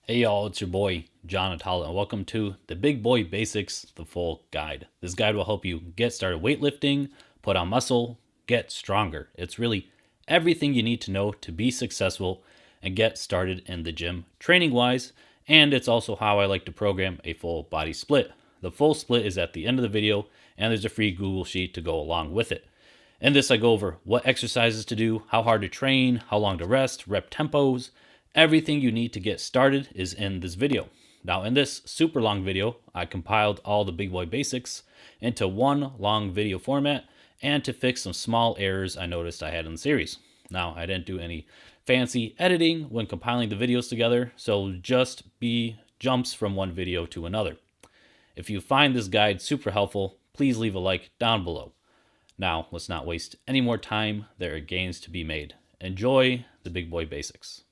Hey y'all, it's your boy John Atala, and welcome to the Big Boy Basics, the full guide. This guide will help you get started weightlifting, put on muscle, get stronger. It's really everything you need to know to be successful and get started in the gym training wise. And it's also how I like to program a full body split. The full split is at the end of the video, and there's a free Google Sheet to go along with it. In this, I go over what exercises to do, how hard to train, how long to rest, rep tempos. Everything you need to get started is in this video. Now, in this super long video, I compiled all the big boy basics into one long video format and to fix some small errors I noticed I had in the series. Now, I didn't do any fancy editing when compiling the videos together, so just be jumps from one video to another. If you find this guide super helpful, please leave a like down below. Now, let's not waste any more time. There are gains to be made. Enjoy the big boy basics.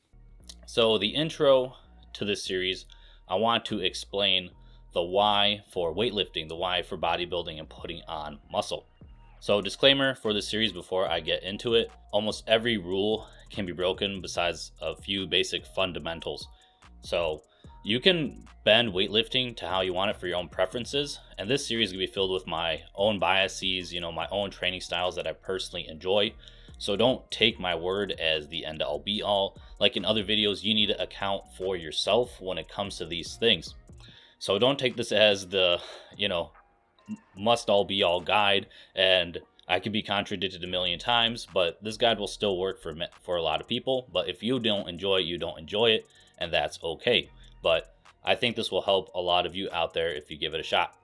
So, the intro to this series, I want to explain the why for weightlifting, the why for bodybuilding and putting on muscle. So, disclaimer for this series before I get into it, almost every rule can be broken besides a few basic fundamentals. So, you can bend weightlifting to how you want it for your own preferences. And this series is going to be filled with my own biases, my own training styles that I personally enjoy. So don't take my word as the end all be all. Like in other videos, you need to account for yourself when it comes to these things. So don't take this as the, must all be all guide. And I could be contradicted a million times, but this guide will still work for a lot of people. But if you don't enjoy it, you don't enjoy it, and that's okay. But I think this will help a lot of you out there if you give it a shot.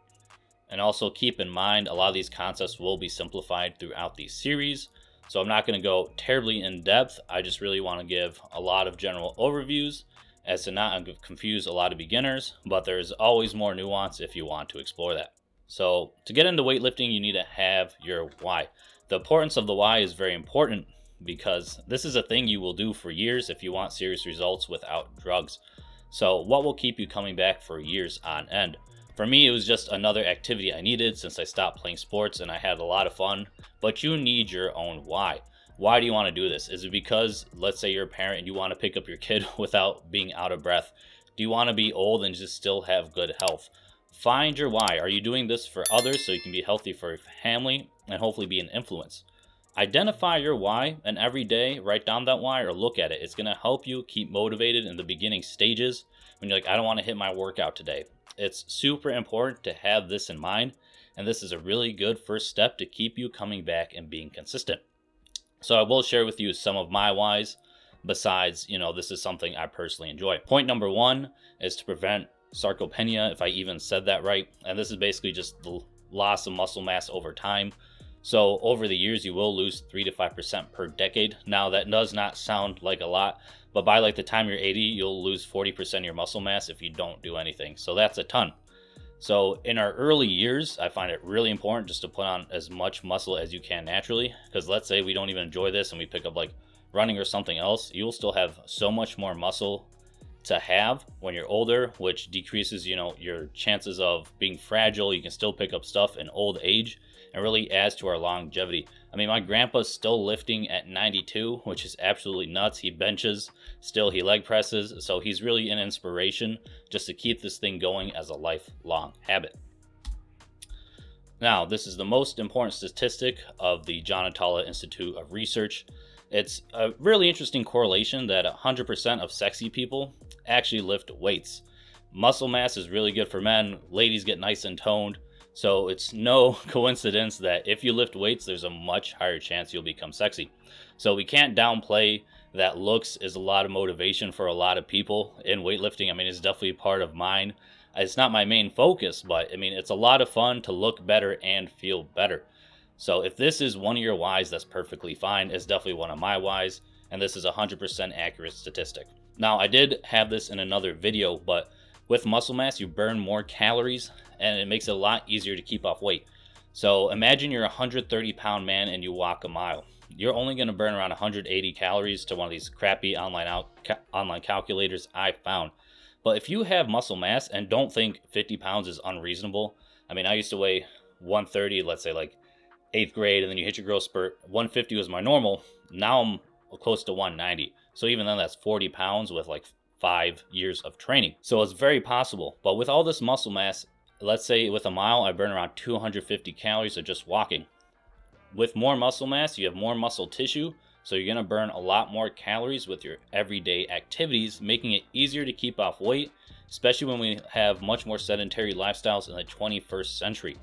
And also keep in mind, a lot of these concepts will be simplified throughout these series. So I'm not going to go terribly in depth. I just really want to give a lot of general overviews as to not confuse a lot of beginners, but there's always more nuance if you want to explore that. So to get into weightlifting, you need to have your why. The importance of the why is very important because this is a thing you will do for years if you want serious results without drugs. So what will keep you coming back for years on end? For me, it was just another activity I needed since I stopped playing sports and I had a lot of fun. But you need your own why. Why do you want to do this? Is it because, let's say you're a parent and you want to pick up your kid without being out of breath? Do you want to be old and just still have good health? Find your why. Are you doing this for others so you can be healthy for your family and hopefully be an influence? Identify your why and every day write down that why or look at it. It's going to help you keep motivated in the beginning stages when you're like, I don't want to hit my workout today. It's super important to have this in mind, and this is a really good first step to keep you coming back and being consistent. So I will share with you some of my whys besides, this is something I personally enjoy. Point number one is to prevent sarcopenia, if I even said that right. And this is basically just the loss of muscle mass over time. So over the years, you will lose 3 to 5% per decade. Now that does not sound like a lot, but by like the time you're 80, you'll lose 40% of your muscle mass if you don't do anything. So that's a ton. So in our early years, I find it really important just to put on as much muscle as you can naturally. Because let's say we don't even enjoy this and we pick up like running or something else, you will still have so much more muscle to have when you're older, which decreases, your chances of being fragile. You can still pick up stuff in old age and really adds to our longevity. I mean, my grandpa's still lifting at 92, which is absolutely nuts. He benches still, he leg presses. So he's really an inspiration just to keep this thing going as a lifelong habit. Now, this is the most important statistic of the John Atala Institute of Research. It's a really interesting correlation that 100% of sexy people actually lift weights. Muscle mass is really good for men. Ladies get nice and toned. So it's no coincidence that if you lift weights, there's a much higher chance you'll become sexy. So we can't downplay that looks is a lot of motivation for a lot of people in weightlifting. I mean, it's definitely part of mine. It's not my main focus, but I mean, it's a lot of fun to look better and feel better. So if this is one of your whys, that's perfectly fine. It's definitely one of my whys, and this is a 100% accurate statistic. Now, I did have this in another video, but with muscle mass, you burn more calories, and it makes it a lot easier to keep off weight. So imagine you're a 130-pound man and you walk a mile. You're only going to burn around 180 calories to one of these crappy online calculators I found. But if you have muscle mass, and don't think 50 pounds is unreasonable. I mean, I used to weigh 130, let's say like 8th grade, and then you hit your growth spurt. 150 was my normal. Now I'm close to 190. So even then, that's 40 pounds with like 5 years of training. So it's very possible. But with all this muscle mass, let's say with a mile, I burn around 250 calories of just walking. With more muscle mass, you have more muscle tissue, so you're going to burn a lot more calories with your everyday activities, making it easier to keep off weight, especially when we have much more sedentary lifestyles in the 21st century.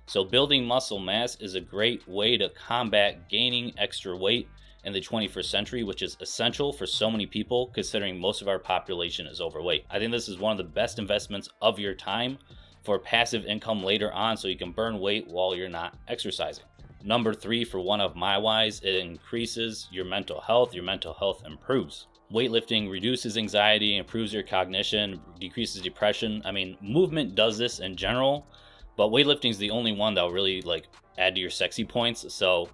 So building muscle mass is a great way to combat gaining extra weight in the 21st century, which is essential for so many people considering most of our population is overweight. I think this is one of the best investments of your time for passive income later on, so you can burn weight while you're not exercising. Number 3, for one of my whys, it increases your mental health. Your mental health improves. Weightlifting reduces anxiety, improves your cognition, decreases depression. I mean, movement does this in general, but weightlifting is the only one that will really add to your sexy points. So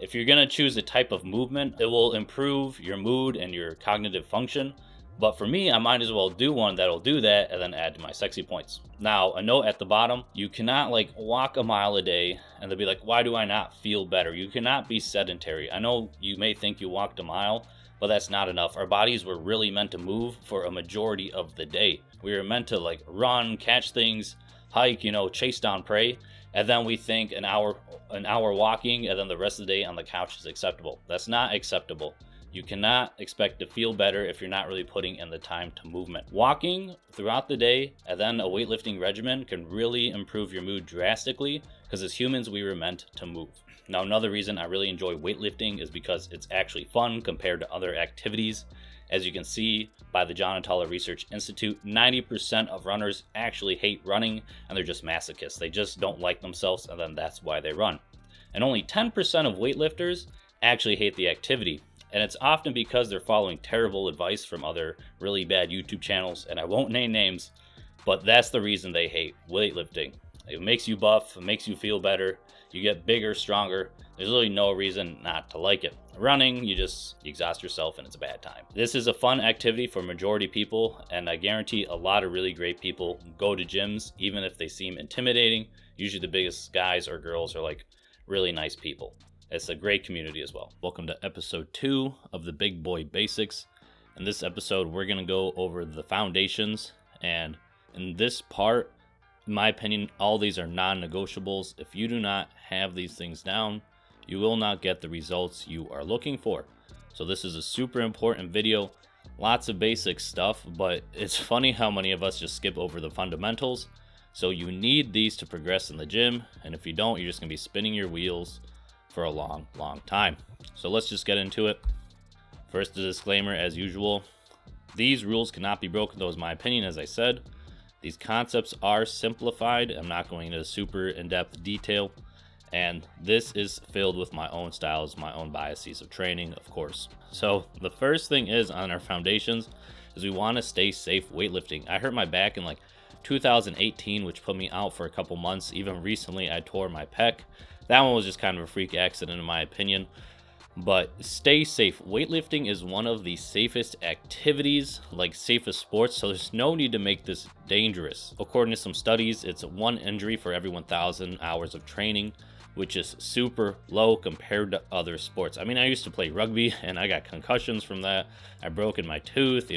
if you're going to choose a type of movement, it will improve your mood and your cognitive function. But for me, I might as well do one that'll do that and then add to my sexy points. Now, a note at the bottom, you cannot walk a mile a day and they'll be like, why do I not feel better? You cannot be sedentary. I know you may think you walked a mile, but that's not enough. Our bodies were really meant to move for a majority of the day. We were meant to run, catch things, hike, chase down prey. And then we think an hour walking and then the rest of the day on the couch is acceptable. That's not acceptable. You cannot expect to feel better if you're not really putting in the time to movement. Walking throughout the day and then a weightlifting regimen can really improve your mood drastically, because as humans, we were meant to move. Now, another reason I really enjoy weightlifting is because it's actually fun compared to other activities. As you can see by the John Atala Research Institute, 90% of runners actually hate running and they're just masochists. They just don't like themselves, and then that's why they run. And only 10% of weightlifters actually hate the activity. And it's often because they're following terrible advice from other really bad YouTube channels, and I won't name names, but that's the reason they hate weightlifting. It makes you buff, it makes you feel better, you get bigger, stronger. There's really no reason not to like it. Running, you exhaust yourself and it's a bad time. This is a fun activity for majority people, and I guarantee a lot of really great people go to gyms, even if they seem intimidating. Usually the biggest guys or girls are really nice people. It's a great community as well. Welcome to episode 2 of the Big Boy Basics. In this episode, we're going to go over the foundations. And in this part, in my opinion, all these are non-negotiables. If you do not have these things down, you will not get the results you are looking for. So this is a super important video. Lots of basic stuff, but it's funny how many of us just skip over the fundamentals. So you need these to progress in the gym. And if you don't, you're just going to be spinning your wheels for a long time. So let's just get into it. First, a disclaimer as usual. These rules cannot be broken. That was my opinion, as I said. These concepts are simplified. I'm not going into super in-depth detail. And this is filled with my own styles, my own biases of training, of course. So the first thing is on our foundations is we want to stay safe weightlifting. I hurt my back in 2018, which put me out for a couple months. Even recently, I tore my pec. That one was just kind of a freak accident in my opinion. But stay safe. Weightlifting is one of the safest activities, safest sports, so there's no need to make this dangerous. According to some studies, it's 1 injury for every 1,000 hours of training, which is super low compared to other sports. I mean, I used to play rugby and I got concussions from that. I broken my tooth,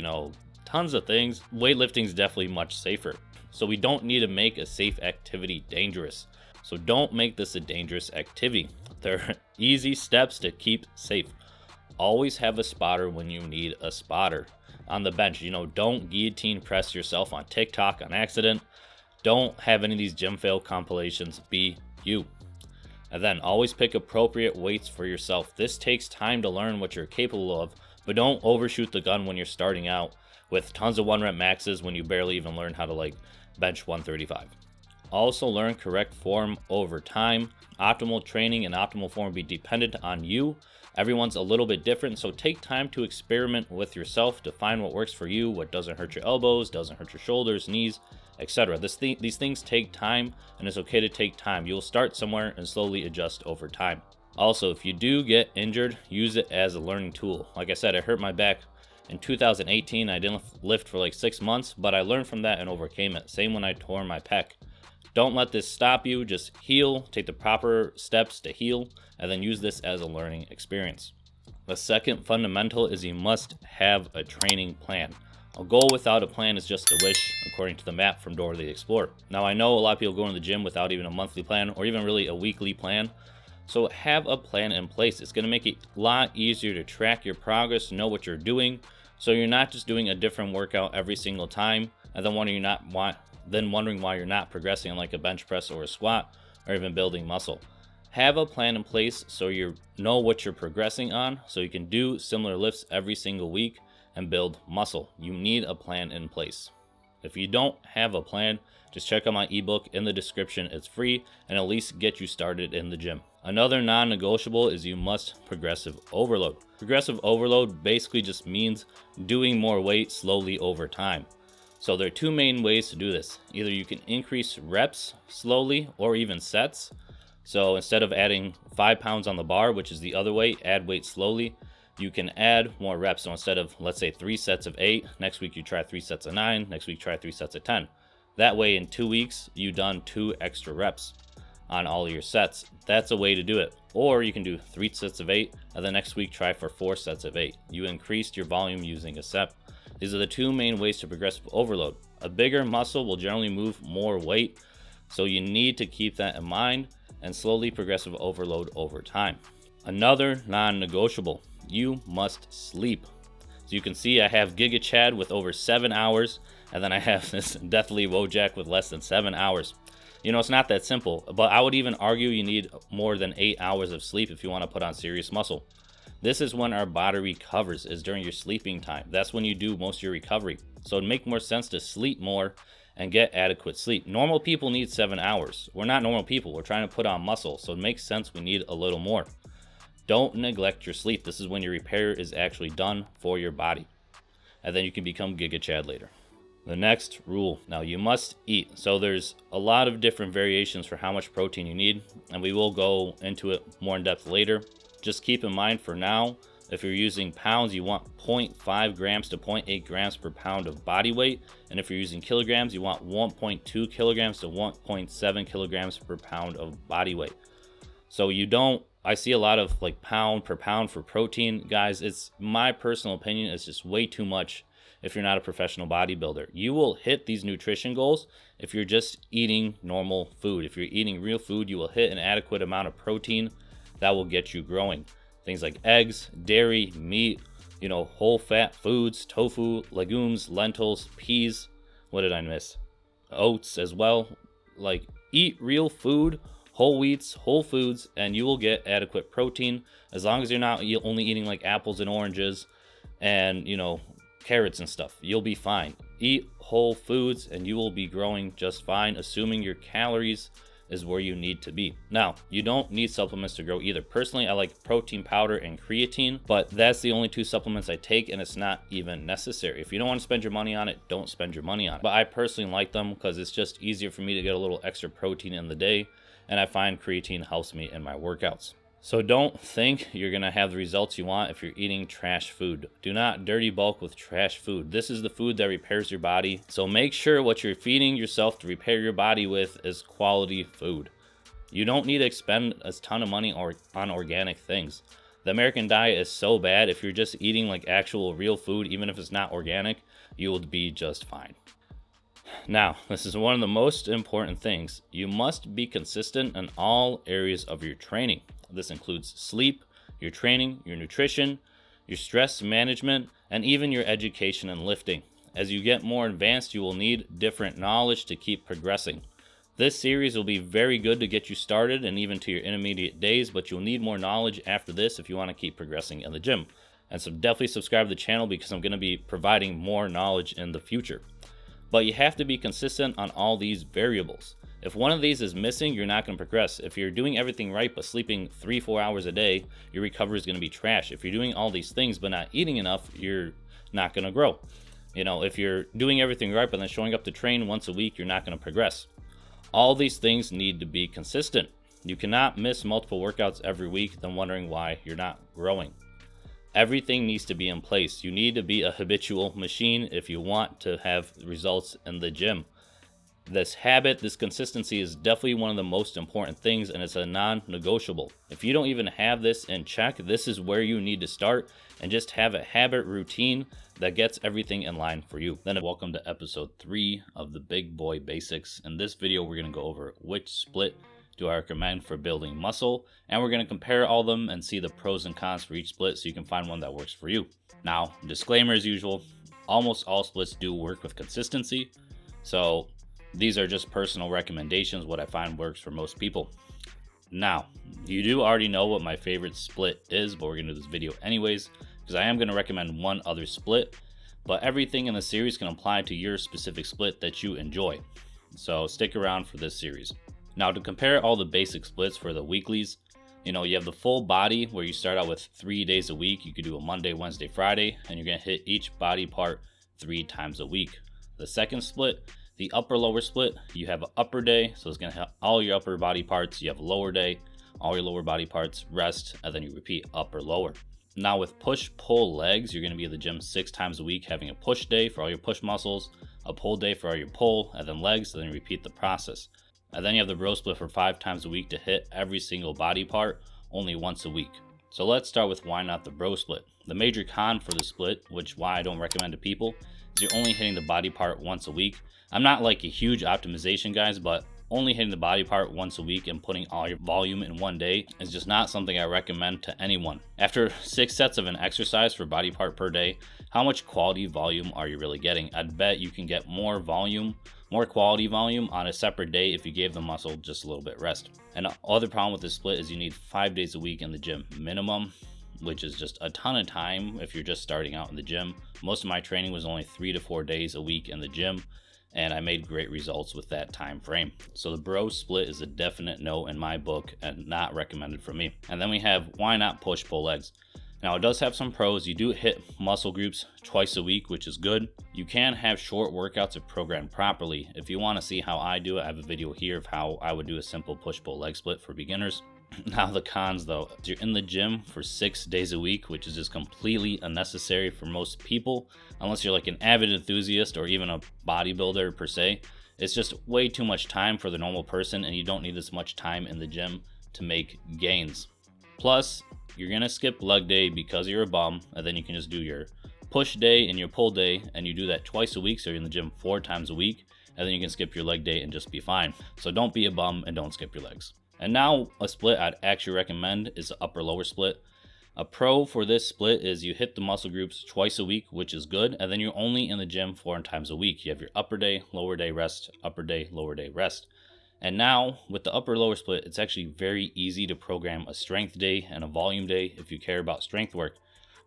tons of things. Weightlifting is definitely much safer. So we don't need to make a safe activity dangerous. So don't make this a dangerous activity. There are easy steps to keep safe. Always have a spotter when you need a spotter. On the bench, don't guillotine press yourself on TikTok on accident. Don't have any of these gym fail compilations. Be you. And then always pick appropriate weights for yourself. This takes time to learn what you're capable of, but don't overshoot the gun when you're starting out with tons of 1-rep maxes when you barely even learn how to bench 135. Also learn correct form over time. Optimal training and optimal form will be dependent on you. Everyone's a little bit different, so take time to experiment with yourself to find what works for you, what doesn't hurt your elbows, doesn't hurt your shoulders, knees, etc. These things take time, and it's okay to take time. You'll start somewhere and slowly adjust over time. Also, if you do get injured, use it as a learning tool. Like I said, I hurt my back in 2018. I didn't lift for 6 months, but I learned from that and overcame it. Same when I tore my pec. Don't let this stop you. Just heal, take the proper steps to heal, and then use this as a learning experience. The second fundamental is you must have a training plan. A goal without a plan is just a wish, according to the map from Dora the Explorer. Now, I know a lot of people go to the gym without even a monthly plan or even really a weekly plan. So have a plan in place. It's going to make it a lot easier to track your progress, know what you're doing, so you're not just doing a different workout every single time and then wondering why you're not progressing on like a bench press or a squat or even building muscle. Have a plan in place so you know what you're progressing on, so you can do similar lifts every single week and build muscle. You need a plan in place. If you don't have a plan, just check out my ebook in the description. It's free and at least get you started in the gym. Another non-negotiable is you must progressive overload. Progressive overload basically just means doing more weight slowly over time. So there are two main ways to do this. Either you can increase reps slowly or even sets. So instead of adding 5 pounds on the bar, which is the other way, add weight slowly. You can add more reps. So instead of, let's say, 3 sets of 8, next week you try 3 sets of 9, next week try 3 sets of 10. That way in 2 weeks, you've done 2 extra reps on all your sets. That's a way to do it. Or you can do 3 sets of 8, and the next week try for 4 sets of 8. You increased your volume using a set. These are the two main ways to progressive overload. A bigger muscle will generally move more weight, so you need to keep that in mind and slowly progressive overload over time. Another non-negotiable, you must sleep. So you can see I have Giga Chad with over 7 hours, and then I have this Deathly Wojak with less than 7 hours. You know, it's not that simple, but I would even argue you need more than 8 hours of sleep if you want to put on serious muscle. This is when our body recovers, is during your sleeping time. That's when you do most of your recovery. So it'd make more sense to sleep more and get adequate sleep. Normal people need 7 hours. We're not normal people. We're trying to put on muscle. So it makes sense we need a little more. Don't neglect your sleep. This is when your repair is actually done for your body. And then you can become Giga Chad later. The next rule. Now you must eat. So there's a lot of different variations for how much protein you need. And we will go into it more in depth later. Just keep in mind for now, if you're using pounds, you want 0.5 grams to 0.8 grams per pound of body weight. And if you're using kilograms, you want 1.2 kilograms to 1.7 kilograms per pound of body weight. So I see a lot of like pound per pound for protein. Guys, it's my personal opinion, it's just way too much if you're not a professional bodybuilder. You will hit these nutrition goals if you're just eating normal food. If you're eating real food, you will hit an adequate amount of protein that will get you growing. Things like eggs, dairy, meat, whole fat foods, tofu, legumes, lentils, peas. What did I miss? Oats as well. Like, eat real food, whole wheats, whole foods, and you will get adequate protein as long as you're not only eating like apples and oranges and, carrots and stuff. You'll be fine. Eat whole foods and you will be growing just fine, assuming your calories is where you need to be. Now, you don't need supplements to grow either. Personally, I like protein powder and creatine, but that's the only 2 supplements I take, and it's not even necessary. If you don't want to spend your money on it, don't spend your money on it. But I personally like them because it's just easier for me to get a little extra protein in the day, and I find creatine helps me in my workouts. So don't think you're going to have the results you want if you're eating trash food. Do not dirty bulk with trash food. This is the food that repairs your body. So make sure what you're feeding yourself to repair your body with is quality food. You don't need to expend a ton of money on organic things. The American diet is so bad. If you're just eating like actual real food, even if it's not organic, you will be just fine. Now, this is one of the most important things. You must be consistent in all areas of your training. This includes sleep, your training, your nutrition, your stress management, and even your education and lifting. As you get more advanced, you will need different knowledge to keep progressing. This series will be very good to get you started and even to your intermediate days, but you'll need more knowledge after this if you want to keep progressing in the gym. And so definitely subscribe to the channel because I'm going to be providing more knowledge in the future. But you have to be consistent on all these variables. If one of these is missing, you're not going to progress. If you're doing everything right but sleeping 3-4 hours a day, your recovery is going to be trash. If you're doing all these things but not eating enough, you're not going to grow. If you're doing everything right but then showing up to train once a week, you're not going to progress. All these things need to be consistent. You cannot miss multiple workouts every week then wondering why you're not growing. Everything needs to be in place. You need to be a habitual machine if you want to have results in the gym. This habit, this consistency is definitely one of the most important things, and it's a non-negotiable. If you don't even have this in check, this is where you need to start and just have a habit routine that gets everything in line for you. Then welcome to episode 3 of the Big Boy Basics. In this video, we're going to go over which split do I recommend for building muscle, and we're going to compare all of them and see the pros and cons for each split so you can find one that works for you. Now, disclaimer as usual, almost all splits do work with consistency, so these are just personal recommendations, what I find works for most people. Now, you do already know what my favorite split is, but we're going to do this video anyways, because I am going to recommend one other split, but everything in the series can apply to your specific split that you enjoy. So stick around for this series. Now, to compare all the basic splits for the weeklies, you have the full body where you start out with 3 days a week. You could do a Monday, Wednesday, Friday, and you're going to hit each body part 3 times a week. The second split, the upper lower split, you have an upper day, so it's going to have all your upper body parts. You have a lower day, all your lower body parts, rest, and then you repeat upper lower. Now with push pull legs, you're going to be at the gym 6 times a week, having a push day for all your push muscles, a pull day for all your pull, and then legs, and then you repeat the process. And then you have the bro split for 5 times a week to hit every single body part only once a week. So let's start with why not the bro split. The major con for the split, which why I don't recommend to people, is you're only hitting the body part once a week. I'm not like a huge optimization guys, but only hitting the body part once a week and putting all your volume in one day is just not something I recommend to anyone. After 6 sets of an exercise for body part per day, how much quality volume are you really getting? I'd bet you can get more quality volume on a separate day if you gave the muscle just a little bit rest. And the other problem with this split is you need 5 days a week in the gym minimum, which is just a ton of time if you're just starting out in the gym. Most of my training was only 3 to 4 days a week in the gym, and I made great results with that time frame. So the bro split is a definite no in my book and not recommended for me. And then we have why not push pull legs. Now it does have some pros. You do hit muscle groups twice a week, which is good. You can have short workouts if programmed properly. If you want to see how I do it, I have a video here of how I would do a simple push pull leg split for beginners. Now the cons though, you're in the gym for 6 days a week, which is just completely unnecessary for most people, unless you're like an avid enthusiast or even a bodybuilder per se. It's just way too much time for the normal person, and you don't need this much time in the gym to make gains. Plus, you're gonna skip leg day because you're a bum, and then you can just do your push day and your pull day, and you do that twice a week, so you're in the gym 4 times a week, and then you can skip your leg day and just be fine. So don't be a bum and don't skip your legs. And now a split I'd actually recommend is the upper lower split. A pro for this split is you hit the muscle groups twice a week, which is good, and then you're only in the gym 4 times a week. You have your upper day, lower day, rest, upper day, lower day, rest. And now with the upper lower split, it's actually very easy to program a strength day and a volume day if you care about strength work.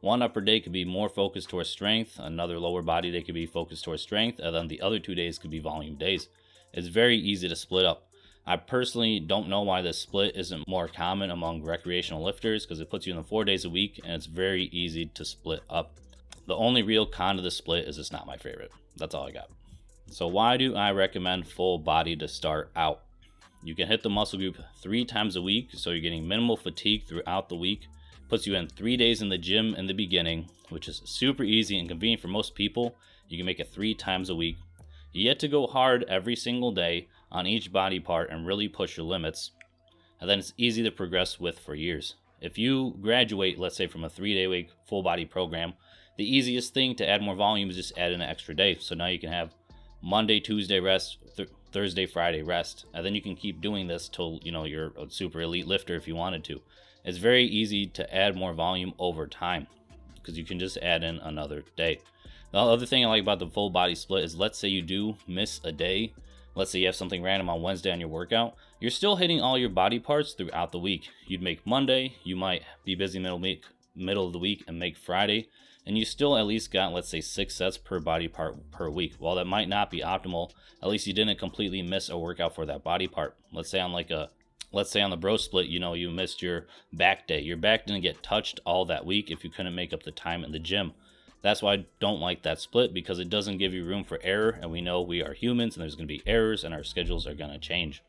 One upper day could be more focused towards strength, another lower body day could be focused towards strength, and then the other 2 days could be volume days. It's very easy to split up. I personally don't know why this split isn't more common among recreational lifters, because it puts you in the 4 days a week and it's very easy to split up. The only real con to the split is it's not my favorite. That's all I got. So why do I recommend full body to start out? You can hit the muscle group 3 times a week, so you're getting minimal fatigue throughout the week. Puts you in 3 days in the gym in the beginning, which is super easy and convenient for most people. You can make it 3 times a week. You get to go hard every single day on each body part and really push your limits, and then it's easy to progress with for years. If you graduate, let's say from a 3-day week full body program, the easiest thing to add more volume is just add in an extra day. So now you can have Monday, Tuesday rest, Thursday, Friday rest, and then you can keep doing this till you're a super elite lifter if you wanted to. It's very easy to add more volume over time because you can just add in another day. The other thing I like about the full body split is, let's say you do miss a day. Let's say you have something random on Wednesday on your workout. You're still hitting all your body parts throughout the week. You'd make Monday, you might be busy middle of the week and make Friday, and you still at least got, let's say, 6 sets per body part per week. While that might not be optimal, at least you didn't completely miss a workout for that body part. Let's say on the bro split, you missed your back day. Your back didn't get touched all that week if you couldn't make up the time in the gym. That's why I don't like that split, because it doesn't give you room for error, and we know we are humans and there's going to be errors and our schedules are going to change.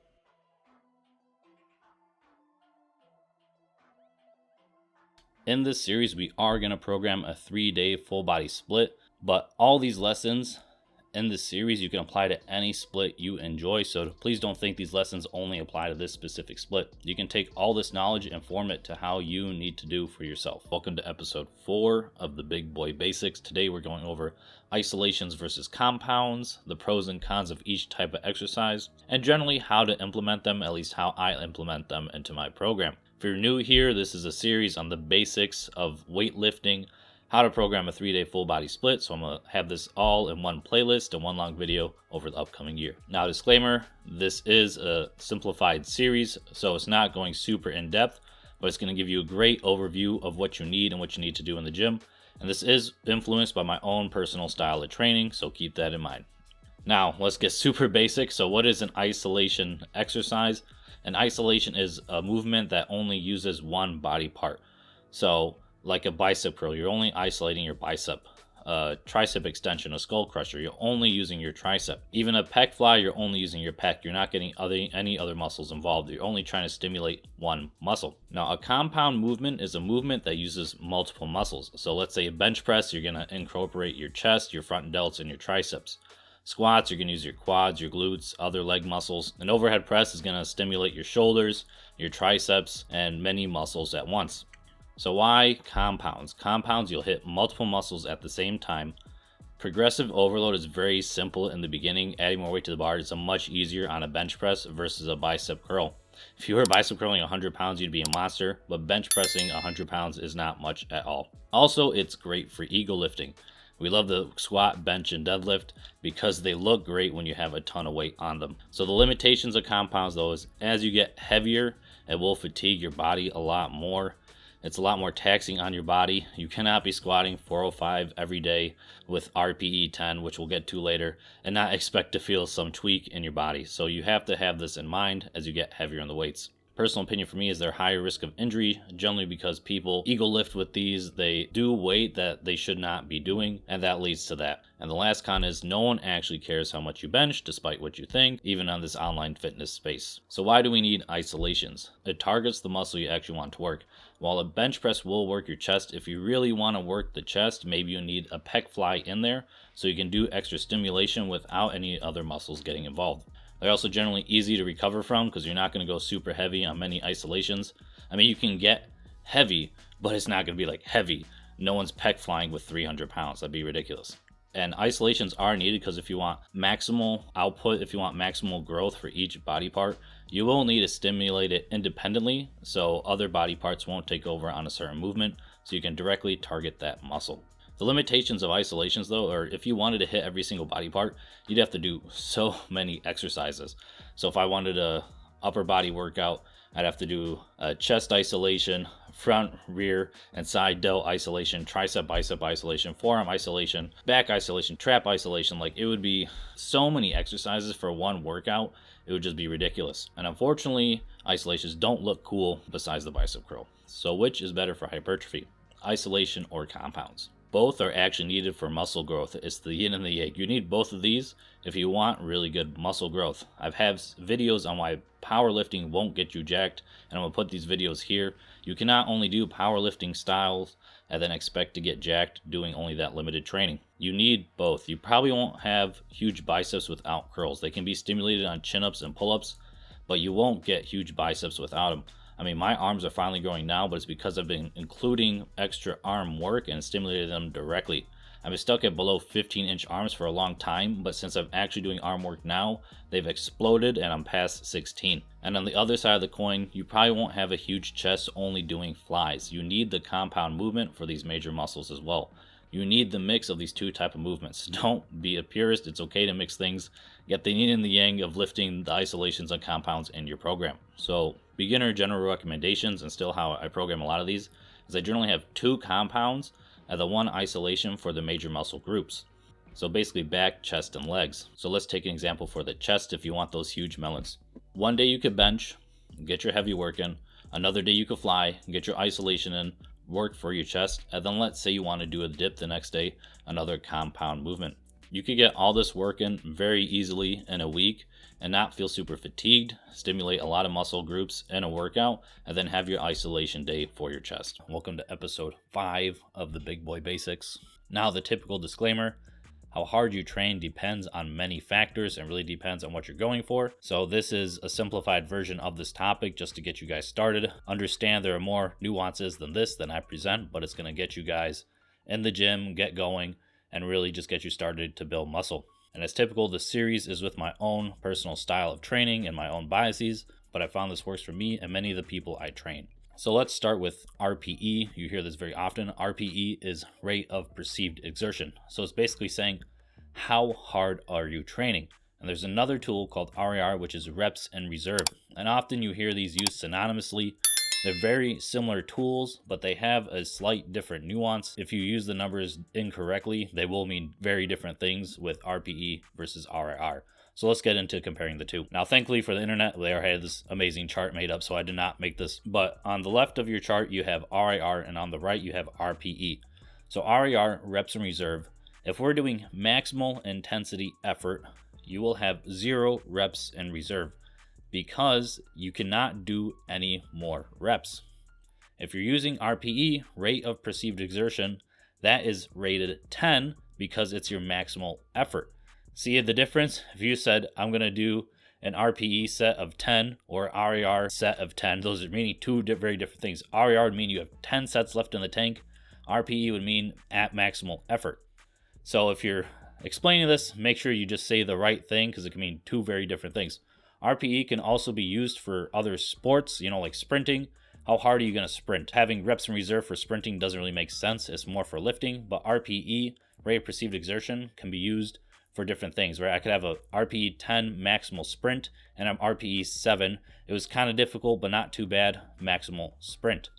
In this series, we are going to program a 3-day full body split, but all these lessons in this series you can apply to any split you enjoy, so please don't think these lessons only apply to this specific split. You can take all this knowledge and form it to how you need to do for yourself. Welcome to episode 4 of the Big Boy Basics. Today we're going over isolations versus compounds, the pros and cons of each type of exercise, and generally how to implement them, at least how I implement them into my program. If you're new here, this is a series on the basics of weightlifting, how to program a 3-day full body split. So I'm going to have this all in one playlist and one long video over the upcoming year. Now, disclaimer, this is a simplified series, so it's not going super in depth, but it's going to give you a great overview of what you need and what you need to do in the gym. And this is influenced by my own personal style of training, so keep that in mind. Now, let's get super basic. So what is an isolation exercise? An isolation is a movement that only uses one body part. So like a bicep curl, you're only isolating your bicep. A tricep extension, a skull crusher, you're only using your tricep. Even a pec fly, you're only using your pec. You're not getting any other muscles involved. You're only trying to stimulate one muscle. Now, a compound movement is a movement that uses multiple muscles. So let's say a bench press, you're going to incorporate your chest, your front delts, and your triceps. Squats, you're going to use your quads, your glutes, other leg muscles. An overhead press is going to stimulate your shoulders, your triceps, and many muscles at once. So why compounds? Compounds, you'll hit multiple muscles at the same time. Progressive overload is very simple in the beginning. Adding more weight to the bar is much easier on a bench press versus a bicep curl. If you were bicep curling 100 pounds, you'd be a monster, but bench pressing 100 pounds is not much at all. Also, it's great for ego lifting. We love the squat, bench, and deadlift because they look great when you have a ton of weight on them. So the limitations of compounds, though, is as you get heavier, it will fatigue your body a lot more. It's a lot more taxing on your body. You cannot be squatting 405 every day with RPE 10, which we'll get to later, and not expect to feel some tweak in your body. So you have to have this in mind as you get heavier on the weights. Personal opinion for me is they're higher risk of injury, generally because people ego lift with these. They do weight that they should not be doing, and that leads to that. And the last con is no one actually cares how much you bench, despite what you think, even on this online fitness space. So why do we need isolations? It targets the muscle you actually want to work. While a bench press will work your chest, if you really want to work the chest, maybe you need a pec fly in there so you can do extra stimulation without any other muscles getting involved. They're also generally easy to recover from because you're not going to go super heavy on many isolations. I mean, you can get heavy, but it's not going to be like heavy. No one's pec flying with 300 pounds. That'd be ridiculous. And isolations are needed because if you want maximal output, if you want maximal growth for each body part, you will need to stimulate it independently so other body parts won't take over on a certain movement, so you can directly target that muscle. The limitations of isolations, though, are if you wanted to hit every single body part, you'd have to do so many exercises. So if I wanted a upper body workout, I'd have to do a chest isolation, front, rear, and side delt isolation, tricep, bicep isolation, forearm isolation, back isolation, trap isolation. Like, it would be so many exercises for one workout. It would just be ridiculous. And unfortunately, isolations don't look cool besides the bicep curl. So which is better for hypertrophy, isolation or compounds? Both are actually needed for muscle growth. It's the yin and the yang. You need both of these if you want really good muscle growth. I've had videos on why powerlifting won't get you jacked, and I'm going to put these videos here. You cannot only do powerlifting styles and then expect to get jacked doing only that limited training. You need both. You probably won't have huge biceps without curls. They can be stimulated on chin-ups and pull-ups, but you won't get huge biceps without them. I mean, my arms are finally growing now, but it's because I've been including extra arm work and stimulated them directly. I've been stuck at below 15-inch arms for a long time, but since I'm actually doing arm work now, they've exploded and I'm past 16. And on the other side of the coin, you probably won't have a huge chest only doing flies. You need the compound movement for these major muscles as well. You need the mix of these two type of movements. Don't be a purist. It's okay to mix things. Get the yin and the yang of lifting the isolations and compounds in your program. So beginner general recommendations, and still how I program a lot of these, is I generally have 2 compounds and the 1 isolation for the major muscle groups. So basically back, chest, and legs. So let's take an example for the chest if you want those huge melons. One day you could bench, get your heavy work in. Another day you could fly, get your isolation in, work for your chest, and then let's say you want to do a dip the next day, another compound movement. You could get all this work in very easily in a week and not feel super fatigued, stimulate a lot of muscle groups in a workout, and then have your isolation day for your chest. Welcome to episode 5 of the Big Boy Basics. Now the typical disclaimer, How hard you train depends on many factors and really depends on what you're going for. So this is a simplified version of this topic just to get you guys started. Understand there are more nuances than this than I present, but it's going to get you guys in the gym, get going, and really just get you started to build muscle. And as typical, this series is with my own personal style of training and my own biases, but I found this works for me and many of the people I train. So let's start with RPE. You hear this very often. RPE is rate of perceived exertion. So it's basically saying, how hard are you training? And there's another tool called RIR, which is reps in reserve. And often you hear these used synonymously. They're very similar tools, but they have a slight different nuance. If you use the numbers incorrectly, they will mean very different things with RPE versus RIR. So let's get into comparing the two. Now, thankfully for the internet, they already had this amazing chart made up, so I did not make this. But on the left of your chart, you have RIR, and on the right, you have RPE. So RIR, reps in reserve. If we're doing maximal intensity effort, you will have 0 reps in reserve because you cannot do any more reps. If you're using RPE, rate of perceived exertion, that is rated 10 because it's your maximal effort. See the difference? If you said, I'm going to do an RPE set of 10 or RIR set of 10, those are meaning two very different things. RIR would mean you have 10 sets left in the tank. RPE would mean at maximal effort. So if you're explaining this, make sure you just say the right thing because it can mean two very different things. RPE can also be used for other sports, like sprinting. How hard are you going to sprint? Having reps in reserve for sprinting doesn't really make sense. It's more for lifting, but RPE, rate of perceived exertion, can be used for different things, right? I could have a RPE 10 maximal sprint and I'm RPE 7. It was kind of difficult, but not too bad maximal sprint.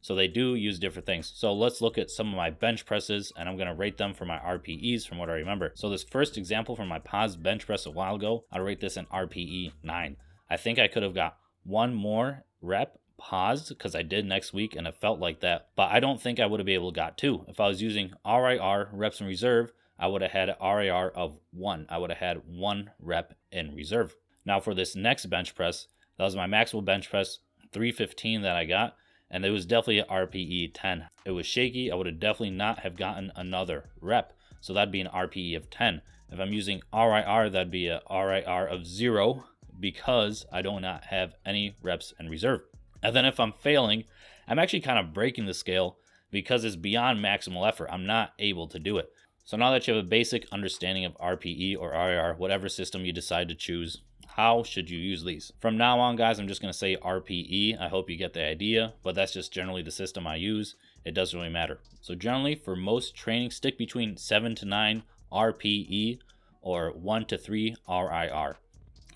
So they do use different things. So let's look at some of my bench presses and I'm going to rate them for my RPEs from what I remember. So this first example from my pause bench press a while ago, I'll rate this in RPE 9. I think I could have got one more rep paused because I did next week and it felt like that, but I don't think I would have been able to got 2. If I was using RIR, reps in reserve, I would have had an RIR of 1. I would have had 1 rep in reserve. Now for this next bench press, that was my maximal bench press, 315 that I got, and it was definitely an RPE 10. It was shaky. I would have definitely not have gotten another rep. So that'd be an RPE of 10. If I'm using RIR, that'd be a RIR of 0 because I do not have any reps in reserve. And then if I'm failing, I'm actually kind of breaking the scale because it's beyond maximal effort. I'm not able to do it. So now that you have a basic understanding of RPE or RIR, whatever system you decide to choose, how should you use these? From now on, guys, I'm just going to say RPE. I hope you get the idea, but that's just generally the system I use. It doesn't really matter. So generally, for most training, stick between 7 to 9 RPE or 1 to 3 RIR.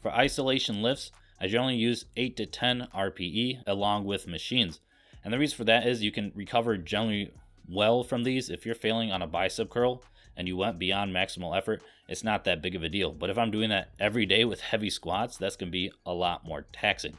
For isolation lifts, I generally use 8 to 10 RPE along with machines. And the reason for that is you can recover generally well from these. If you're failing on a bicep curl and you went beyond maximal effort, it's not that big of a deal. But if I'm doing that every day with heavy squats, that's going to be a lot more taxing.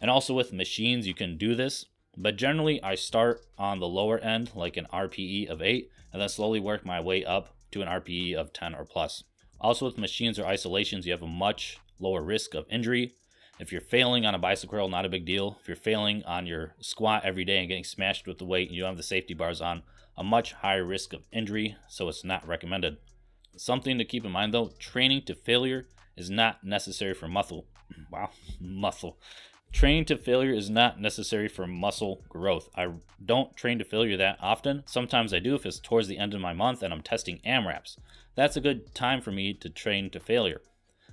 And also with machines, you can do this, but generally I start on the lower end, like an RPE of 8, and then slowly work my way up to an RPE of 10 or plus. Also with machines or isolations, you have a much lower risk of injury. If you're failing on a bicep curl, not a big deal. If you're failing on your squat every day and getting smashed with the weight and you don't have the safety bars on, a much higher risk of injury, so it's not recommended. Something to keep in mind though, training to failure is not necessary for muscle. Training to failure is not necessary for muscle growth. I don't train to failure that often. Sometimes I do if it's towards the end of my month and I'm testing AMRAPs. That's a good time for me to train to failure.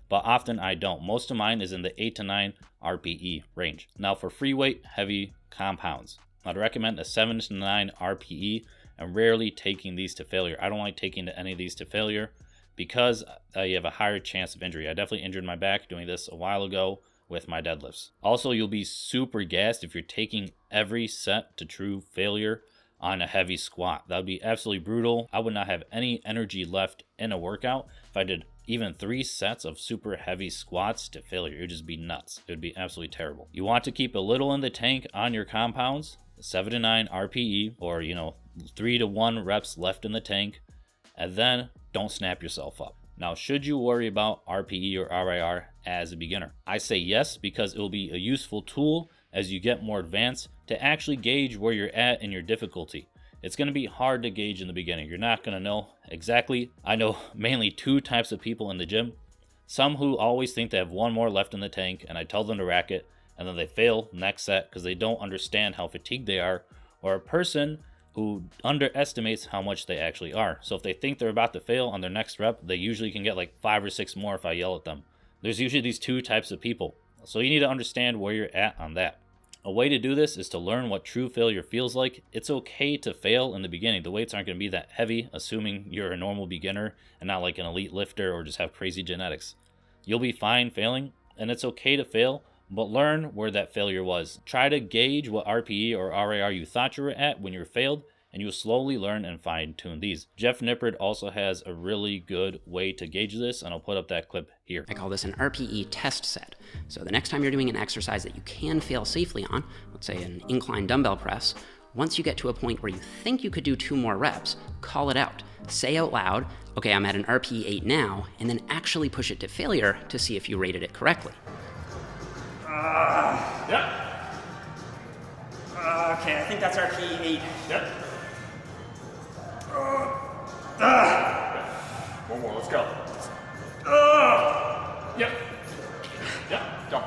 But often I don't. Most of mine is in the 8 to 9 RPE range. Now for free weight, heavy compounds, I'd recommend a 7 to 9 RPE and rarely taking these to failure. I don't like taking any of these to failure because you have a higher chance of injury. I definitely injured my back doing this a while ago with my deadlifts. Also, you'll be super gassed if you're taking every set to true failure on a heavy squat. That would be absolutely brutal. I would not have any energy left in a workout if I did even 3 sets of super heavy squats to failure. It would just be nuts. It would be absolutely terrible. You want to keep a little in the tank on your compounds, 7 to 9 RPE, or 3 to 1 reps left in the tank, and then don't snap yourself up. Now, should you worry about RPE or RIR as a beginner? I say yes, because it will be a useful tool as you get more advanced to actually gauge where you're at in your difficulty. It's going to be hard to gauge in the beginning. You're not going to know exactly. I know mainly two types of people in the gym. Some who always think they have one more left in the tank, and I tell them to rack it, and then they fail next set because they don't understand how fatigued they are, or a person who underestimates how much they actually are. So if they think they're about to fail on their next rep, they usually can get like 5 or 6 more if I yell at them. There's usually these two types of people. So you need to understand where you're at on that. A way to do this is to learn what true failure feels like. It's okay to fail in the beginning. The weights aren't going to be that heavy, assuming you're a normal beginner and not like an elite lifter or just have crazy genetics. You'll be fine failing, and it's okay to fail, but learn where that failure was. Try to gauge what RPE or RAR you thought you were at when you failed, and you'll slowly learn and fine-tune these. Jeff Nippard also has a really good way to gauge this, and I'll put up that clip here. I call this an RPE test set. So the next time you're doing an exercise that you can fail safely on, let's say an incline dumbbell press, once you get to a point where you think you could do 2 more reps, call it out. Say out loud, okay, I'm at an RPE 8 now, and then actually push it to failure to see if you rated it correctly. Yep. Okay, I think that's RPE 8. Yep. One more, let's go. Yep. Yep, go.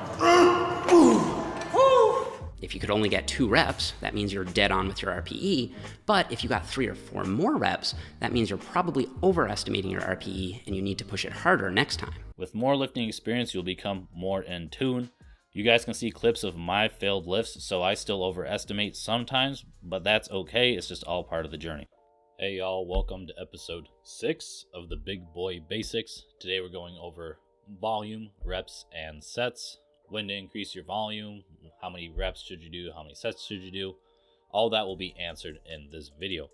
If you could only get 2 reps, that means you're dead on with your RPE, but if you got 3 or 4 more reps, that means you're probably overestimating your RPE and you need to push it harder next time. With more lifting experience, you'll become more in tune. You guys can see clips of my failed lifts, so I still overestimate sometimes, but that's okay. It's just all part of the journey. Hey y'all, welcome to episode 6 of the Big Boy Basics. Today we're going over volume, reps, and sets. When to increase your volume, how many reps should you do, how many sets should you do. All that will be answered in this video.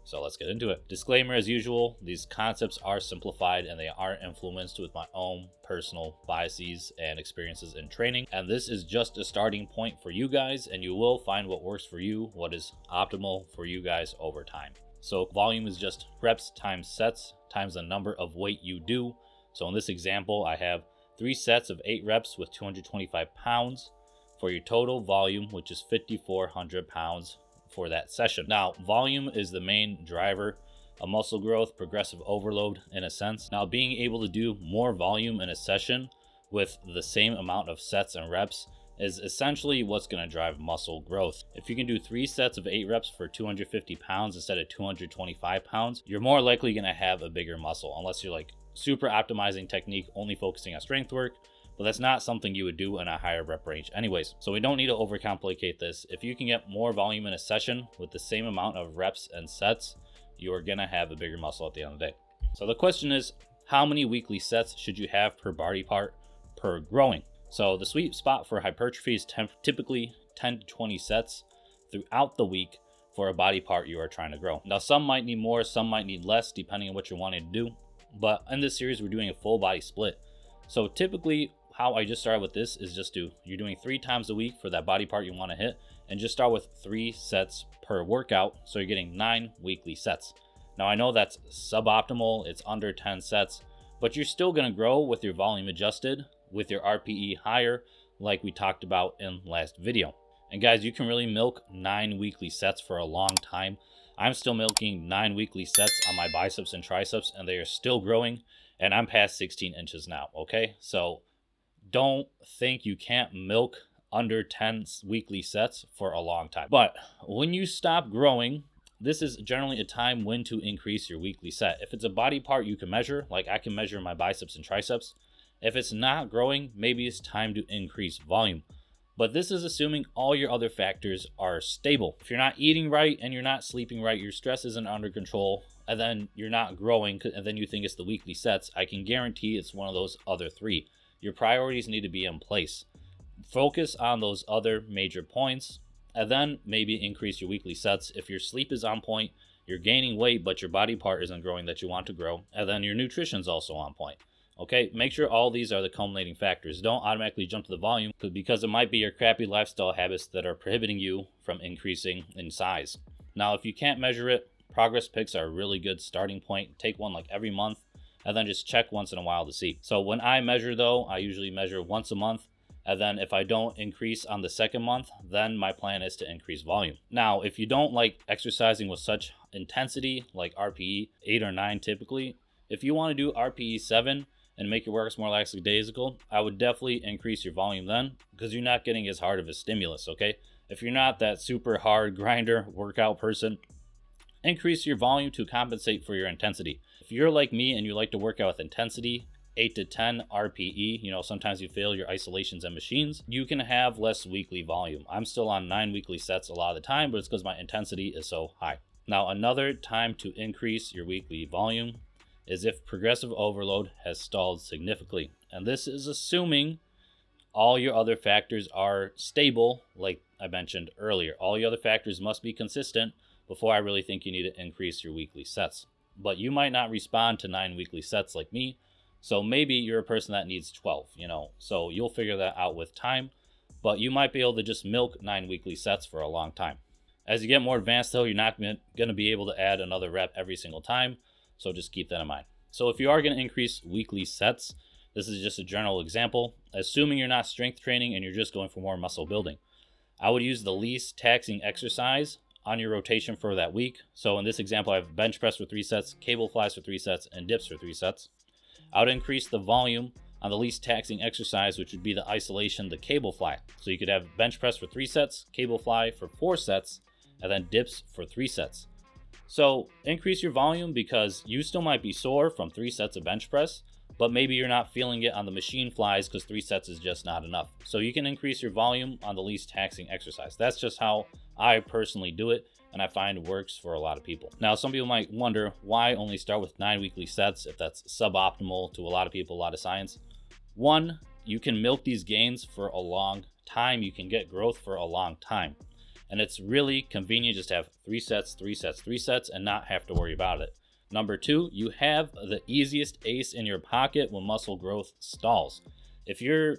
So let's get into it. Disclaimer as usual, these concepts are simplified and they are influenced with my own personal biases and experiences in training. And this is just a starting point for you guys, and you will find what works for you, what is optimal for you guys over time. So volume is just reps times sets times the number of weight you do. So in this example, I have 3 sets of 8 reps with 225 pounds for your total volume, which is 5,400 pounds for that session. Now, volume is the main driver of muscle growth, progressive overload in a sense. Now, being able to do more volume in a session with the same amount of sets and reps is essentially what's going to drive muscle growth. If you can do 3 sets of 8 reps for 250 pounds instead of 225 pounds, you're more likely going to have a bigger muscle, unless you're like super optimizing technique, only focusing on strength work, but that's not something you would do in a higher rep range anyways. So we don't need to overcomplicate this. If you can get more volume in a session with the same amount of reps and sets, you're gonna have a bigger muscle at the end of the day. So the question is, how many weekly sets should you have per body part per growing? So the sweet spot for hypertrophy is typically 10 to 20 sets throughout the week for a body part you are trying to grow. Now, some might need more, some might need less, depending on what you're wanting to do. But in this series, we're doing a full body split. So typically, how I just started with this is you're doing 3 times a week for that body part you want to hit, and just start with 3 sets per workout. So you're getting 9 weekly sets. Now, I know that's suboptimal, it's under 10 sets, but you're still going to grow with your volume adjusted, with your RPE higher, like we talked about in last video. And guys, you can really milk 9 weekly sets for a long time. I'm still milking 9 weekly sets on my biceps and triceps, and they are still growing, and I'm past 16 inches now, okay? So don't think you can't milk under 10 weekly sets for a long time. But when you stop growing, this is generally a time when to increase your weekly set. If it's a body part you can measure, like I can measure my biceps and triceps, if it's not growing, maybe it's time to increase volume. But this is assuming all your other factors are stable. If you're not eating right and you're not sleeping right, your stress isn't under control, and then you're not growing, and then you think it's the weekly sets, I can guarantee it's one of those other 3. Your priorities need to be in place. Focus on those other major points, and then maybe increase your weekly sets. If your sleep is on point, you're gaining weight, but your body part isn't growing that you want to grow, and then your nutrition's also on point. Okay, make sure all these are the culminating factors. Don't automatically jump to the volume because it might be your crappy lifestyle habits that are prohibiting you from increasing in size. Now, if you can't measure it, progress pics are a really good starting point. Take one like every month and then just check once in a while to see. So when I measure though, I usually measure once a month And then if I don't increase on the second month, then my plan is to increase volume. Now, if you don't like exercising with such intensity, like RPE 8 or 9 typically, if you want to do RPE 7 and make your workouts more lackadaisical, I would definitely increase your volume then, because you're not getting as hard of a stimulus, okay? If you're not that super hard grinder workout person, increase your volume to compensate for your intensity. If you're like me and you like to work out with intensity, 8 to 10 RPE, sometimes you fail your isolations and machines, you can have less weekly volume. I'm still on 9 weekly sets a lot of the time, but it's because my intensity is so high. Now, another time to increase your weekly volume is if progressive overload has stalled significantly. And this is assuming all your other factors are stable, like I mentioned earlier. All your other factors must be consistent before I really think you need to increase your weekly sets. But you might not respond to 9 weekly sets like me. So maybe you're a person that needs 12, so you'll figure that out with time, but you might be able to just milk 9 weekly sets for a long time. As you get more advanced though, you're not going to be able to add another rep every single time. So just keep that in mind. So if you are going to increase weekly sets, this is just a general example, assuming you're not strength training and you're just going for more muscle building. I would use the least taxing exercise on your rotation for that week. So in this example, I have bench press for 3 sets, cable flies for 3 sets, and dips for 3 sets. I would increase the volume on the least taxing exercise, which would be the isolation, the cable fly. So you could have bench press for 3 sets, cable fly for 4 sets, and then dips for 3 sets. So increase your volume because you still might be sore from 3 sets of bench press, but maybe you're not feeling it on the machine flies because 3 sets is just not enough. So you can increase your volume on the least taxing exercise. That's just how I personally do it, and I find works for a lot of people. Now, some people might wonder why only start with 9 weekly sets if that's suboptimal to a lot of people, a lot of science. One, you can milk these gains for a long time. You can get growth for a long time. And it's really convenient just to have 3 sets, 3 sets, 3 sets, and not have to worry about it. Number 2, you have the easiest ace in your pocket when muscle growth stalls. If you're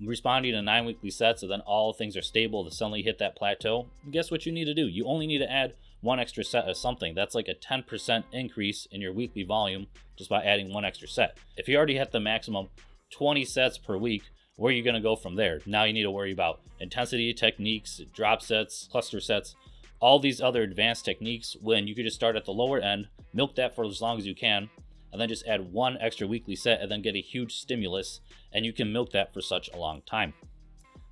responding to 9 weekly sets and then all things are stable to suddenly hit that plateau, guess what you need to do? You only need to add 1 extra set of something. That's like a 10% increase in your weekly volume just by adding 1 extra set. If you already hit the maximum 20 sets per week, where are you going to go from there? Now you need to worry about intensity techniques, drop sets, cluster sets, all these other advanced techniques, when you could just start at the lower end, milk that for as long as you can, and then just add 1 extra weekly set and then get a huge stimulus, and you can milk that for such a long time.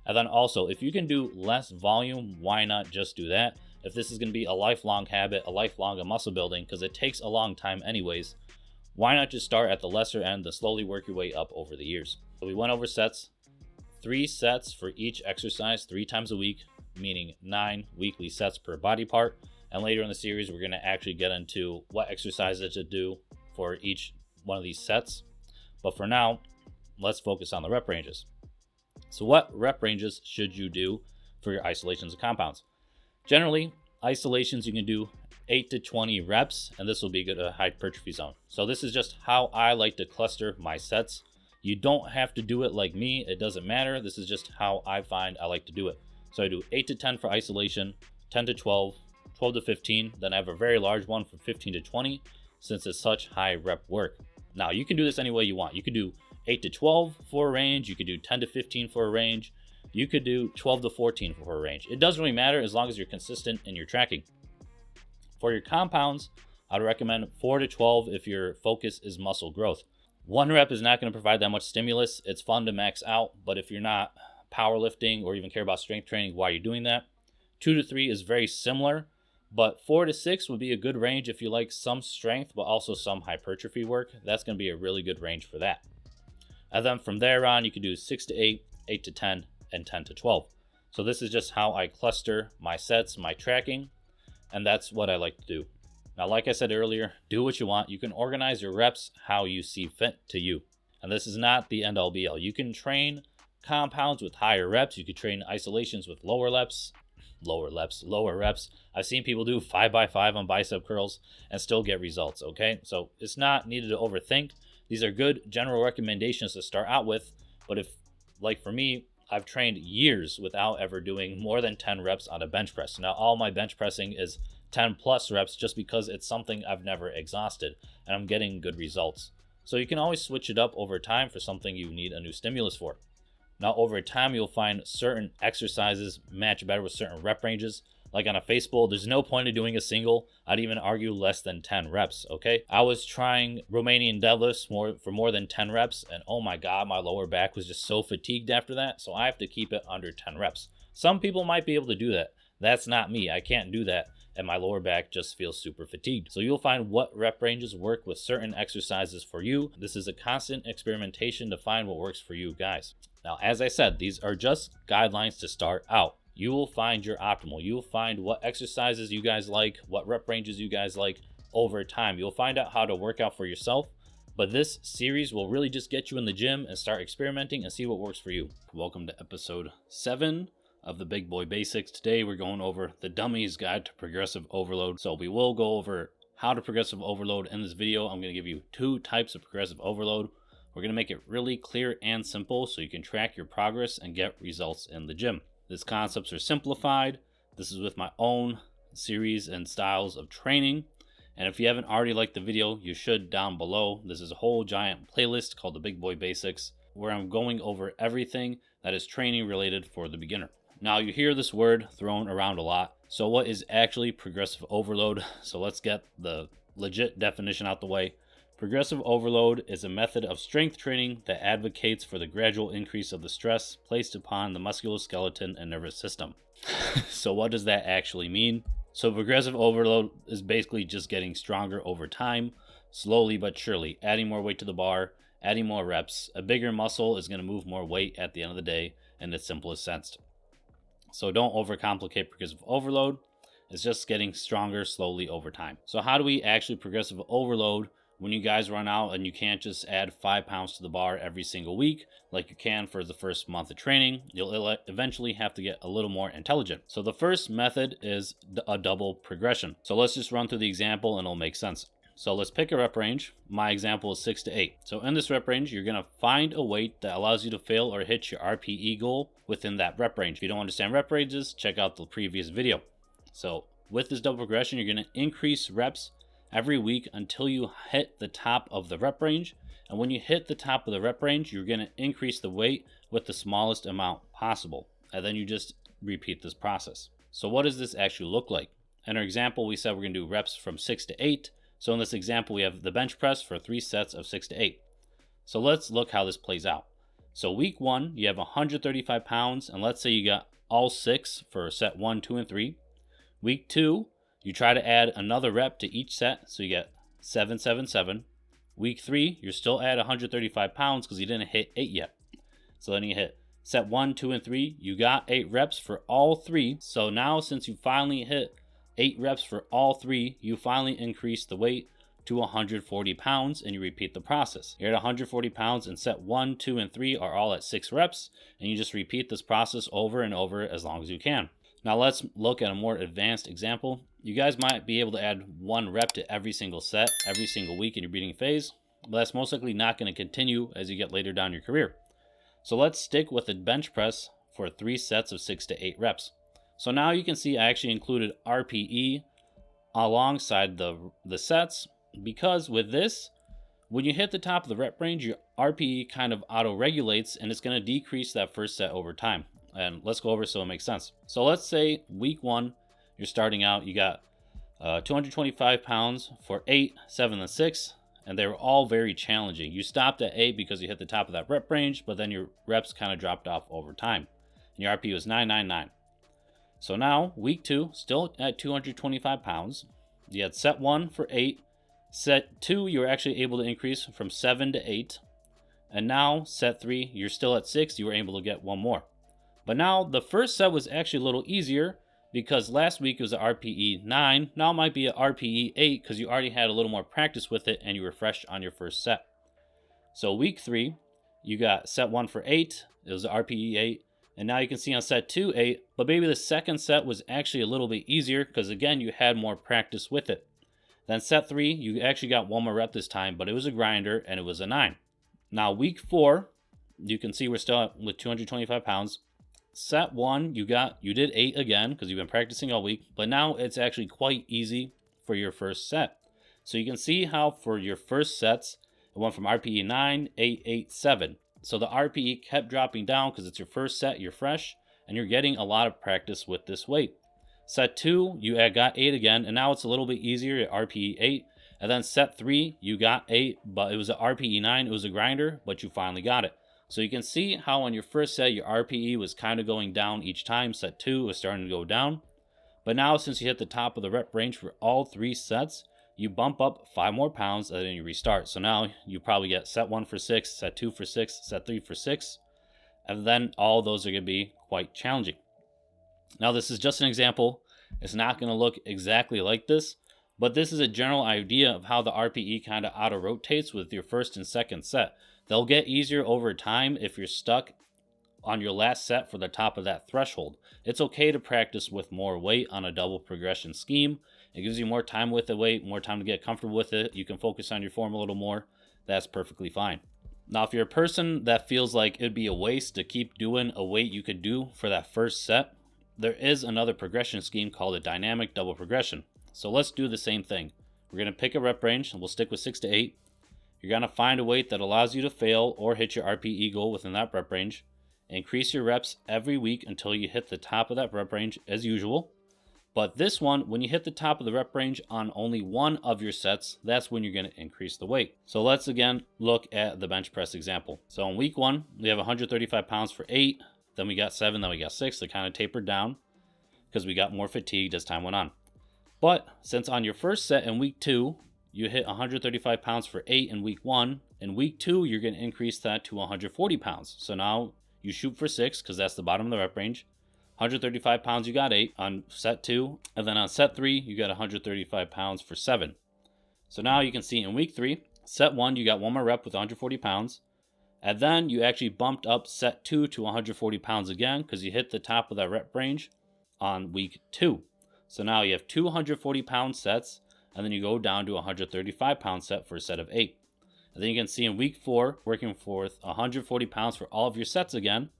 And then also, if you can do less volume, why not just do that? If this is going to be a lifelong habit, a lifelong of muscle building, because it takes a long time anyways, why not just start at the lesser end and slowly work your way up over the years? So we went over sets, 3 sets for each exercise 3 times a week, meaning 9 weekly sets per body part. And later in the series, we're going to actually get into what exercises to do for each one of these sets. But for now, let's focus on the rep ranges. So what rep ranges should you do for your isolations and compounds? Generally, isolations you can do 8 to 20 reps, and this will be a good hypertrophy zone. So this is just how I like to cluster my sets. You don't have to do it like me. It doesn't matter. This is just how I find I like to do it. So I do 8 to 10 for isolation, 10 to 12, 12 to 15. Then I have a very large one for 15 to 20 since it's such high rep work. Now you can do this any way you want. You could do 8 to 12 for a range. You could do 10 to 15 for a range. You could do 12 to 14 for a range. It doesn't really matter as long as you're consistent in your tracking. For your compounds, I'd recommend 4 to 12 if your focus is muscle growth. 1 rep is not going to provide that much stimulus. It's fun to max out, but if you're not powerlifting or even care about strength training, why are you doing that? 2 to 3 is very similar, but 4 to 6 would be a good range if you like some strength, but also some hypertrophy work. That's going to be a really good range for that. And then from there on, you can do 6 to 8, 8 to 10, and 10 to 12. So this is just how I cluster my sets, my tracking, and that's what I like to do. Now, like I said earlier, do what you want. You can organize your reps how you see fit to you. And this is not the end all be all. You can train compounds with higher reps. You could train isolations with lower reps. I've seen people do 5x5 on bicep curls and still get results, okay? So it's not needed to overthink. These are good general recommendations to start out with. But if, like for me, I've trained years without ever doing more than 10 reps on a bench press. Now, all my bench pressing is 10 plus reps just because it's something I've never exhausted and I'm getting good results. So you can always switch it up over time for something you need a new stimulus for. Now, over time, you'll find certain exercises match better with certain rep ranges. Like on a face pull, there's no point in doing a single. I'd even argue less than 10 reps, okay? I was trying Romanian deadlifts for more than 10 reps, and oh my God, my lower back was just so fatigued after that, so I have to keep it under 10 reps. Some people might be able to do that. That's not me. I can't do that, and my lower back just feels super fatigued. So you'll find what rep ranges work with certain exercises for you. This is a constant experimentation to find what works for you guys. Now, as I said, these are just guidelines to start out. You will find your optimal. You'll find what exercises you guys like, what rep ranges you guys like over time. You'll find out how to work out for yourself. But this series will really just get you in the gym and start experimenting and see what works for you. Welcome to episode 7 of the Big Boy Basics. Today we're going over the Dummy's Guide to Progressive Overload. So we will go over how to progressive overload in this video. I'm going to give you 2 types of progressive overload. We're going to make it really clear and simple so you can track your progress and get results in the gym. These concepts are simplified. This is with my own series and styles of training. And if you haven't already liked the video, you should down below. This is a whole giant playlist called the Big Boy Basics, where I'm going over everything that is training related for the beginner. Now, you hear this word thrown around a lot. So what is actually progressive overload? So let's get the legit definition out the way. Progressive overload is a method of strength training that advocates for the gradual increase of the stress placed upon the musculoskeleton and nervous system. So what does that actually mean? So progressive overload is basically just getting stronger over time, slowly but surely, adding more weight to the bar, adding more reps. A bigger muscle is going to move more weight at the end of the day in its simplest sense. So don't overcomplicate progressive overload. It's just getting stronger slowly over time. So how do we actually progressive overload when you guys run out and you can't just add 5 pounds to the bar every single week like you can for the first month of training? You'll eventually have to get a little more intelligent. So the first method is a double progression. So let's just run through the example and it'll make sense. So let's pick a rep range. My example is 6 to 8. So in this rep range, you're going to find a weight that allows you to fail or hit your RPE goal within that rep range. If you don't understand rep ranges, check out the previous video. So with this double progression, you're going to increase reps every week until you hit the top of the rep range. And when you hit the top of the rep range, you're going to increase the weight with the smallest amount possible. And then you just repeat this process. So what does this actually look like? In our example, we said we're going to do reps from 6 to 8. So in this example, we have the bench press for 3 sets of 6 to 8. So let's look how this plays out. So week 1, you have 135 pounds. And let's say you got all 6 for set 1, 2, and 3. Week 2, you try to add another rep to each set, so you get 7, 7, 7. Week 3, you're still at 135 pounds because you didn't hit 8 yet. So then you hit set 1, 2, and 3. You got 8 reps for all 3. So now since you finally hit 8 reps for all 3, you finally increase the weight to 140 pounds and you repeat the process. You're at 140 pounds and set 1, 2, and 3 are all at 6 reps, and you just repeat this process over and over as long as you can. Now let's look at a more advanced example. You guys might be able to add 1 rep to every single set, every single week in your beginning phase, but that's most likely not going to continue as you get later down your career. So let's stick with the bench press for 3 sets of 6 to 8 reps. So now you can see I actually included RPE alongside the sets, because with this, when you hit the top of the rep range, your RPE kind of auto-regulates and it's going to decrease that first set over time. And let's go over so it makes sense. So let's say week 1, you're starting out, you got 225 pounds for 8, 7, and 6, and they were all very challenging. You stopped at 8 because you hit the top of that rep range, but then your reps kind of dropped off over time. And your RPE was 999. So now, week 2, still at 225 pounds. You had set 1 for 8. Set 2, you were actually able to increase from 7 to 8. And now, set 3, you're still at 6. You were able to get 1 more. But now, the first set was actually a little easier because last week it was an RPE 9. Now it might be an RPE 8 because you already had a little more practice with it and you were fresh on your first set. So week 3, you got set 1 for 8. It was an RPE 8. And now you can see on set 2, 8. But maybe the second set was actually a little bit easier because, again, you had more practice with it. Then set 3, you actually got 1 more rep this time, but it was a grinder and it was a 9. Now week 4, you can see we're still with 225 pounds. Set 1, you did 8 again because you've been practicing all week, but now it's actually quite easy for your first set. So you can see how for your first sets, it went from RPE 9, 8, 8, 7. So the RPE kept dropping down because it's your first set, you're fresh, and you're getting a lot of practice with this weight. Set 2, you got 8 again, and now it's a little bit easier at RPE 8. And then set 3, you got 8, but it was at RPE 9. It was a grinder, but you finally got it. So you can see how on your first set, your RPE was kind of going down each time. Set 2 was starting to go down. But now, since you hit the top of the rep range for all 3 sets, you bump up 5 more pounds and then you restart. So now you probably get set 1 for 6, set 2 for 6, set 3 for 6. And then all those are going to be quite challenging. Now, this is just an example. It's not going to look exactly like this, but this is a general idea of how the RPE kind of auto-rotates with your first and second set. They'll get easier over time if you're stuck on your last set for the top of that threshold. It's okay to practice with more weight on a double progression scheme. It gives you more time with the weight, more time to get comfortable with it. You can focus on your form a little more. That's perfectly fine. Now, if you're a person that feels like it'd be a waste to keep doing a weight you could do for that first set, there is another progression scheme called a dynamic double progression. So let's do the same thing. We're going to pick a rep range and we'll stick with 6 to 8. You're going to find a weight that allows you to fail or hit your RPE goal within that rep range. Increase your reps every week until you hit the top of that rep range as usual. But this one, when you hit the top of the rep range on only one of your sets, that's when you're going to increase the weight. So let's again look at the bench press example. So in week 1, we have 135 pounds for 8. Then we got 7, then we got 6. They kind of tapered down because we got more fatigued as time went on. But since on your first set in week 2, you hit 135 pounds for 8 in week 1, in week 2, you're going to increase that to 140 pounds. So now you shoot for 6 because that's the bottom of the rep range. 135 pounds, you got 8 on set 2. And then on set 3, you got 135 pounds for 7. So now you can see in week 3, set 1, you got one more rep with 140 pounds. And then you actually bumped up set 2 to 140 pounds again because you hit the top of that rep range on week 2. So now you have 240 pound sets, and then you go down to 135 pound set for a set of 8. And then you can see in week 4, working for 140 pounds for all of your sets again.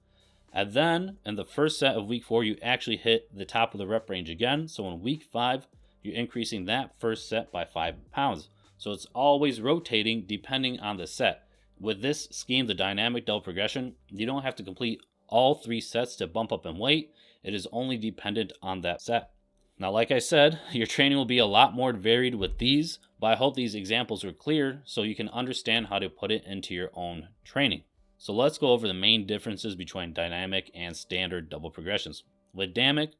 And then in the first set of week 4, you actually hit the top of the rep range again. So in week 5, you're increasing that first set by 5 pounds. So it's always rotating depending on the set. With this scheme, the dynamic double progression, you don't have to complete all 3 sets to bump up in weight. It is only dependent on that set. Now, like I said, your training will be a lot more varied with these, but I hope these examples are clear so you can understand how to put it into your own training. So let's go over the main differences between dynamic and standard double progressions. With dynamic,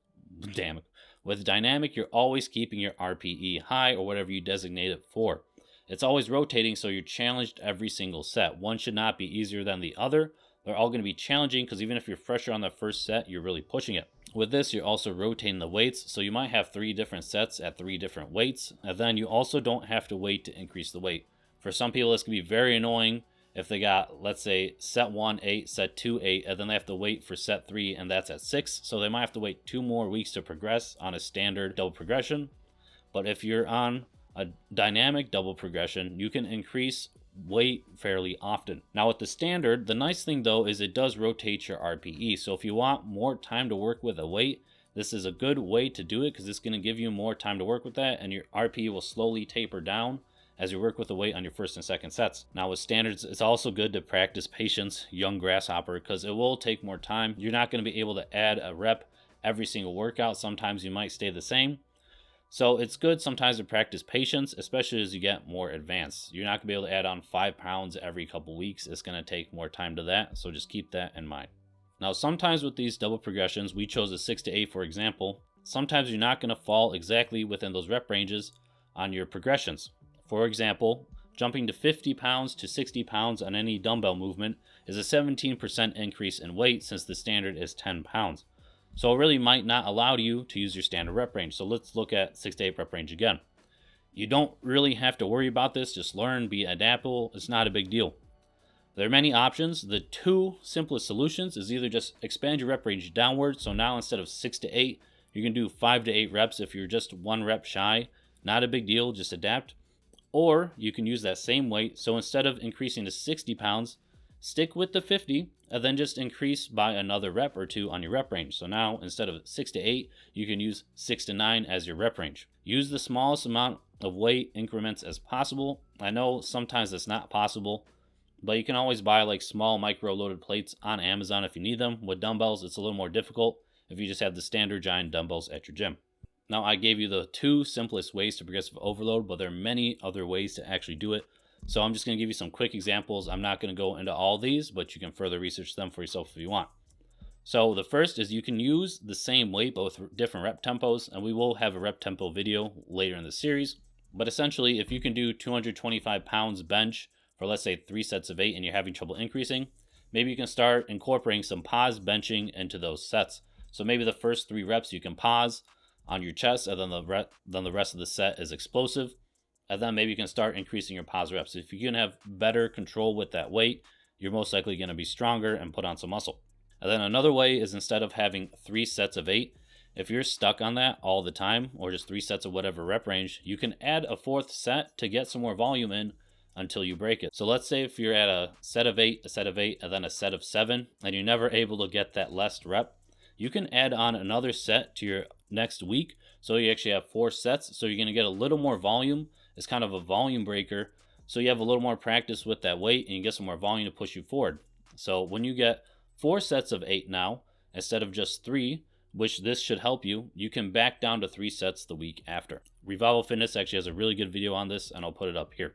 you're always keeping your RPE high or whatever you designate it for. It's always rotating, so you're challenged every single set. One should not be easier than the other. They're all going to be challenging because even if you're fresher on the first set, you're really pushing it. With this, you're also rotating the weights, so you might have 3 different sets at 3 different weights, and then you also don't have to wait to increase the weight. For some people, this can be very annoying if they got, let's say, set 1, 8, set 2, 8, and then they have to wait for set 3, and that's at 6, so they might have to wait 2 more weeks to progress on a standard double progression. But if you're on a dynamic double progression, you can increase weight fairly often. Now with the standard, the nice thing though is it does rotate your RPE. So if you want more time to work with a weight, this is a good way to do it because it's going to give you more time to work with that, and your RPE will slowly taper down as you work with the weight on your first and second sets. Now with standards, it's also good to practice patience, young grasshopper, because it will take more time. You're not going to be able to add a rep every single workout. Sometimes you might stay the same. So it's good sometimes to practice patience, especially as you get more advanced. You're not going to be able to add on 5 pounds every couple weeks. It's going to take more time to that, so just keep that in mind. Now, sometimes with these double progressions, we chose a 6 to 8 for example. Sometimes you're not going to fall exactly within those rep ranges on your progressions. For example, jumping to 50 pounds to 60 pounds on any dumbbell movement is a 17% increase in weight since the standard is 10 pounds. So it really might not allow you to use your standard rep range. So let's look at 6 to 8 rep range again. You don't really have to worry about this. Just learn, be adaptable. It's not a big deal. There are many options. The 2 simplest solutions is either just expand your rep range downward. So now instead of 6 to 8, you can do 5 to 8 reps if you're just 1 rep shy. Not a big deal, just adapt. Or you can use that same weight. So instead of increasing to 60 pounds, stick with the 50 and then just increase by another rep or 2 on your rep range. So now instead of 6 to 8, you can use 6 to 9 as your rep range. Use the smallest amount of weight increments as possible. I know sometimes it's not possible, But you can always buy like small micro loaded plates on Amazon if you need them. With dumbbells, it's a little more difficult if you just have the standard giant dumbbells at your gym. Now, I gave you the 2 simplest ways to progressive overload, but there are many other ways to actually do it. So I'm just going to give you some quick examples. I'm not going to go into all these, but you can further research them for yourself if you want. So the first is you can use the same weight but with different rep tempos, and we will have a rep tempo video later in the series. But essentially, if you can do 225 pounds bench for, let's say, 3 sets of 8 and you're having trouble increasing, maybe you can start incorporating some pause benching into those sets. So maybe the first 3 reps you can pause on your chest, and then the rest of the set is explosive. And then maybe you can start increasing your pause reps. If you can have better control with that weight, you're most likely going to be stronger and put on some muscle. And then another way is, instead of having 3 sets of 8, if you're stuck on that all the time, or just 3 sets of whatever rep range, you can add a 4th set to get some more volume in until you break it. So let's say if you're at a set of 8, and then a set of 7, and you're never able to get that last rep, you can add on another set to your next week. So you actually have 4 sets. So you're going to get a little more volume. It's kind of a volume breaker. So you have a little more practice with that weight, and you get some more volume to push you forward. So when you get 4 sets of 8 now, instead of just 3, which this should help you, you can back down to 3 sets the week after. Revival Fitness actually has a really good video on this, and I'll put it up here.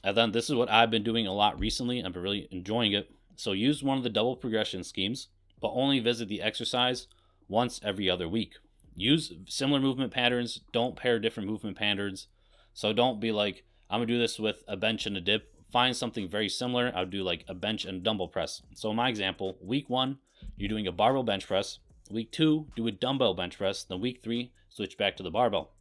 And then this is what I've been doing a lot recently. I've been really enjoying it. So use one of the double progression schemes, but only visit the exercise once every other week. Use similar movement patterns. Don't pair different movement patterns. So don't be like, I'm going to do this with a bench and a dip. Find something very similar. I would do like a bench and dumbbell press. So in my example, week 1, you're doing a barbell bench press. Week 2, do a dumbbell bench press. Then week 3, switch back to the barbell.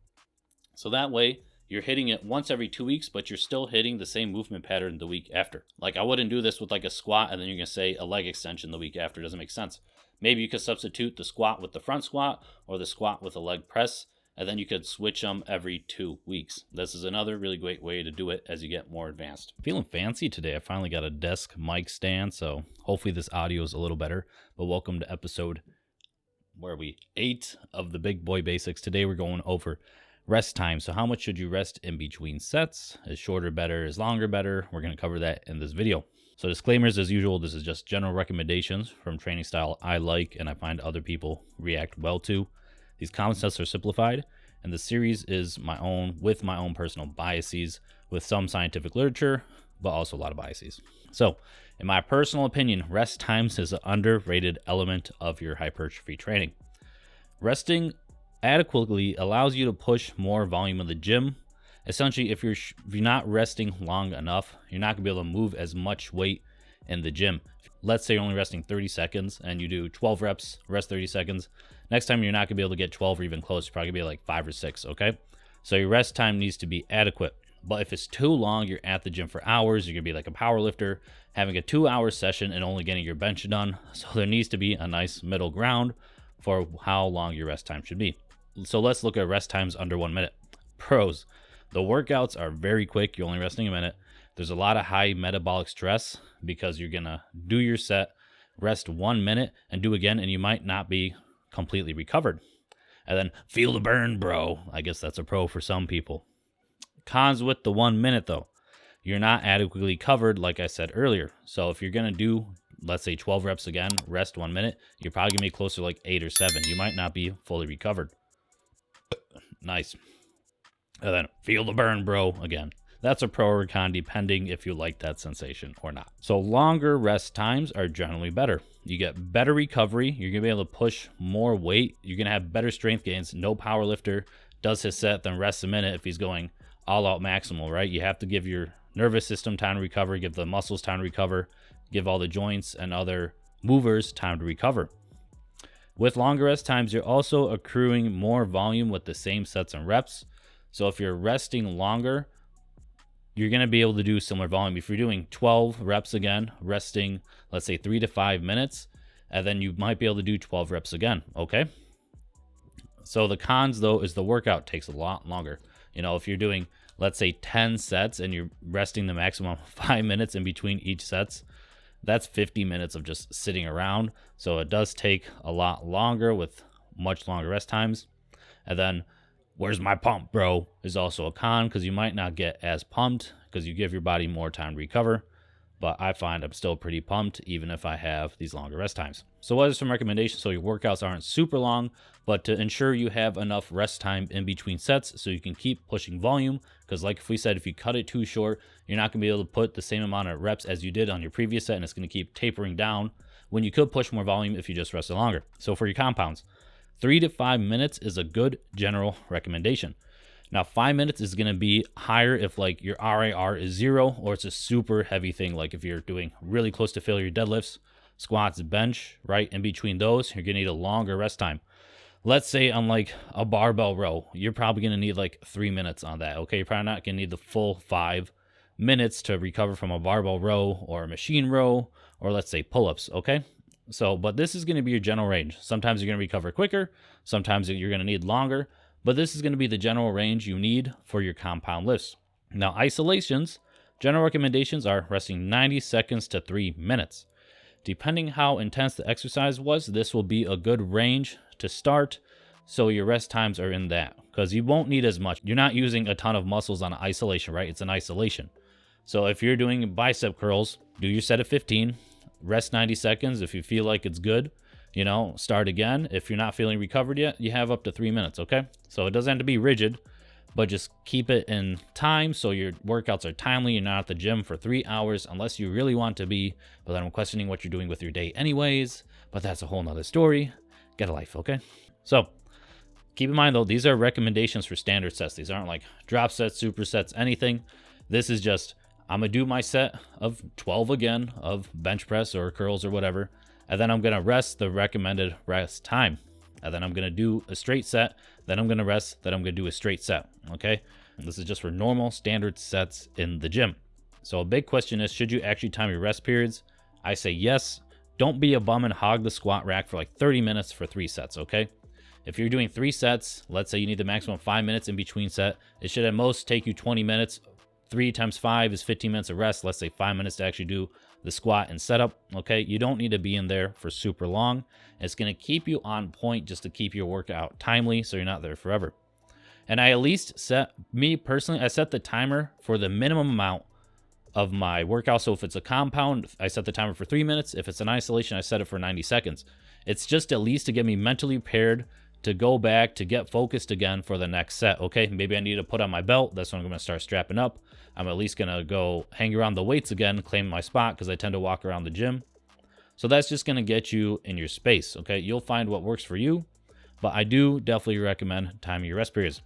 So that way, you're hitting it once every 2 weeks, but you're still hitting the same movement pattern the week after. Like, I wouldn't do this with like a squat and then you're going to say a leg extension the week after. It doesn't make sense. Maybe you could substitute the squat with the front squat, or the squat with a leg press, and then you could switch them every 2 weeks. This is another really great way to do it as you get more advanced. Feeling fancy today. I finally got a desk mic stand, so hopefully this audio is a little better. But welcome to episode, 8 of the Big Boy Basics. Today we're going over rest time. So how much should you rest in between sets? Is shorter better? Is longer better? We're going to cover that in this video. So disclaimers as usual, this is just general recommendations from training style I like and I find other people react well to. These concepts are simplified, and the series is my own, with my own personal biases, with some scientific literature, but also a lot of biases. So, in my personal opinion, rest times is an underrated element of your hypertrophy training. Resting adequately allows you to push more volume in the gym. Essentially, if you're not resting long enough, you're not going to be able to move as much weight in the gym. Let's say you're only resting 30 seconds and you do 12 reps, rest 30 seconds. Next time, you're not going to be able to get 12 or even close. You're probably going to be like 5 or 6, okay? So your rest time needs to be adequate. But if it's too long, you're at the gym for hours, you're going to be like a power lifter, having a 2-hour session and only getting your bench done. So there needs to be a nice middle ground for how long your rest time should be. So let's look at rest times under 1 minute. Pros. The workouts are very quick. You're only resting a minute. There's a lot of high metabolic stress because you're going to do your set, rest 1 minute, and do again, and you might not be completely recovered. And then feel the burn, bro. I guess that's a pro for some people. Cons with the 1 minute, though. You're not adequately covered, like I said earlier. So if you're going to do, let's say 12 reps again, rest 1 minute, you're probably going to be closer to like 8 or 7. You might not be fully recovered. Nice. And then feel the burn, bro, again. That's a pro or con depending if you like that sensation or not. So longer rest times are generally better. You get better recovery. You're going to be able to push more weight. You're going to have better strength gains. No power lifter does his set, then rests a minute if he's going all out maximal, right? You have to give your nervous system time to recover, give the muscles time to recover, give all the joints and other movers time to recover. With longer rest times, you're also accruing more volume with the same sets and reps. So if you're resting longer, you're going to be able to do similar volume. If you're doing 12 reps again, resting, let's say 3 to 5 minutes, and then you might be able to do 12 reps again, okay? So the cons, though, is the workout takes a lot longer. You know, if you're doing, let's say 10 sets and you're resting the maximum of 5 minutes in between each sets, that's 50 minutes of just sitting around. So it does take a lot longer with much longer rest times. And then where's my pump, bro, is also a con because you might not get as pumped because you give your body more time to recover. but I find I'm still pretty pumped even if I have these longer rest times. So what are some recommendations so your workouts aren't super long, but to ensure you have enough rest time in between sets so you can keep pushing volume? Because like if we said, if you cut it too short, you're not going to be able to put the same amount of reps as you did on your previous set, and it's going to keep tapering down when you could push more volume if you just rested longer. So for your compounds, 3 to 5 minutes is a good general recommendation. Now 5 minutes is going to be higher if like your RIR is 0 or it's a super heavy thing, like if you're doing really close to failure deadlifts, squats, bench, right? In between those, you're going to need a longer rest time. Let's say on like a barbell row, you're probably going to need like 3 minutes on that, okay? You're probably not going to need the full 5 minutes to recover from a barbell row or a machine row, or let's say pull-ups, okay? So, but this is going to be your general range. Sometimes you're going to recover quicker, sometimes you're going to need longer, but this is going to be the general range you need for your compound lifts. Now, isolations, general recommendations are resting 90 seconds to 3 minutes. Depending how intense the exercise was, this will be a good range to start, so your rest times are in that, because you won't need as much. You're not using a ton of muscles on isolation, right? It's an isolation. So if you're doing bicep curls, do your set at 15, rest 90 seconds. If you feel like it's good, start again. If you're not feeling recovered yet, you have up to 3 minutes, okay? So it doesn't have to be rigid, but just keep it in time so your workouts are timely. You're not at the gym for 3 hours unless you really want to be, but then I'm questioning what you're doing with your day anyways, but that's a whole nother story. Get a life, okay? So keep in mind though, these are recommendations for standard sets. These aren't like drop sets, supersets, anything. This is just, I'm gonna do my set of 12 again of bench press or curls or whatever, and then I'm gonna rest the recommended rest time. And then I'm gonna do a straight set, then I'm gonna rest, then I'm gonna do a straight set, okay? And this is just for normal standard sets in the gym. So a big question is, should you actually time your rest periods? I say yes. Don't be a bum and hog the squat rack for like 30 minutes for 3 sets, okay? If you're doing 3 sets, let's say you need the maximum 5 minutes in between set, it should at most take you 20 minutes. 3 times 5 is 15 minutes of rest. Let's say 5 minutes to actually do the squat and setup, okay? You don't need to be in there for super long. It's going to keep you on point just to keep your workout timely so you're not there forever. And I at least set, me personally, I set the timer for the minimum amount of my workout. So if it's a compound, I set the timer for 3 minutes. If it's an isolation, I set it for 90 seconds. It's just at least to get me mentally prepared to go back to get focused again for the next set, okay? Maybe I need to put on my belt. That's when I'm going to start strapping up. I'm at least going to go hang around the weights again, claim my spot because I tend to walk around the gym. So that's just going to get you in your space, okay? You'll find what works for you, but I do definitely recommend timing your rest periods.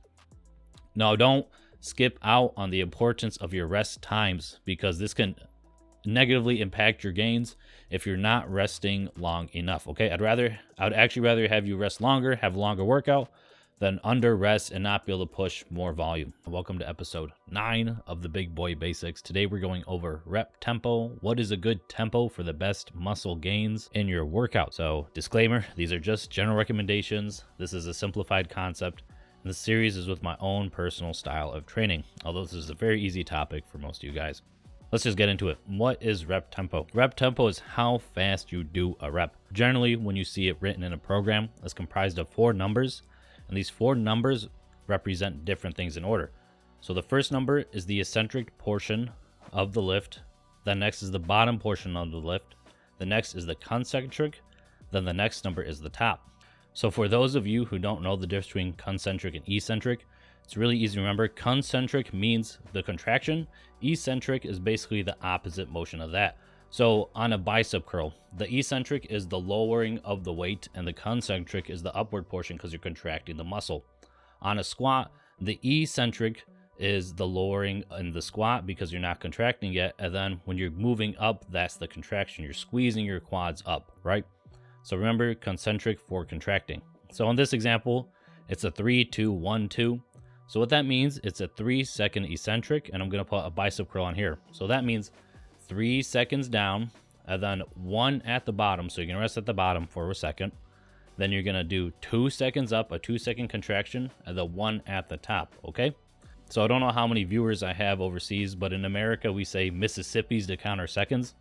Now, don't skip out on the importance of your rest times because this can negatively impact your gains if you're not resting long enough, okay? I'd actually rather have you rest longer, have a longer workout, than under rest and not be able to push more volume. Welcome to episode 9 of the Big Boy Basics. Today we're going over rep tempo. What is a good tempo for the best muscle gains in your workout? So disclaimer, these are just general recommendations. This is a simplified concept. And this series is with my own personal style of training, although this is a very easy topic for most of you guys. Let's just get into it. What is rep tempo? Rep tempo is how fast you do a rep. Generally, when you see it written in a program, it's comprised of 4 numbers, and these 4 numbers represent different things in order. So the first number is the eccentric portion of the lift. The next is the bottom portion of the lift. The next is the concentric. Then the next number is the top. So for those of you who don't know the difference between concentric and eccentric, it's really easy to remember. Concentric means the contraction. Eccentric is basically the opposite motion of that. So on a bicep curl, the eccentric is the lowering of the weight and the concentric is the upward portion because you're contracting the muscle. On a squat, the eccentric is the lowering in the squat because you're not contracting yet. And then when you're moving up, that's the contraction. You're squeezing your quads up, right? So remember, concentric for contracting. So in this example, it's a 3-2-1-2. So what that means, it's a 3-second eccentric, and I'm going to put a bicep curl on here. So that means 3 seconds down, and then 1 at the bottom. So you're going to rest at the bottom for a second. Then you're going to do 2 seconds up, a 2-second contraction, and the 1 at the top, okay? So I don't know how many viewers I have overseas, but in America, we say Mississippis to count our seconds.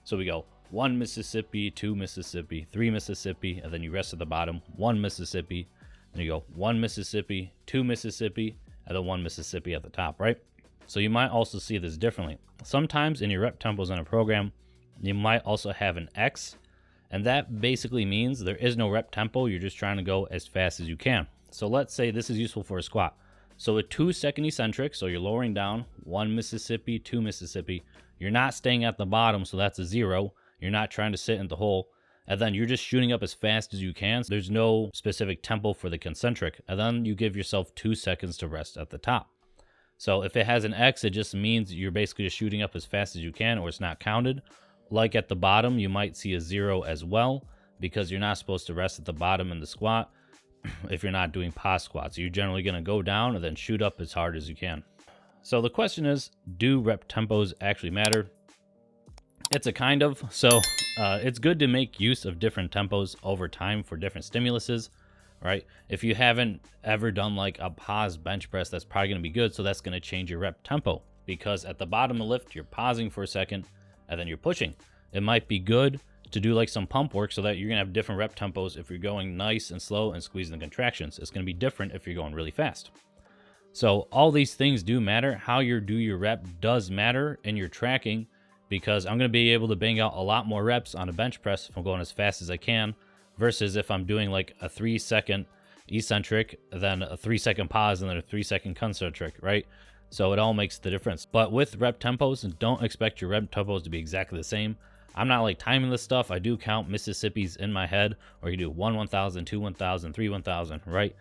So we go 1 Mississippi, 2 Mississippi, 3 Mississippi, and then you rest at the bottom, 1 Mississippi. Then you go 1 Mississippi, 2 Mississippi, and then 1 Mississippi at the top, right? So you might also see this differently. Sometimes in your rep tempos in a program, you might also have an X, and that basically means there is no rep tempo. You're just trying to go as fast as you can. So let's say this is useful for a squat. So a 2-second eccentric, so you're lowering down, 1 Mississippi, 2 Mississippi. You're not staying at the bottom, so that's a 0. You're not trying to sit in the hole. And then you're just shooting up as fast as you can. So there's no specific tempo for the concentric. And then you give yourself 2 seconds to rest at the top. So if it has an X, it just means you're basically just shooting up as fast as you can, or it's not counted. Like at the bottom, you might see a 0 as well, because you're not supposed to rest at the bottom in the squat if you're not doing pause squats. You're generally going to go down and then shoot up as hard as you can. So the question is, do rep tempos actually matter? It's a kind of. So it's good to make use of different tempos over time for different stimuluses, right? If you haven't ever done like a pause bench press, that's probably going to be good. So that's going to change your rep tempo, because at the bottom of the lift, you're pausing for a second and then you're pushing. It might be good to do like some pump work so that you're going to have different rep tempos if you're going nice and slow and squeezing the contractions. It's going to be different if you're going really fast. So all these things do matter. How you do your rep does matter in your tracking, because I'm going to be able to bang out a lot more reps on a bench press if I'm going as fast as I can, versus if I'm doing like a 3-second eccentric, then a 3-second pause, and then a 3-second concentric, right? So it all makes the difference. But with rep tempos, don't expect your rep tempos to be exactly the same. I'm not like timing this stuff. I do count Mississippis in my head, or you do 1 1000, 2 1000, 3 1000, right?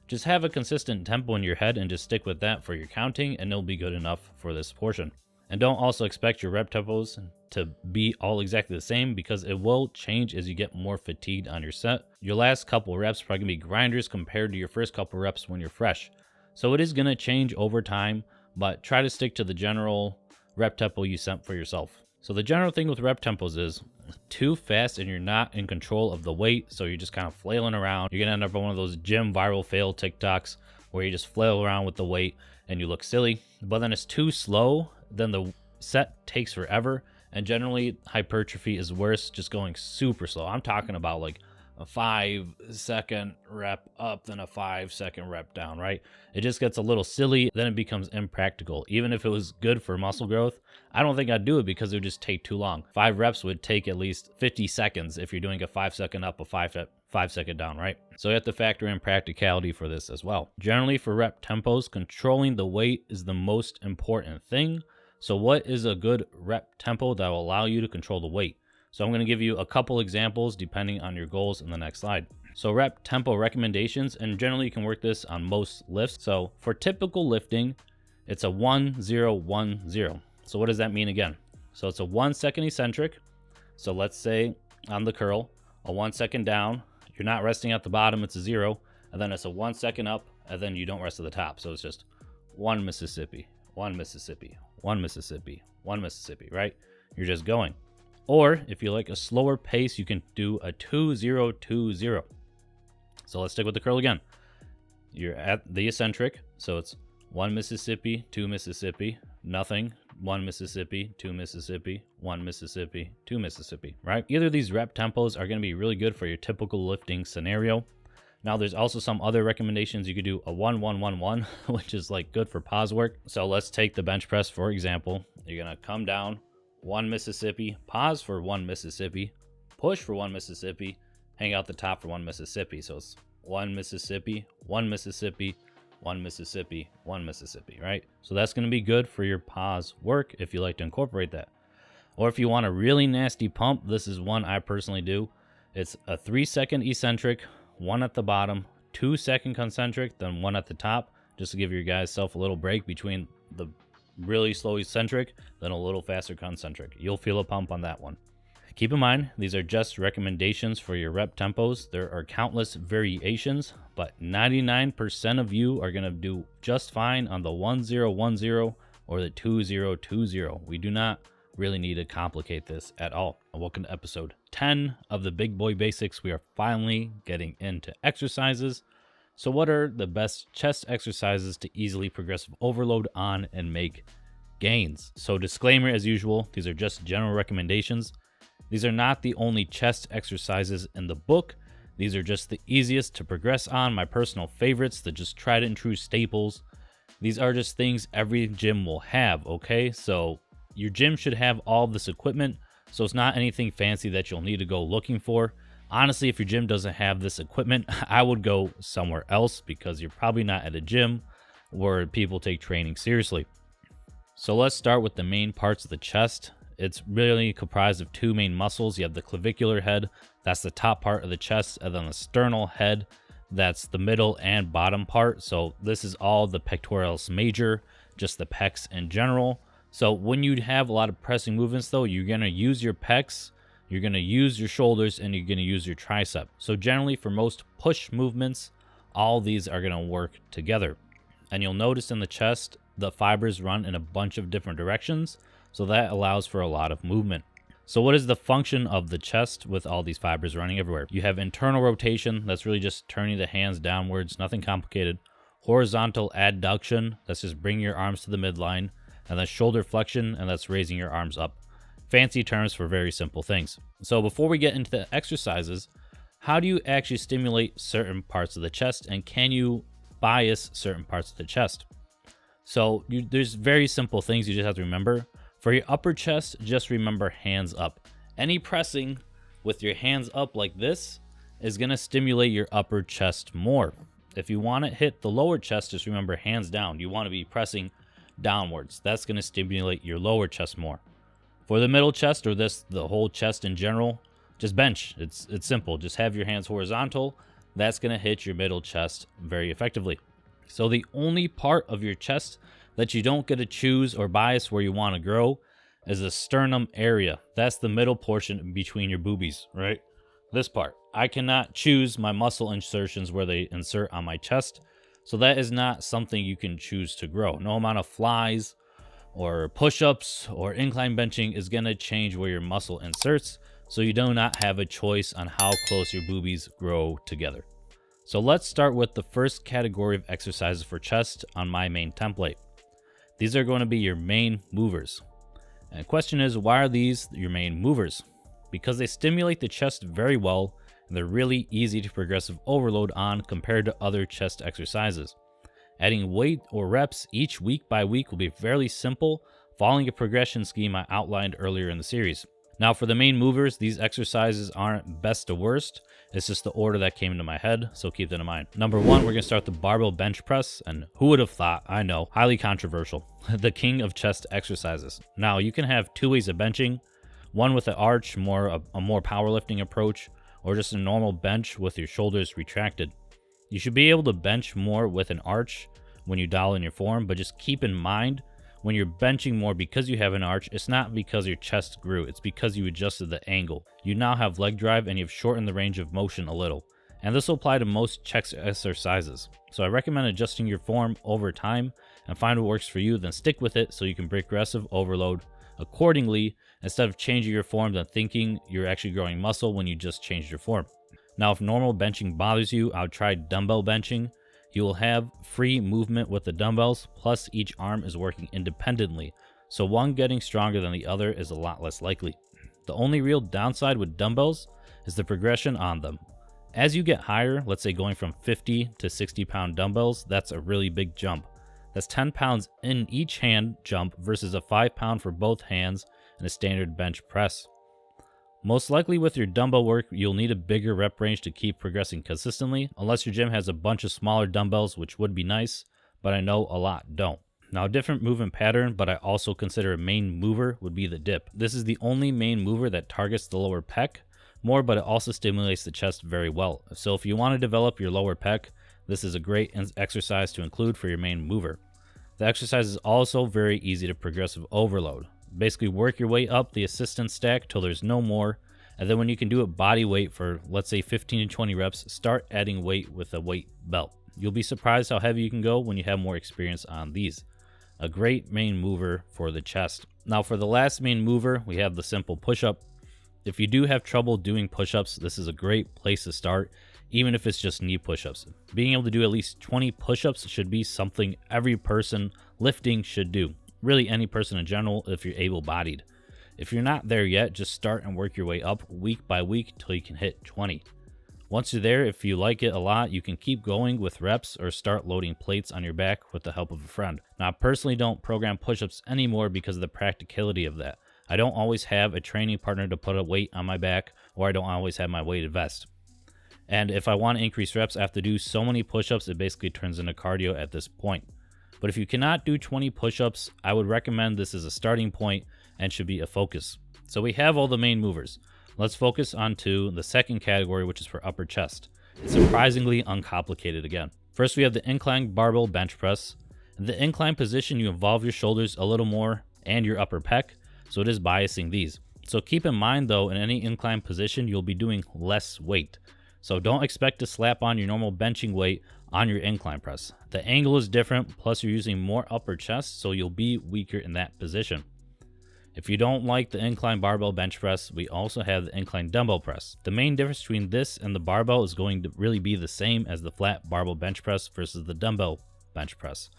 Just have a consistent tempo in your head and just stick with that for your counting, and it'll be good enough for this portion. And don't also expect your rep tempos to be all exactly the same, because it will change as you get more fatigued on your set. Your last couple reps are probably gonna be grinders compared to your first couple reps when you're fresh. So it is gonna change over time, but try to stick to the general rep tempo you set for yourself. So the general thing with rep tempos is too fast and you're not in control of the weight, so you're just kind of flailing around. You're gonna end up on one of those gym viral fail TikToks where you just flail around with the weight and you look silly. But then it's too slow, then the set takes forever, and generally hypertrophy is worse just going super slow. I'm talking about like a 5-second rep up, then a 5-second rep down, right? It just gets a little silly, then it becomes impractical. Even if it was good for muscle growth, I don't think I'd do it, because it would just take too long. 5 reps would take at least 50 seconds if you're doing a 5-second up, a 5-second down, right? So you have to factor in practicality for this as well. Generally for rep tempos, controlling the weight is the most important thing. So what is a good rep tempo that will allow you to control the weight? So I'm going to give you a couple examples depending on your goals in the next slide. So rep tempo recommendations, and generally you can work this on most lifts. So for typical lifting, it's a 1-0-1-0. So what does that mean again? So it's a 1-second eccentric. So let's say on the curl, a 1 second down, you're not resting at the bottom, it's a 0, and then it's a 1 second up, and then you don't rest at the top. So it's just 1 Mississippi, 1 Mississippi, 1 Mississippi, 1 Mississippi, right? You're just going. Or if you like a slower pace, you can do a 2-0-2-0. So let's stick with the curl again. You're at the eccentric, so it's 1 Mississippi, 2 Mississippi, nothing, 1 Mississippi, 2 Mississippi, 1 Mississippi, 2 Mississippi, right? Either of these rep tempos are going to be really good for your typical lifting scenario. Now there's also some other recommendations. You could do a 1-1-1-1, which is like good for pause work. So let's take the bench press for example. You're going to come down, 1 Mississippi, pause for 1 Mississippi, push for 1 Mississippi, hang out the top for 1 Mississippi. So it's 1 Mississippi, 1 Mississippi, 1 Mississippi, 1 Mississippi, right? So that's going to be good for your pause work if you like to incorporate that. Or if you want a really nasty pump, this is one I personally do. It's a 3-second eccentric, 1 at the bottom, 2-second concentric, then 1 at the top, just to give your guys self a little break between the really slow eccentric, then a little faster concentric. You'll feel a pump on that one. Keep in mind, these are just recommendations for your rep tempos. There are countless variations, but 99% of you are going to do just fine on the 1-0-1-0 or the 2-0-2-0. We do not really need to complicate this at all. Welcome to episode 10 of the Big Boy Basics. We are finally getting into exercises. So what are the best chest exercises to easily progressive overload on and make gains? So disclaimer as usual, these are just general recommendations. These are not the only chest exercises in the book. These are just the easiest to progress on, my personal favorites, the just tried and true staples. These are just things every gym will have, okay? So your gym should have all of this equipment, so it's not anything fancy that you'll need to go looking for. Honestly, if your gym doesn't have this equipment, I would go somewhere else because you're probably not at a gym where people take training seriously. So let's start with the main parts of the chest. It's really comprised of two main muscles. You have the clavicular head, that's the top part of the chest, and then the sternal head, that's the middle and bottom part. So this is all the pectoralis major, just the pecs in general. So when you have a lot of pressing movements though, you're going to use your pecs, you're going to use your shoulders, and you're going to use your tricep. So generally for most push movements, all these are going to work together. And you'll notice in the chest, the fibers run in a bunch of different directions, so that allows for a lot of movement. So what is the function of the chest with all these fibers running everywhere? You have internal rotation, that's really just turning the hands downwards, nothing complicated. Horizontal adduction, that's just bringing your arms to the midline. And then shoulder flexion, and that's raising your arms up. Fancy terms for very simple things. So before we get into the exercises, how do you actually stimulate certain parts of the chest, and can you bias certain parts of the chest? So there's very simple things you just have to remember. For your upper chest, just remember hands up. Any pressing with your hands up like this is going to stimulate your upper chest more. If you want to hit the lower chest, just remember hands down. You want to be pressing downwards. That's going to stimulate your lower chest more. For the middle chest, or the whole chest in general, just bench. It's simple. Just have your hands horizontal. That's going to hit your middle chest very effectively. So the only part of your chest that you don't get to choose or bias where you want to grow is the sternum area. That's the middle portion between your boobies, right? This part. I cannot choose my muscle insertions where they insert on my chest. So that is not something you can choose to grow. No amount of flies or push-ups or incline benching is going to change where your muscle inserts. So you do not have a choice on how close your boobies grow together. So let's start with the first category of exercises for chest on my main template. These are going to be your main movers. And the question is, why are these your main movers? Because they stimulate the chest very well, and they're really easy to progressive overload on compared to other chest exercises. Adding weight or reps each week by week will be fairly simple, following a progression scheme I outlined earlier in the series. Now for the main movers, these exercises aren't best to worst. It's just the order that came into my head, so keep that in mind. Number one, we're going to start the barbell bench press, and who would have thought? I know, highly controversial. The king of chest exercises. Now you can have two ways of benching, one with an arch, a more powerlifting approach, or just a normal bench with your shoulders retracted. You should be able to bench more with an arch when you dial in your form, but just keep in mind when you're benching more because you have an arch, it's not because your chest grew, it's because you adjusted the angle. You now have leg drive and you've shortened the range of motion a little. And this will apply to most chest exercises. So I recommend adjusting your form over time and find what works for you, then stick with it so you can progressive overload accordingly instead of changing your form and thinking you're actually growing muscle when you just changed your form. Now if normal benching bothers you, I would try dumbbell benching. You will have free movement with the dumbbells, plus each arm is working independently, so one getting stronger than the other is a lot less likely. The only real downside with dumbbells is the progression on them. As you get higher, let's say going from 50 to 60 pound dumbbells, that's a really big jump. That's 10 pounds in each hand jump versus a 5 pound for both hands in a standard bench press. Most likely with your dumbbell work, you'll need a bigger rep range to keep progressing consistently, unless your gym has a bunch of smaller dumbbells, which would be nice, but I know a lot don't. Now a different movement pattern, but I also consider a main mover, would be the dip. This is the only main mover that targets the lower pec more, but it also stimulates the chest very well. So if you want to develop your lower pec, this is a great exercise to include for your main mover. The exercise is also very easy to progressive overload. Basically work your way up the assistance stack till there's no more, and then when you can do it body weight for let's say 15 to 20 reps, start adding weight with a weight belt. You'll be surprised how heavy you can go when you have more experience on these. A great main mover for the chest. Now for the last main mover, we have the simple push-up. If you do have trouble doing push-ups, this is a great place to start, even if it's just knee push-ups. Being able to do at least 20 push-ups should be something every person lifting should do. Really any person in general if you're able-bodied. If you're not there yet, just start and work your way up week by week till you can hit 20. Once you're there, if you like it a lot, you can keep going with reps or start loading plates on your back with the help of a friend. Now, I personally don't program push-ups anymore because of the practicality of that. I don't always have a training partner to put a weight on my back, or I don't always have my weighted vest. And if I want to increase reps, I have to do so many push-ups, it basically turns into cardio at this point. But if you cannot do 20 push-ups, I would recommend this as a starting point and should be a focus. So we have all the main movers. Let's focus on to the second category, which is for upper chest. It's surprisingly uncomplicated again. First, we have the incline barbell bench press. In the incline position, you involve your shoulders a little more and your upper pec, so it is biasing these. So keep in mind though, in any incline position, you'll be doing less weight. So don't expect to slap on your normal benching weight on your incline press. The angle is different, plus you're using more upper chest, so you'll be weaker in that position. If you don't like the incline barbell bench press, we also have the incline dumbbell press. The main difference between this and the barbell is going to really be the same as the flat barbell bench press versus the dumbbell bench press.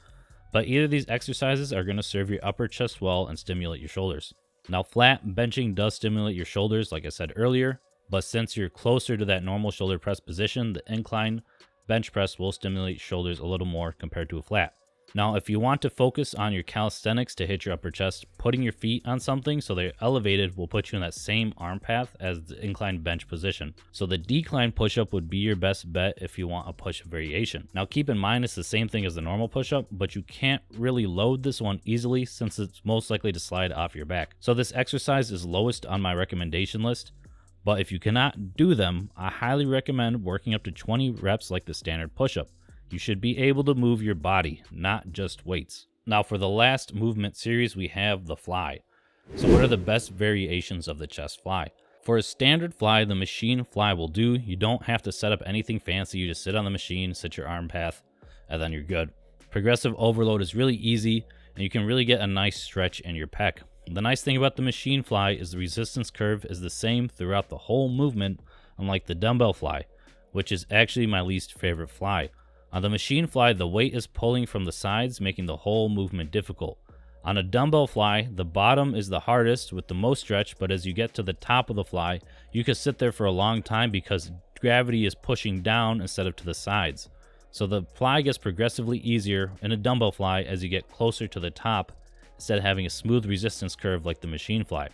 But either of these exercises are going to serve your upper chest well and stimulate your shoulders. Now, flat benching does stimulate your shoulders, like I said earlier, but since you're closer to that normal shoulder press position, the incline bench press will stimulate shoulders a little more compared to a flat. Now, if you want to focus on your calisthenics to hit your upper chest, putting your feet on something so they're elevated will put you in that same arm path as the incline bench position. So the decline push-up would be your best bet if you want a push-up variation. Now, keep in mind it's the same thing as the normal push-up, but you can't really load this one easily since it's most likely to slide off your back. So this exercise is lowest on my recommendation list. But if you cannot do them, I highly recommend working up to 20 reps like the standard push-up. You should be able to move your body, not just weights. Now for the last movement series, we have the fly. So what are the best variations of the chest fly? For a standard fly, the machine fly will do. You don't have to set up anything fancy. You just sit on the machine, sit your arm path, and then you're good. Progressive overload is really easy, and you can really get a nice stretch in your pec. The nice thing about the machine fly is the resistance curve is the same throughout the whole movement, unlike the dumbbell fly, which is actually my least favorite fly. On the machine fly, the weight is pulling from the sides, making the whole movement difficult. On a dumbbell fly, the bottom is the hardest with the most stretch, but as you get to the top of the fly, you can sit there for a long time because gravity is pushing down instead of to the sides. So the fly gets progressively easier in a dumbbell fly as you get closer to the top, instead of having a smooth resistance curve like the machine fly.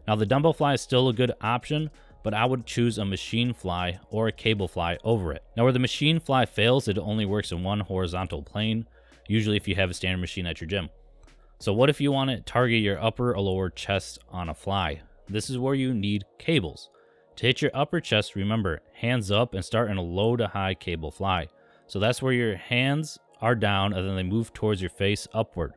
Now the dumbbell fly is still a good option, but I would choose a machine fly or a cable fly over it. Now where the machine fly fails, it only works in one horizontal plane, usually if you have a standard machine at your gym. So what if you want to target your upper or lower chest on a fly? This is where you need cables. To hit your upper chest, remember, hands up and start in a low to high cable fly. So that's where your hands are down and then they move towards your face upward.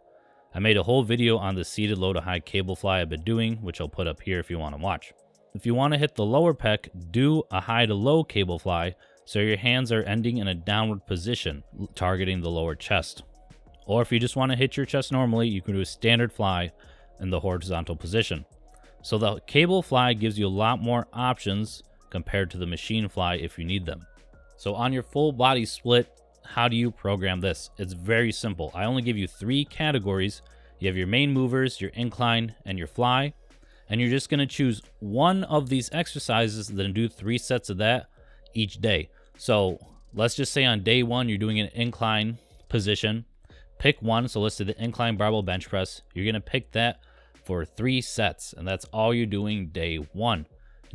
I made a whole video on the seated low to high cable fly I've been doing, which I'll put up here if you want to watch. If you want to hit the lower pec, do a high to low cable fly so your hands are ending in a downward position, targeting the lower chest. Or if you just want to hit your chest normally, you can do a standard fly in the horizontal position. So the cable fly gives you a lot more options compared to the machine fly if you need them. So on your full body split, how do you program this? It's very simple. I only give you 3 categories. You have your main movers, your incline, and your fly. And you're just going to choose one of these exercises, then do 3 sets of that each day. So let's just say on day 1, you're doing an incline position. Pick one. So let's say the incline barbell bench press. You're going to pick that for 3 sets. And that's all you're doing day 1.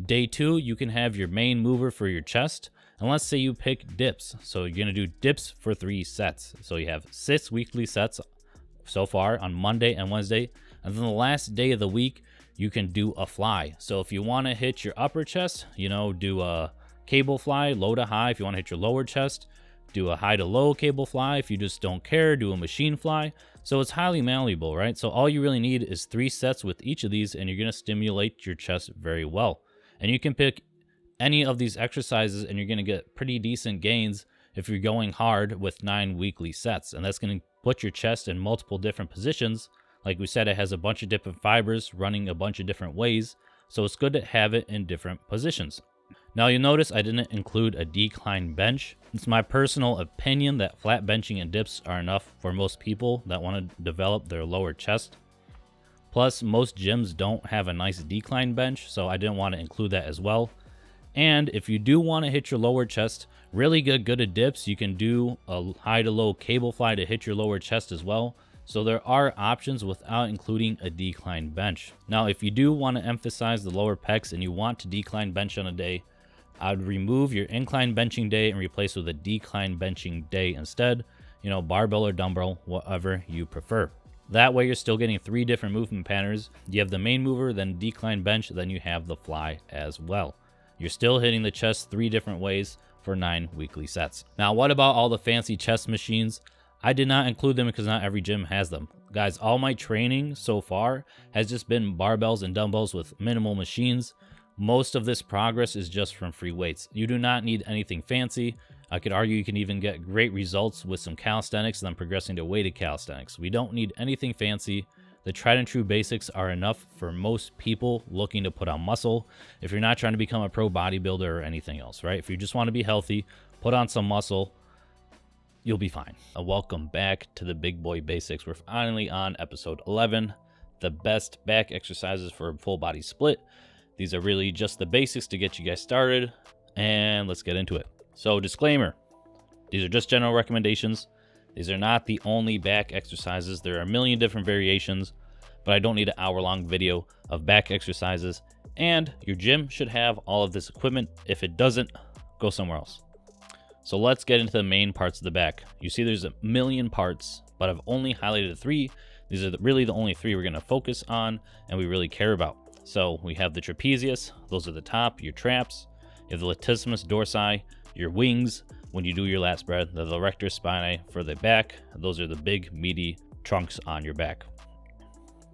Day 2, you can have your main mover for your chest. And let's say you pick dips. So you're going to do dips for 3 sets. So you have 6 weekly sets so far on Monday and Wednesday. And then the last day of the week, you can do a fly. So if you want to hit your upper chest, do a cable fly, low to high. If you want to hit your lower chest, do a high to low cable fly. If you just don't care, do a machine fly. So it's highly malleable, right? So all you really need is 3 sets with each of these, and you're going to stimulate your chest very well. And you can pick any of these exercises and you're going to get pretty decent gains if you're going hard with 9 weekly sets. And that's going to put your chest in multiple different positions. Like we said, it has a bunch of different fibers running a bunch of different ways. So it's good to have it in different positions. Now you'll notice I didn't include a decline bench. It's my personal opinion that flat benching and dips are enough for most people that want to develop their lower chest. Plus, most gyms don't have a nice decline bench, so I didn't want to include that as well. And if you do want to hit your lower chest really good at dips, you can do a high to low cable fly to hit your lower chest as well. So there are options without including a decline bench. Now, if you do want to emphasize the lower pecs and you want to decline bench on a day, I'd remove your incline benching day and replace with a decline benching day instead. You know, barbell or dumbbell, whatever you prefer. That way you're still getting 3 different movement patterns. You have the main mover, then decline bench, then you have the fly as well. You're still hitting the chest 3 different ways for 9 weekly sets. Now, what about all the fancy chest machines? I did not include them because not every gym has them. Guys, all my training so far has just been barbells and dumbbells with minimal machines. Most of this progress is just from free weights. You do not need anything fancy. I could argue you can even get great results with some calisthenics and then progressing to weighted calisthenics. We don't need anything fancy. The tried and true basics are enough for most people looking to put on muscle. If you're not trying to become a pro bodybuilder or anything else, right? If you just want to be healthy, put on some muscle, you'll be fine. Welcome back to the Big Boy Basics. We're finally on episode 11, the best back exercises for a full body split. These are really just the basics to get you guys started, and let's get into it. So, disclaimer, these are just general recommendations. These are not the only back exercises. There are a million different variations, but I don't need an hour-long video of back exercises, and your gym should have all of this equipment. If it doesn't, go somewhere else. So let's get into the main parts of the back. You see there's a million parts, but I've only highlighted 3. These are really the only 3 we're going to focus on and we really care about. So we have the trapezius, those are the top, your traps. You have the latissimus dorsi, your wings when you do your lat spread, the erector spinae for the back. Those are the big meaty trunks on your back.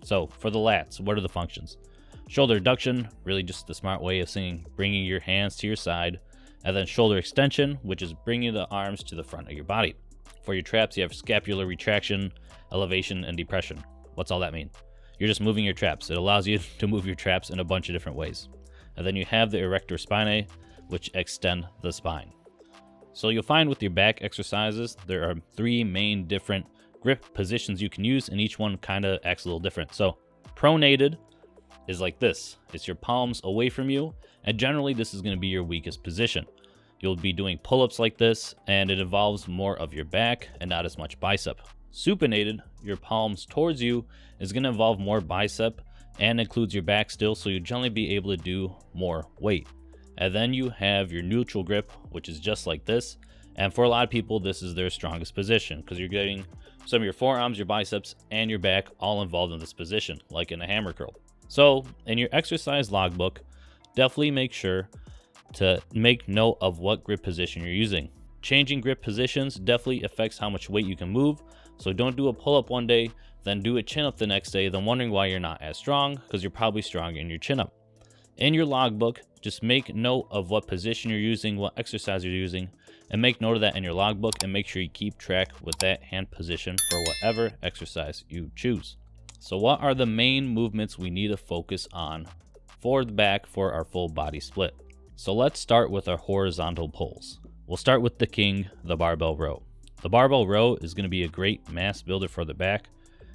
So for the lats, what are the functions? Shoulder adduction, really just the smart way of saying bringing your hands to your side. And then shoulder extension, which is bringing the arms to the front of your body. For your traps, you have scapular retraction, elevation, and depression. What's all that mean? You're just moving your traps. It allows you to move your traps in a bunch of different ways. And then you have the erector spinae, which extend the spine. So you'll find with your back exercises, there are 3 main different grip positions you can use, and each one kind of acts a little different. So pronated is like this. It's your palms away from you, and generally this is going to be your weakest position. You'll be doing pull-ups like this, and it involves more of your back and not as much bicep. Supinated, your palms towards you, is going to involve more bicep and includes your back still, so you'll generally be able to do more weight. And then you have your neutral grip, which is just like this, and for a lot of people this is their strongest position because you're getting some of your forearms, your biceps, and your back all involved in this position, like in a hammer curl. So in your exercise logbook, definitely make sure to make note of what grip position you're using. Changing grip positions definitely affects how much weight you can move. So don't do a pull-up one day, then do a chin-up the next day, then wondering why you're not as strong, because you're probably strong in your chin-up. In your logbook, just make note of what position you're using, what exercise you're using, and make note of that in your logbook, and make sure you keep track with that hand position for whatever exercise you choose. So what are the main movements we need to focus on for the back for our full body split? So let's start with our horizontal pulls. We'll start with the king, the barbell row. The barbell row is going to be a great mass builder for the back.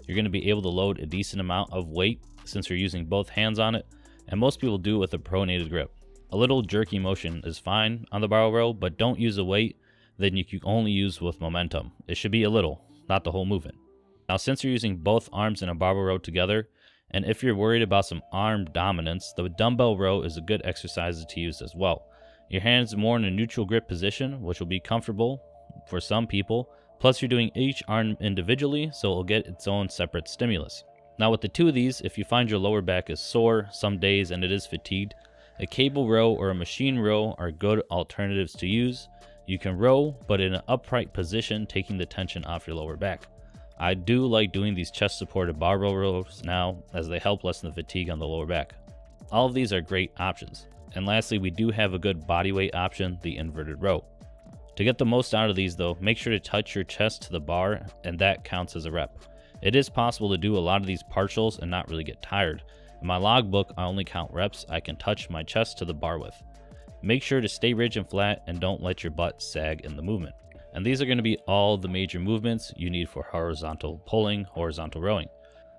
You're going to be able to load a decent amount of weight since you're using both hands on it, and most people do it with a pronated grip. A little jerky motion is fine on the barbell row, but don't use a weight that you can only use with momentum. It should be a little, not the whole movement. Now, since you're using both arms in a barbell row together, and if you're worried about some arm dominance, the dumbbell row is a good exercise to use as well. Your hands more in a neutral grip position, which will be comfortable for some people. Plus, you're doing each arm individually, so it'll get its own separate stimulus. Now, with the 2 of these, if you find your lower back is sore some days and it is fatigued, a cable row or a machine row are good alternatives to use. You can row, but in an upright position, taking the tension off your lower back. I do like doing these chest supported barbell rows now, as they help lessen the fatigue on the lower back. All of these are great options. And lastly, we do have a good bodyweight option, the inverted row. To get the most out of these though, make sure to touch your chest to the bar, and that counts as a rep. It is possible to do a lot of these partials and not really get tired. In my logbook, I only count reps I can touch my chest to the bar with. Make sure to stay rigid and flat and don't let your butt sag in the movement. And these are going to be all the major movements you need for horizontal pulling, horizontal rowing.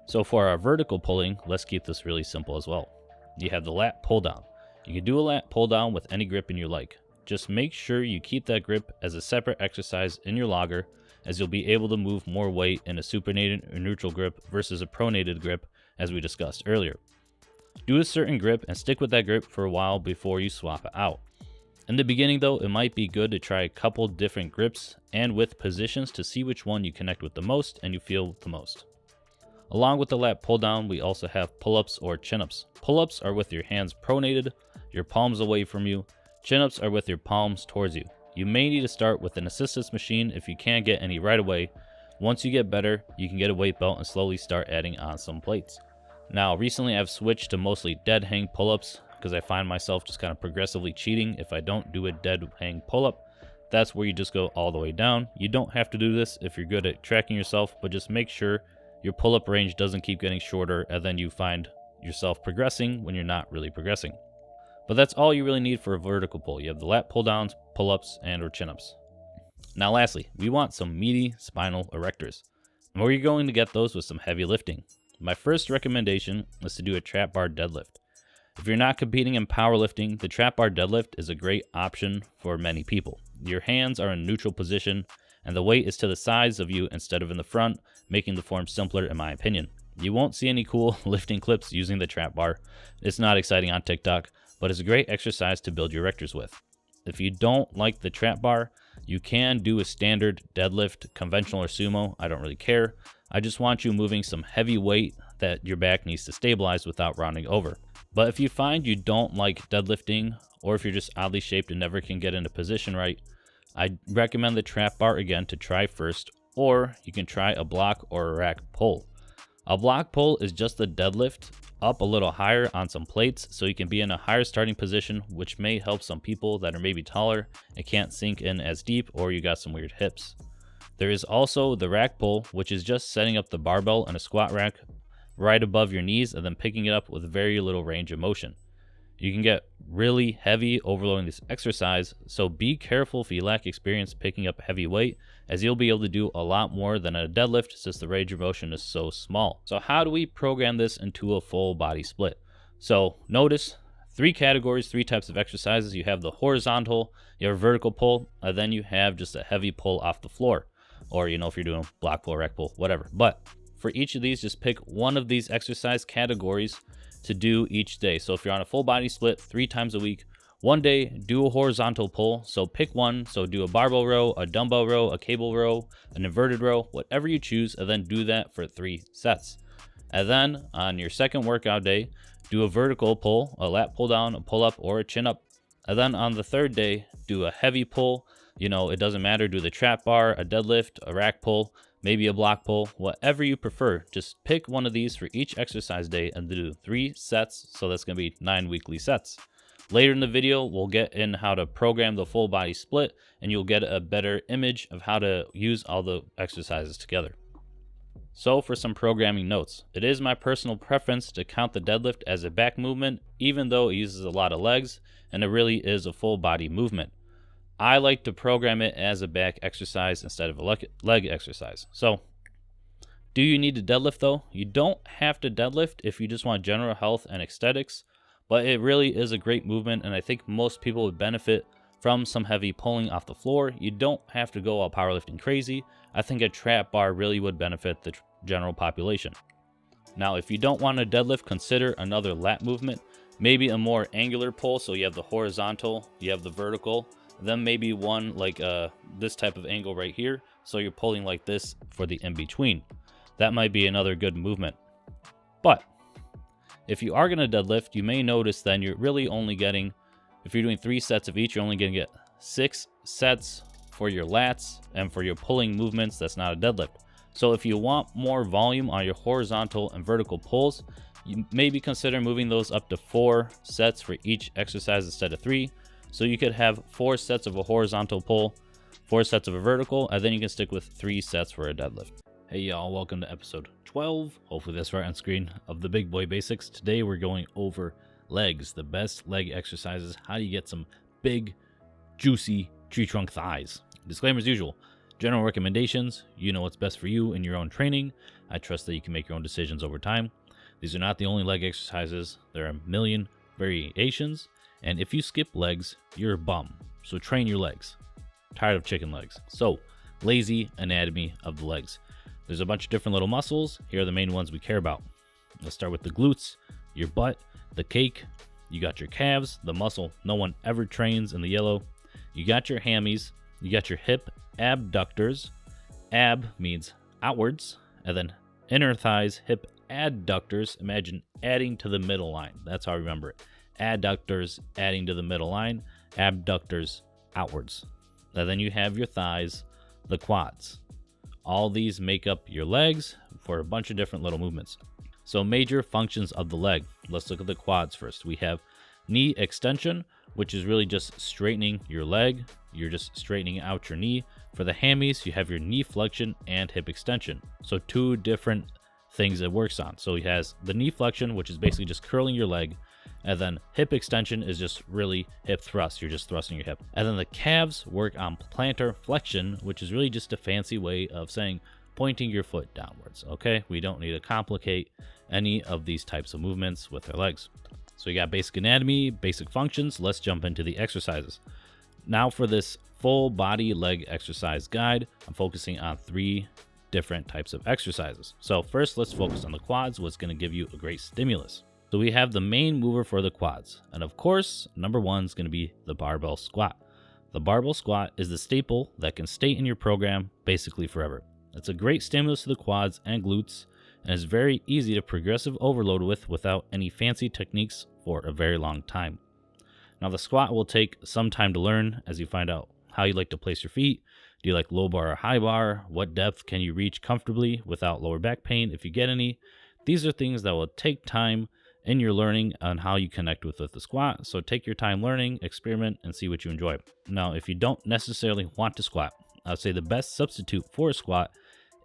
So for our vertical pulling, let's keep this really simple as well. You have the lat pull down. You can do a lat pull down with any grip you like. Just make sure you keep that grip as a separate exercise in your logger, as you'll be able to move more weight in a supinated or neutral grip versus a pronated grip, as we discussed earlier. Do a certain grip and stick with that grip for a while before you swap it out. In the beginning though, it might be good to try a couple different grips and with positions to see which one you connect with the most and you feel the most. Along with the lat pull down, we also have pull-ups or chin-ups. Pull-ups are with your hands pronated, your palms away from you. Chin-ups are with your palms towards you. You may need to start with an assistance machine if you can't get any right away. Once you get better, you can get a weight belt and slowly start adding on some plates. Now, recently I've switched to mostly dead hang pull-ups because I find myself just kind of progressively cheating if I don't do a dead hang pull-up. That's where you just go all the way down. You don't have to do this if you're good at tracking yourself, but just make sure your pull-up range doesn't keep getting shorter and then you find yourself progressing when you're not really progressing. But that's all you really need for a vertical pull. You have the lat pull downs, pull-ups, and or chin-ups. Now lastly, we want some meaty spinal erectors. And we're going to get those with some heavy lifting. My first recommendation is to do a trap bar deadlift. If you're not competing in powerlifting, the trap bar deadlift is a great option for many people. Your hands are in neutral position and the weight is to the sides of you instead of in the front, making the form simpler in my opinion. You won't see any cool lifting clips using the trap bar. It's not exciting on TikTok, but it's a great exercise to build your erectors with. If you don't like the trap bar, you can do a standard deadlift, conventional or sumo, I don't really care. I just want you moving some heavy weight that your back needs to stabilize without rounding over. But if you find you don't like deadlifting, or if you're just oddly shaped and never can get into position right, I recommend the trap bar again to try first, or you can try a block or a rack pull. A block pull is just the deadlift up a little higher on some plates so you can be in a higher starting position, which may help some people that are maybe taller and can't sink in as deep, or you got some weird hips. There is also the rack pull, which is just setting up the barbell in a squat rack right above your knees and then picking it up with very little range of motion. You can get really heavy overloading this exercise, so be careful if you lack experience picking up heavy weight, as you'll be able to do a lot more than a deadlift since the range of motion is so small. So how do we program this into a full body split? So notice 3 categories, 3 types of exercises. You have the horizontal, you have a vertical pull, and then you have just a heavy pull off the floor, or if you're doing block pull, rack pull, whatever. But for each of these, just pick one of these exercise categories to do each day. So if you're on a full body split 3 times a week, one day do a horizontal pull. So pick one. So do a barbell row, a dumbbell row, a cable row, an inverted row, whatever you choose, and then do that for 3 sets. And then on your second workout day, do a vertical pull, a lat pull down, a pull up, or a chin up. And then on the third day, do a heavy pull. It doesn't matter. Do the trap bar, a deadlift, a rack pull, maybe a block pull, whatever you prefer. Just pick one of these for each exercise day and do 3 sets. So that's going to be 9 weekly sets. Later in the video, we'll get in how to program the full body split, and you'll get a better image of how to use all the exercises together. So for some programming notes, it is my personal preference to count the deadlift as a back movement, even though it uses a lot of legs, and it really is a full body movement. I like to program it as a back exercise instead of a leg exercise. So, do you need to deadlift though? You don't have to deadlift if you just want general health and aesthetics, but it really is a great movement, and I think most people would benefit from some heavy pulling off the floor. You don't have to go all powerlifting crazy. I think a trap bar really would benefit the general population. Now, if you don't want a deadlift, consider another lat movement, maybe a more angular pull. So you have the horizontal, you have the vertical, then maybe one like this type of angle right here. So you're pulling like this for the in-between. That might be another good movement. But if you are going to deadlift, you may notice then you're really only getting, if you're doing 3 sets of each, you're only going to get 6 sets for your lats, and for your pulling movements, that's not a deadlift. So if you want more volume on your horizontal and vertical pulls, you maybe consider moving those up to 4 sets for each exercise instead of 3. So you could have 4 sets of a horizontal pull, 4 sets of a vertical, and then you can stick with 3 sets for a deadlift. Hey y'all, welcome to episode 12, hopefully that's right on screen, of the Big Boy Basics. Today we're going over legs, the best leg exercises, how do you get some big, juicy tree trunk thighs. Disclaimer as usual, general recommendations, you know what's best for you in your own training. I trust that you can make your own decisions over time. These are not the only leg exercises, there are a million variations, And if you skip legs, you're a bum. So train your legs. Tired of chicken legs. So, lazy anatomy of the legs. There's a bunch of different little muscles. Here are the main ones we care about. Let's start with the glutes, your butt, the cake. You got your calves, the muscle no one ever trains in the yellow. You got your hammies. You got your hip abductors. Ab means outwards. And then inner thighs, hip adductors. Imagine adding to the middle line. That's how I remember it. Adductors adding to the middle line. Abductors outwards. And then you have your thighs, the quads. All these make up your legs for a bunch of different little movements. So major functions of the leg. Let's look at the quads first. We have knee extension, which is really just straightening your leg. You're just straightening out your knee. For the hammies, you have your knee flexion and hip extension. So two different things it works on. So it has the knee flexion, which is basically just curling your leg. And then hip extension is just really hip thrust. You're just thrusting your hip. And then the calves work on plantar flexion, which is really just a fancy way of saying pointing your foot downwards. Okay, we don't need to complicate any of these types of movements with our legs. So you got basic anatomy, basic functions. Let's jump into the exercises. Now for this full body leg exercise guide, I'm focusing on 3 different types of exercises. So first, let's focus on the quads, what's going to give you a great stimulus. So we have the main mover for the quads. And of course, number 1 is going to be the barbell squat. The barbell squat is the staple that can stay in your program basically forever. It's a great stimulus to the quads and glutes, and is very easy to progressive overload with without any fancy techniques for a very long time. Now the squat will take some time to learn as you find out how you like to place your feet. Do you like low bar or high bar? What depth can you reach comfortably without lower back pain if you get any? These are things that will take time in your learning on how you connect with the squat. So take your time learning, experiment, and see what you enjoy. Now, if you don't necessarily want to squat, I'd say the best substitute for a squat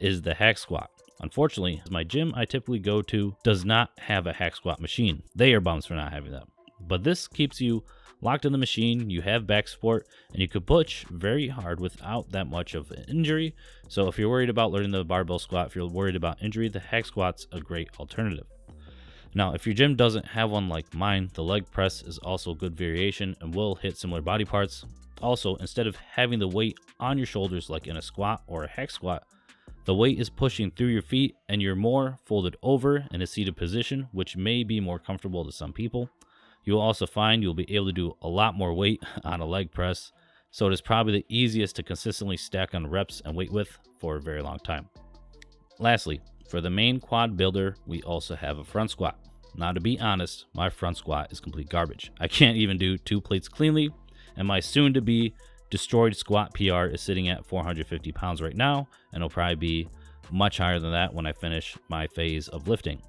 is the hack squat. Unfortunately, my gym I typically go to does not have a hack squat machine. They are bums for not having that. But this keeps you locked in the machine, you have back support, and you could push very hard without that much of an injury. So if you're worried about learning the barbell squat, if you're worried about injury, the hack squat's a great alternative. Now, if your gym doesn't have one like mine, the leg press is also a good variation and will hit similar body parts. Also, instead of having the weight on your shoulders like in a squat or a hack squat, the weight is pushing through your feet and you're more folded over in a seated position, which may be more comfortable to some people. You'll also find you'll be able to do a lot more weight on a leg press, so it is probably the easiest to consistently stack on reps and weight with for a very long time. Lastly, for the main quad builder, we also have a front squat. Now, to be honest, my front squat is complete garbage. I can't even do 2 plates cleanly, and my soon-to-be destroyed squat PR is sitting at 450 pounds right now, and it'll probably be much higher than that when I finish my phase of lifting.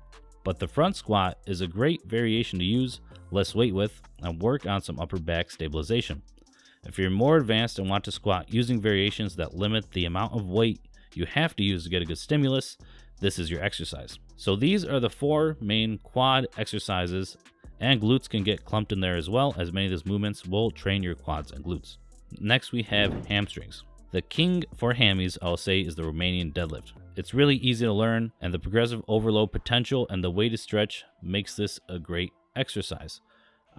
But the front squat is a great variation to use less weight with and work on some upper back stabilization. If you're more advanced and want to squat using variations that limit the amount of weight you have to use to get a good stimulus, this is your exercise. So these are the 4 main quad exercises, and glutes can get clumped in there as well, as many of these movements will train your quads and glutes. Next, we have hamstrings. The king for hammies, I'll say, is the Romanian deadlift. It's really easy to learn, and the progressive overload potential and the way to stretch makes this a great exercise.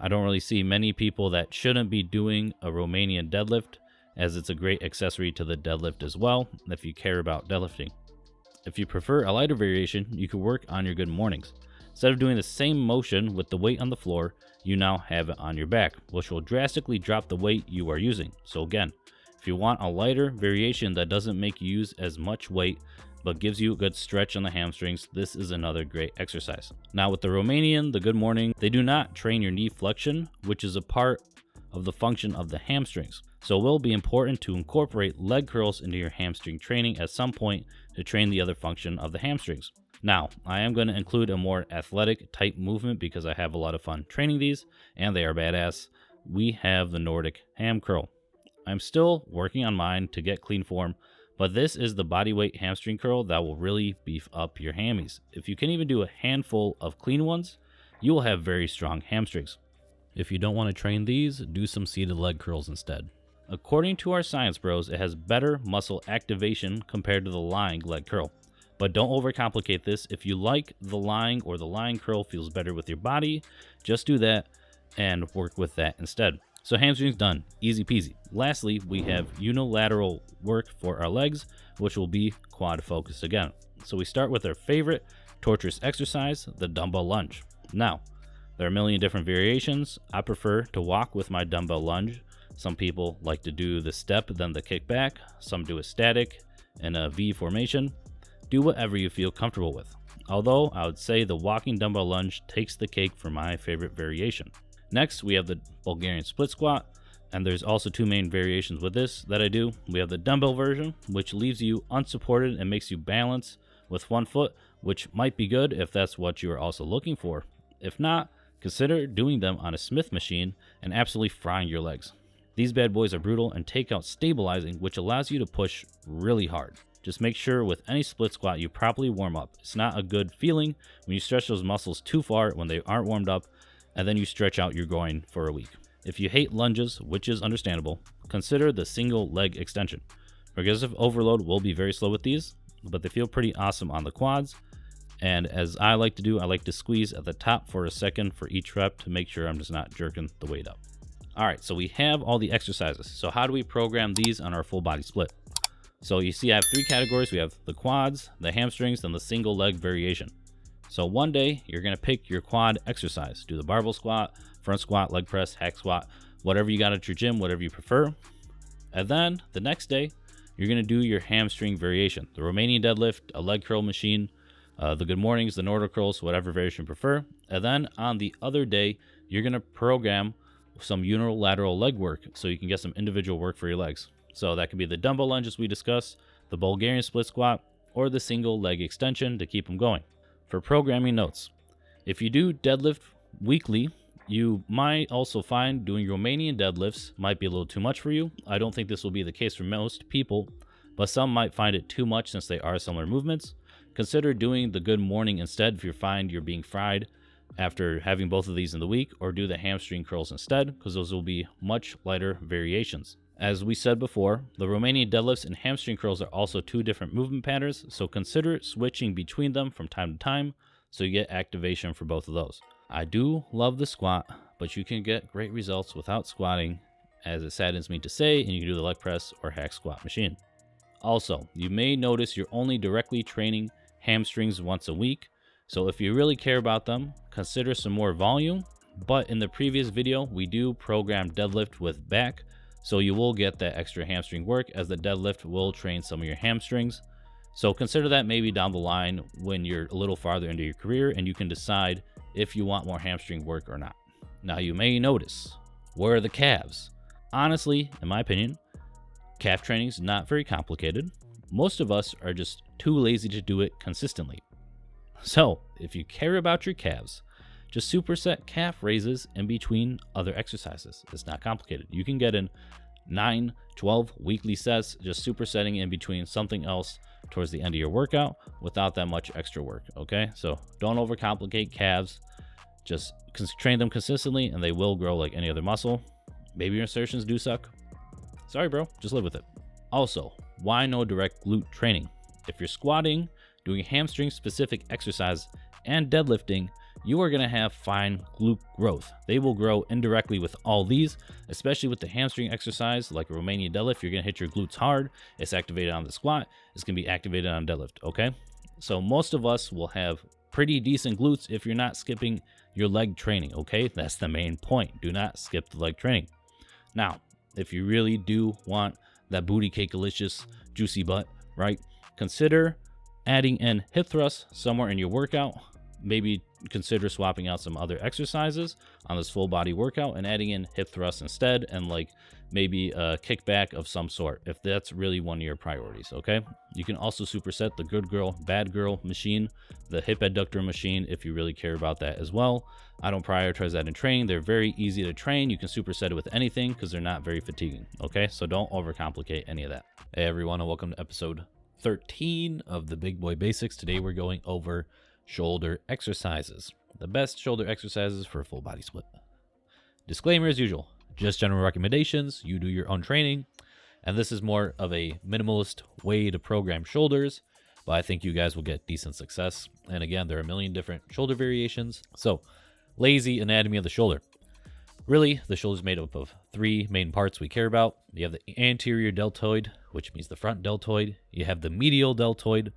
I don't really see many people that shouldn't be doing a Romanian deadlift, as it's a great accessory to the deadlift as well, if you care about deadlifting. If you prefer a lighter variation, you can work on your good mornings. Instead of doing the same motion with the weight on the floor, you now have it on your back, which will drastically drop the weight you are using. So again, if you want a lighter variation that doesn't make you use as much weight, but gives you a good stretch on the hamstrings, this is another great exercise. Now with the Romanian, the good morning, they do not train your knee flexion, which is a part of the function of the hamstrings. So it will be important to incorporate leg curls into your hamstring training at some point to train the other function of the hamstrings. Now, I am going to include a more athletic type movement because I have a lot of fun training these, and they are badass. We have the Nordic ham curl. I'm still working on mine to get clean form, but this is the bodyweight hamstring curl that will really beef up your hammies. If you can even do a handful of clean ones, you will have very strong hamstrings. If you don't want to train these, do some seated leg curls instead. According to our science bros, it has better muscle activation compared to the lying leg curl. But don't overcomplicate this. If you like the lying or the lying curl feels better with your body, just do that. and work with that instead. So hamstrings done, easy peasy. Lastly, we have unilateral work for our legs, which will be quad focused again. So we start with our favorite torturous exercise, the dumbbell lunge. Now, there are a million different variations. I prefer to walk with my dumbbell lunge. Some people like to do the step, then the kick back. Some do a static in a V formation. Do whatever you feel comfortable with. Although I would say the walking dumbbell lunge takes the cake for my favorite variation. Next, we have the Bulgarian split squat, and there's also two main variations with this that I do. We have the dumbbell version, which leaves you unsupported and makes you balance with one foot, which might be good if that's what you are also looking for. If not, consider doing them on a Smith machine and absolutely frying your legs. These bad boys are brutal and take out stabilizing, which allows you to push really hard. Just make sure with any split squat you properly warm up. It's not a good feeling when you stretch those muscles too far when they aren't warmed up, and then you stretch out your groin for a week. If you hate lunges, which is understandable, consider the single leg extension. Progressive overload will be very slow with these, but they feel pretty awesome on the quads. And as I like to do, I like to squeeze at the top for a second for each rep to make sure I'm just not jerking the weight up. All right, so we have all the exercises. So how do we program these on our full body split? So you see I have three categories. We have the quads, the hamstrings, and the single leg variation. So one day you're gonna pick your quad exercise. Do the barbell squat, front squat, leg press, hack squat, whatever you got at your gym, whatever you prefer. And then the next day, you're gonna do your hamstring variation. The Romanian deadlift, a leg curl machine, the good mornings, the Nordic curls, whatever variation you prefer. And then on the other day, you're gonna program some unilateral leg work so you can get some individual work for your legs. So that could be the dumbbell lunges we discussed, the Bulgarian split squat, or the single leg extension to keep them going. For programming notes, if you do deadlift weekly, you might also find doing Romanian deadlifts might be a little too much for you. I don't think this will be the case for most people, but some might find it too much since they are similar movements. Consider doing the good morning instead if you find you're being fried after having both of these in the week, or do the hamstring curls instead, because those will be much lighter variations. As we said before, the Romanian deadlifts and hamstring curls are also two different movement patterns, so consider switching between them from time to time so you get activation for both of those. I do love the squat, but you can get great results without squatting, as it saddens me to say, and you can do the leg press or hack squat machine. Also, you may notice you're only directly training hamstrings once a week, so if you really care about them, consider some more volume. But in the previous video, we do program deadlift with back, so you will get that extra hamstring work, as the deadlift will train some of your hamstrings. So consider that maybe down the line when you're a little farther into your career and you can decide if you want more hamstring work or not. Now you may notice, where are the calves? Honestly, in my opinion, calf training is not very complicated. Most of us are just too lazy to do it consistently. So if you care about your calves, just superset calf raises in between other exercises. It's not complicated. You can get in 9, 12 weekly sets, just supersetting in between something else towards the end of your workout without that much extra work, okay? So don't overcomplicate calves. Just train them consistently and they will grow like any other muscle. Maybe your insertions do suck. Sorry, bro, just live with it. Also, why no direct glute training? If you're squatting, doing hamstring specific exercise, and deadlifting, you are going to have fine glute growth. They will grow indirectly with all these, especially with the hamstring exercise like a Romanian deadlift. You're going to hit your glutes hard. It's activated on the squat. It's going to be activated on deadlift, okay? So most of us will have pretty decent glutes if you're not skipping your leg training, okay? That's the main point. Do not skip the leg training. Now, if you really do want that booty cake-alicious juicy butt, right? Consider adding in hip thrusts somewhere in your workout. Maybe consider swapping out some other exercises on this full body workout and adding in hip thrusts instead, and like maybe a kickback of some sort if that's really one of your priorities, okay? You can also superset the good girl, bad girl machine, the hip adductor machine if you really care about that as well. I don't prioritize that in training. They're very easy to train. You can superset it with anything because they're not very fatiguing, okay? So don't overcomplicate any of that. Hey everyone, and welcome to episode 13 of the Big Boy Basics. Today we're going over shoulder exercises, the best shoulder exercises for a full body split. Disclaimer as usual, just general recommendations. You do your own training, and this is more of a minimalist way to program shoulders, but I think you guys will get decent success. And again, there are a million different shoulder variations. So, lazy anatomy of the shoulder. Really, the shoulder is made up of three main parts we care about. You have the anterior deltoid, which means the front deltoid. You have the medial deltoid,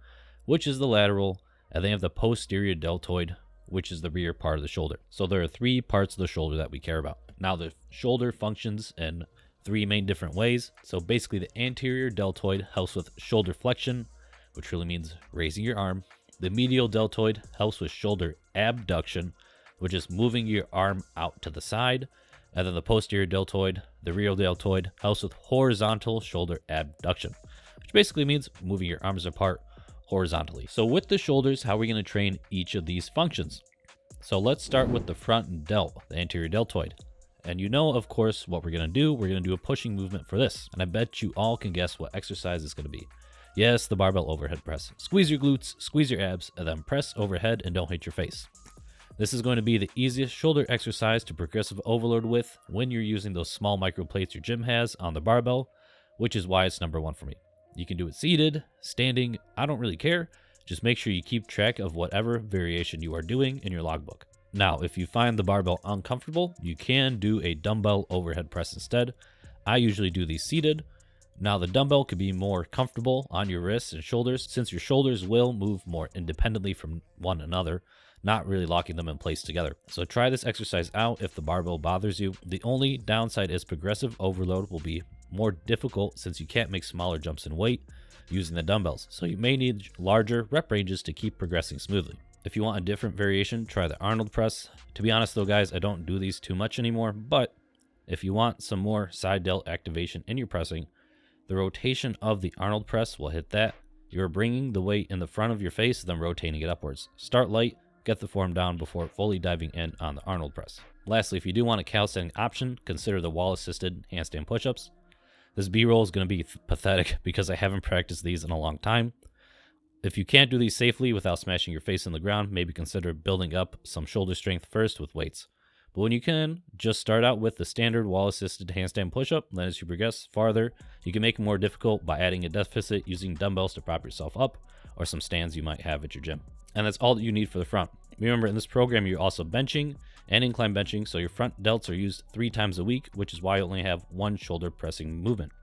which is the lateral. And then you have the posterior deltoid, which is the rear part of the shoulder. So there are three parts of the shoulder that we care about. Now, the shoulder functions in three main different ways. So basically, the anterior deltoid helps with shoulder flexion, which really means raising your arm. The medial deltoid helps with shoulder abduction, which is moving your arm out to the side. And then the posterior deltoid, the rear deltoid, helps with horizontal shoulder abduction, which basically means moving your arms apart horizontally. So with the shoulders, how are we going to train each of these functions? So let's start with the front delt, the anterior deltoid. And you know, of course, what we're going to do. We're going to do a pushing movement for this. And I bet you all can guess what exercise it's going to be. Yes, the barbell overhead press. Squeeze your glutes, squeeze your abs, and then press overhead and don't hit your face. This is going to be the easiest shoulder exercise to progressive overload with when you're using those small micro plates your gym has on the barbell, which is why it's number one for me. You can do it seated, standing, I don't really care. Just make sure you keep track of whatever variation you are doing in your logbook. Now, if you find the barbell uncomfortable, you can do a dumbbell overhead press instead. I usually do these seated. Now, the dumbbell could be more comfortable on your wrists and shoulders since your shoulders will move more independently from one another, not really locking them in place together. So try this exercise out if the barbell bothers you. The only downside is progressive overload will be more difficult since you can't make smaller jumps in weight using the dumbbells. So you may need larger rep ranges to keep progressing smoothly. If you want a different variation, try the Arnold press. To be honest though, guys, I don't do these too much anymore, but if you want some more side delt activation in your pressing, the rotation of the Arnold press will hit that. You're bringing the weight in the front of your face, then rotating it upwards. Start light, get the form down before fully diving in on the Arnold press. Lastly, if you do want a calisthenic option, consider the wall-assisted handstand push-ups. This B-roll is going to be pathetic because I haven't practiced these in a long time. If you can't do these safely without smashing your face in the ground, maybe consider building up some shoulder strength first with weights. But when you can, just start out with the standard wall-assisted handstand push-up. Then as you progress farther, you can make it more difficult by adding a deficit using dumbbells to prop yourself up or some stands you might have at your gym. And that's all that you need for the front. Remember, in this program, you're also benching and incline benching, so your front delts are used 3 times a week, which is why you only have one shoulder pressing movement.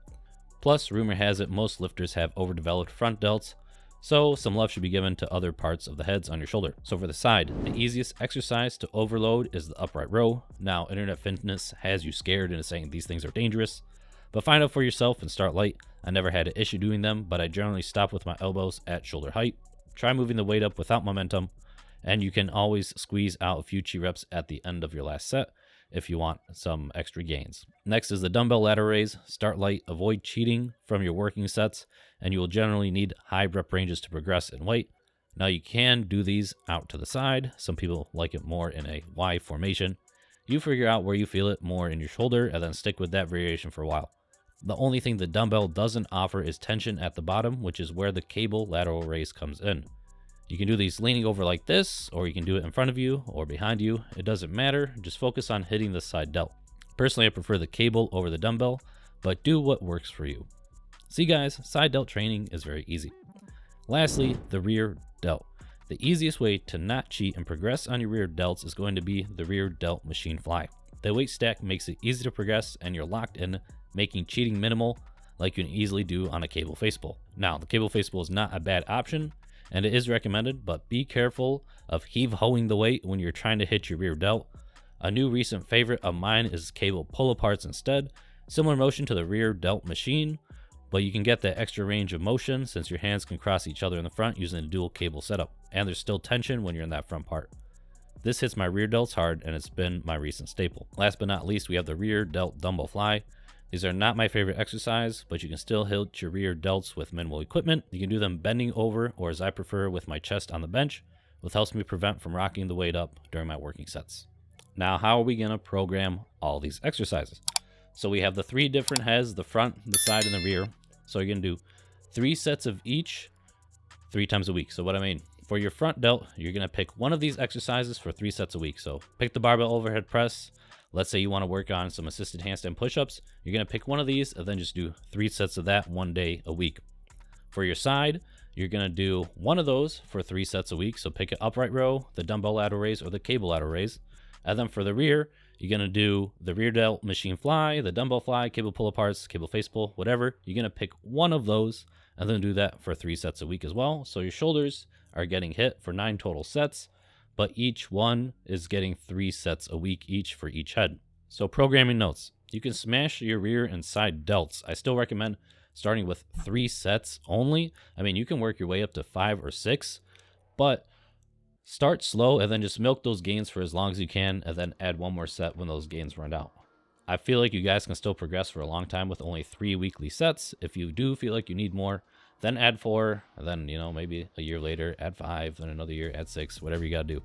Plus, rumor has it most lifters have overdeveloped front delts, so some love should be given to other parts of the heads on your shoulder. So for the side, the easiest exercise to overload is the upright row. Now, Internet Fitness has you scared into saying these things are dangerous, but find out for yourself and start light. I never had an issue doing them, but I generally stop with my elbows at shoulder height. Try moving the weight up without momentum, and you can always squeeze out a few chi reps at the end of your last set if you want some extra gains. Next is the dumbbell lateral raise. Start light, avoid cheating from your working sets, and you will generally need high rep ranges to progress in weight. Now you can do these out to the side. Some people like it more in a Y formation. You figure out where you feel it more in your shoulder and then stick with that variation for a while. The only thing the dumbbell doesn't offer is tension at the bottom, which is where the cable lateral raise comes in. You can do these leaning over like this, or you can do it in front of you or behind you. It doesn't matter, just focus on hitting the side delt. Personally, I prefer the cable over the dumbbell, but do what works for you. See guys, side delt training is very easy. Lastly, the rear delt. The easiest way to not cheat and progress on your rear delts is going to be the rear delt machine fly. The weight stack makes it easy to progress and you're locked in, making cheating minimal like you can easily do on a cable face pull. Now, the cable face pull is not a bad option, and it is recommended, but be careful of heave-hoing the weight when you're trying to hit your rear delt. A new recent favorite of mine is cable pull-aparts instead. Similar motion to the rear delt machine, but you can get that extra range of motion since your hands can cross each other in the front using a dual cable setup, and there's still tension when you're in that front part. This hits my rear delts hard, and it's been my recent staple. Last but not least, we have the rear delt dumbbell fly. These are not my favorite exercise, but you can still hit your rear delts with minimal equipment. You can do them bending over, or as I prefer, with my chest on the bench, which helps me prevent from rocking the weight up during my working sets. Now, how are we going to program all these exercises? So we have the 3 different heads, the front, the side, and the rear. So you're going to do 3 sets of each 3 times a week. So what I mean, for your front delt, you're going to pick one of these exercises for 3 sets a week. So pick the barbell overhead press. Let's say you want to work on some assisted handstand push-ups. You're going to pick one of these and then just do 3 sets of that one day a week. For your side, you're going to do one of those for 3 sets a week. So pick an upright row, the dumbbell lateral raise, or the cable lateral raise. And then for the rear, You're going to do the rear delt machine fly, the dumbbell fly, cable pull aparts, cable face pull, whatever. You're going to pick one of those and then do that for 3 sets a week as well. So your shoulders are getting hit for 9 total sets, but each one is getting 3 sets a week each for each head. So programming notes, you can smash your rear and side delts. I still recommend starting with 3 sets only. I mean, you can work your way up to 5 or 6, but start slow and then just milk those gains for as long as you can and then add one more set when those gains run out. I feel like you guys can still progress for a long time with only 3 weekly sets. If you do feel like you need more, then add 4, and then, maybe a year later, add 5, then another year, add 6, whatever you got to do.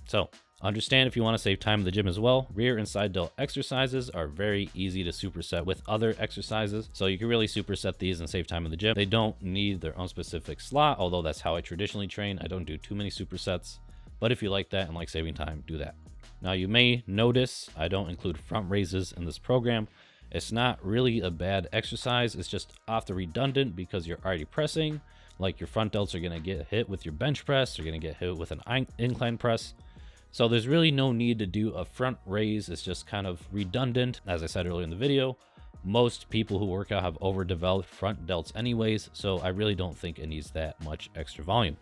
So understand if you want to save time in the gym as well, rear and side delt exercises are very easy to superset with other exercises. So you can really superset these and save time in the gym. They don't need their own specific slot, although that's how I traditionally train. I don't do too many supersets, but if you like that and like saving time, do that. Now you may notice I don't include front raises in this program. It's not really a bad exercise. It's just often redundant because you're already pressing. Like your front delts are going to get hit with your bench press. You're going to get hit with an incline press. So there's really no need to do a front raise. It's just kind of redundant. As I said earlier in the video, most people who work out have overdeveloped front delts anyways. So I really don't think it needs that much extra volume.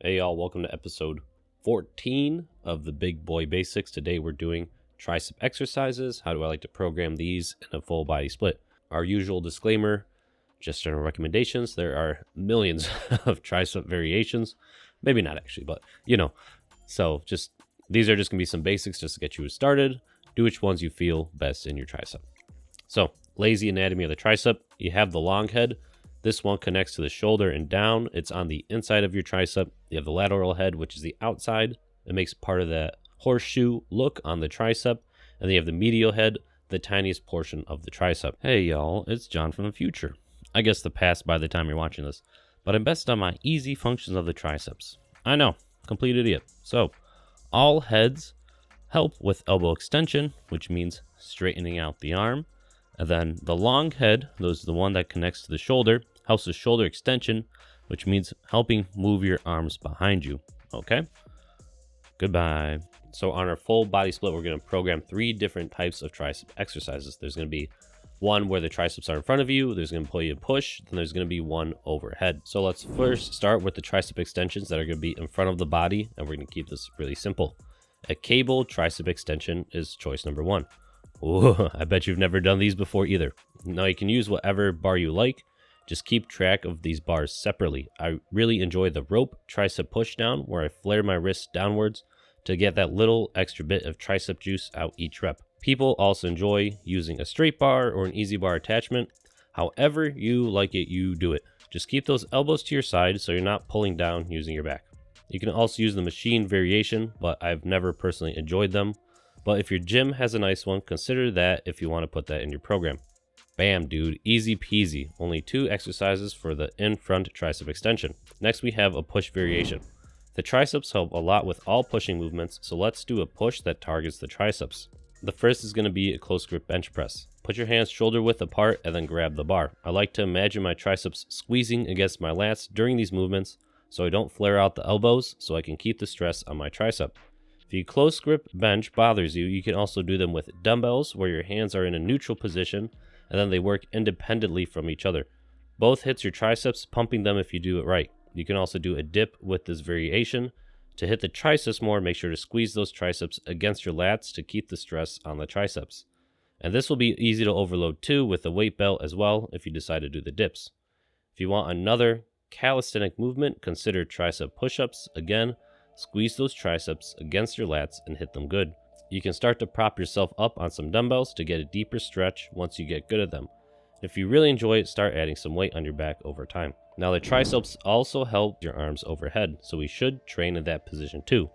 Hey y'all, welcome to episode 14 of the Big Boy Basics. Today we're doing tricep exercises. How do I like to program these in a full body split? Our usual disclaimer, just general recommendations. There are millions of tricep variations. Maybe not actually, but So these are just gonna be some basics just to get you started. Do which ones you feel best in your tricep. So lazy anatomy of the tricep. You have the long head. This one connects to the shoulder and down. It's on the inside of your tricep. You have the lateral head, which is the outside. It makes part of that horseshoe look on the tricep. And then you have the medial head, the tiniest portion of the tricep. Hey y'all, it's John from the future. I guess the past by the time you're watching this. But I'm best on my easy functions of the triceps. I know, complete idiot. So all heads help with elbow extension, which means straightening out the arm. And then the long head, those are the one that connects to the shoulder, helps with shoulder extension, which means helping move your arms behind you. Okay? Goodbye. So on our full body split, we're going to program 3 different types of tricep exercises. There's going to be one where the triceps are in front of you. There's going to be a push. Then there's going to be one overhead. So let's first start with the tricep extensions that are going to be in front of the body. And we're going to keep this really simple. A cable tricep extension is choice number 1. Ooh, I bet you've never done these before either. Now you can use whatever bar you like. Just keep track of these bars separately. I really enjoy the rope tricep push down where I flare my wrists downwards to get that little extra bit of tricep juice out each rep. People also enjoy using a straight bar or an easy bar attachment. However you like it, you do it. Just keep those elbows to your side so you're not pulling down using your back. You can also use the machine variation, but I've never personally enjoyed them. But if your gym has a nice one, consider that if you want to put that in your program. Bam, dude, easy peasy. Only 2 exercises for the in-front tricep extension. Next, we have a push variation. The triceps help a lot with all pushing movements, so let's do a push that targets the triceps. The first is going to be a close grip bench press. Put your hands shoulder width apart and then grab the bar. I like to imagine my triceps squeezing against my lats during these movements so I don't flare out the elbows so I can keep the stress on my tricep. If your close grip bench bothers you, you can also do them with dumbbells where your hands are in a neutral position and then they work independently from each other. Both hits your triceps, pumping them if you do it right. You can also do a dip with this variation. To hit the triceps more, make sure to squeeze those triceps against your lats to keep the stress on the triceps. And this will be easy to overload too with the weight belt as well if you decide to do the dips. If you want another calisthenic movement, consider tricep push-ups. Again, squeeze those triceps against your lats and hit them good. You can start to prop yourself up on some dumbbells to get a deeper stretch once you get good at them. If you really enjoy it, start adding some weight on your back over time. Now the triceps also help your arms overhead, so we should train in that position too.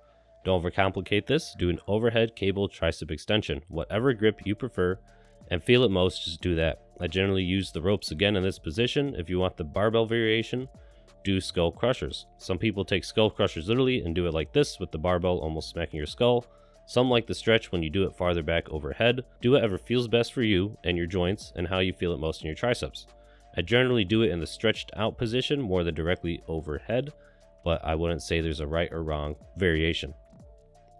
Don't overcomplicate this, do an overhead cable tricep extension. Whatever grip you prefer and feel it most, just do that. I generally use the ropes again in this position. If you want the barbell variation, do skull crushers. Some people take skull crushers literally and do it like this with the barbell almost smacking your skull. Some like the stretch when you do it farther back overhead. Do whatever feels best for you and your joints and how you feel it most in your triceps. I generally do it in the stretched out position more than directly overhead, but I wouldn't say there's a right or wrong variation.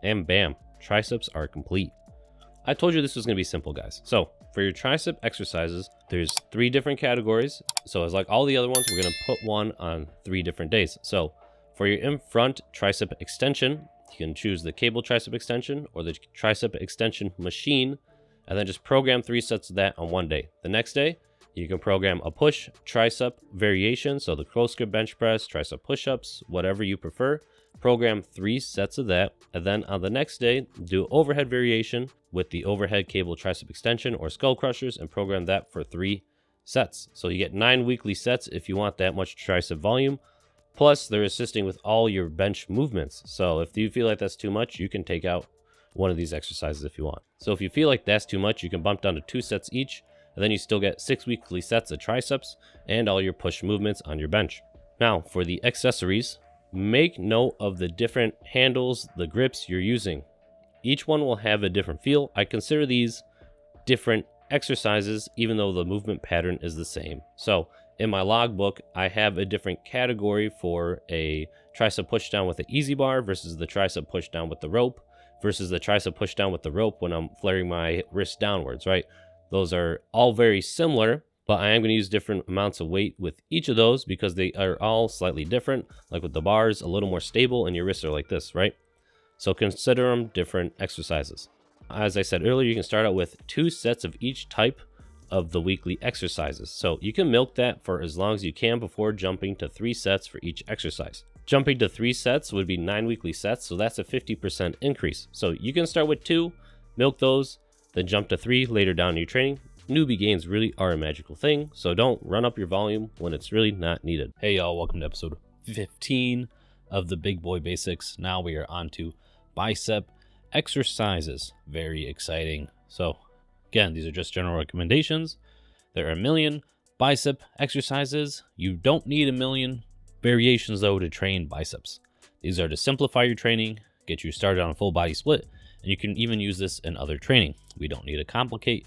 And bam, triceps are complete. I told you this was going to be simple, guys. So for your tricep exercises, there's 3 different categories. So as like all the other ones, we're going to put one on 3 different days. So for your in front tricep extension, you can choose the cable tricep extension or the tricep extension machine, and then just program 3 sets of that on one day. The next day, you can program a push tricep variation, so the close grip bench press, tricep push-ups, whatever you prefer. Program 3 sets of that, and then on the next day, do overhead variation with the overhead cable tricep extension or skull crushers, and program that for 3 sets. So you get 9 weekly sets if you want that much tricep volume. Plus, they're assisting with all your bench movements. So if you feel like that's too much, you can take out one of these exercises if you want. So if you feel like that's too much, you can bump down to 2 sets each, and then you still get 6 weekly sets of triceps and all your push movements on your bench. Now, for the accessories, make note of the different handles, the grips you're using. Each one will have a different feel. I consider these different exercises, even though the movement pattern is the same. So in my logbook, I have a different category for a tricep push down with an easy bar versus the tricep push down with the rope versus the tricep push down with the rope when I'm flaring my wrist downwards, right? Those are all very similar, but I am going to use different amounts of weight with each of those because they are all slightly different. Like with the bars, a little more stable, and your wrists are like this, right? So consider them different exercises. As I said earlier, you can start out with 2 sets of each type of the weekly exercises. So you can milk that for as long as you can before jumping to 3 sets for each exercise. Jumping to 3 sets would be 9 weekly sets, so that's a 50% increase. So you can start with 2, milk those, then jump to 3 later down in your training. Newbie gains really are a magical thing, so don't run up your volume when it's really not needed. Hey y'all, welcome to episode 15 of the Big Boy Basics. Now we are on to bicep exercises. Very exciting. So again, these are just general recommendations. There are a million bicep exercises. You don't need a million variations though to train biceps. These are to simplify your training, get you started on a full body split, and you can even use this in other training. We don't need to complicate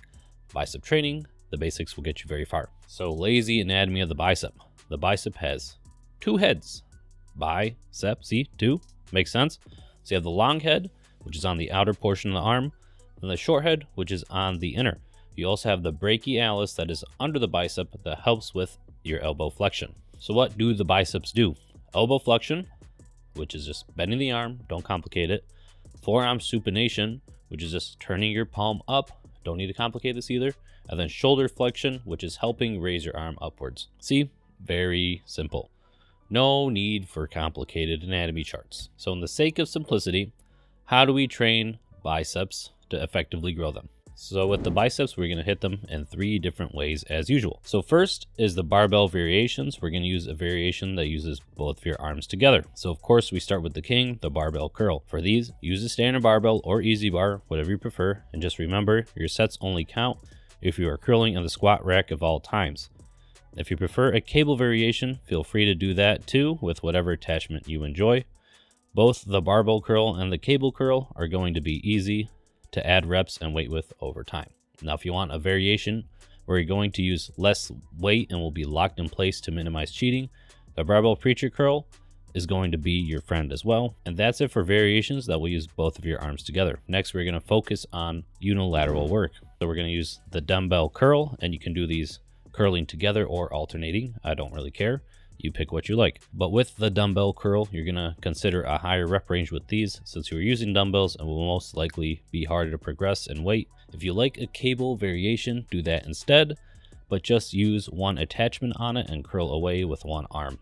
bicep training. The basics will get you very far. So lazy anatomy of the bicep. The bicep has 2 heads. Bicep, see, 2, makes sense. So you have the long head, which is on the outer portion of the arm, and the short head, which is on the inner. You also have the brachialis that is under the bicep that helps with your elbow flexion. So what do the biceps do? Elbow flexion, which is just bending the arm, don't complicate it. Forearm supination, which is just turning your palm up, don't need to complicate this either. And then shoulder flexion, which is helping raise your arm upwards. See, very simple. No need for complicated anatomy charts. So in the sake of simplicity, how do we train biceps to effectively grow them? So with the biceps, we're going to hit them in 3 different ways as usual. So first is the barbell variations. We're going to use a variation that uses both of your arms together. So of course we start with the king, the barbell curl. For these, use a standard barbell or easy bar, whatever you prefer. And just remember, your sets only count if you are curling in the squat rack of all times. If you prefer a cable variation, feel free to do that too with whatever attachment you enjoy. Both the barbell curl and the cable curl are going to be easy to add reps and weight with over time. Now, if you want a variation where you're going to use less weight and will be locked in place to minimize cheating, the barbell preacher curl is going to be your friend as well. And that's it for variations that will use both of your arms together. Next, we're going to focus on unilateral work. So we're going to use the dumbbell curl, and you can do these curling together or alternating. I don't really care. You pick what you like. But with the dumbbell curl, you're going to consider a higher rep range with these since you're using dumbbells and will most likely be harder to progress in weight. If you like a cable variation, do that instead, but just use one attachment on it and curl away with one arm.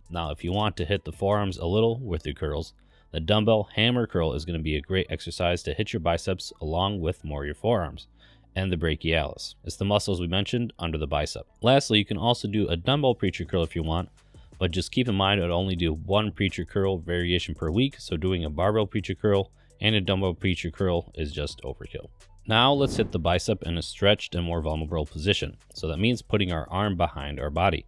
Now, if you want to hit the forearms a little with your curls, the dumbbell hammer curl is going to be a great exercise to hit your biceps along with more of your forearms and the brachialis. It's the muscles we mentioned under the bicep. Lastly, you can also do a dumbbell preacher curl if you want, but just keep in mind I'd only do 1 preacher curl variation per week, so doing a barbell preacher curl and a dumbbell preacher curl is just overkill. Now let's hit the bicep in a stretched and more vulnerable position. So that means putting our arm behind our body.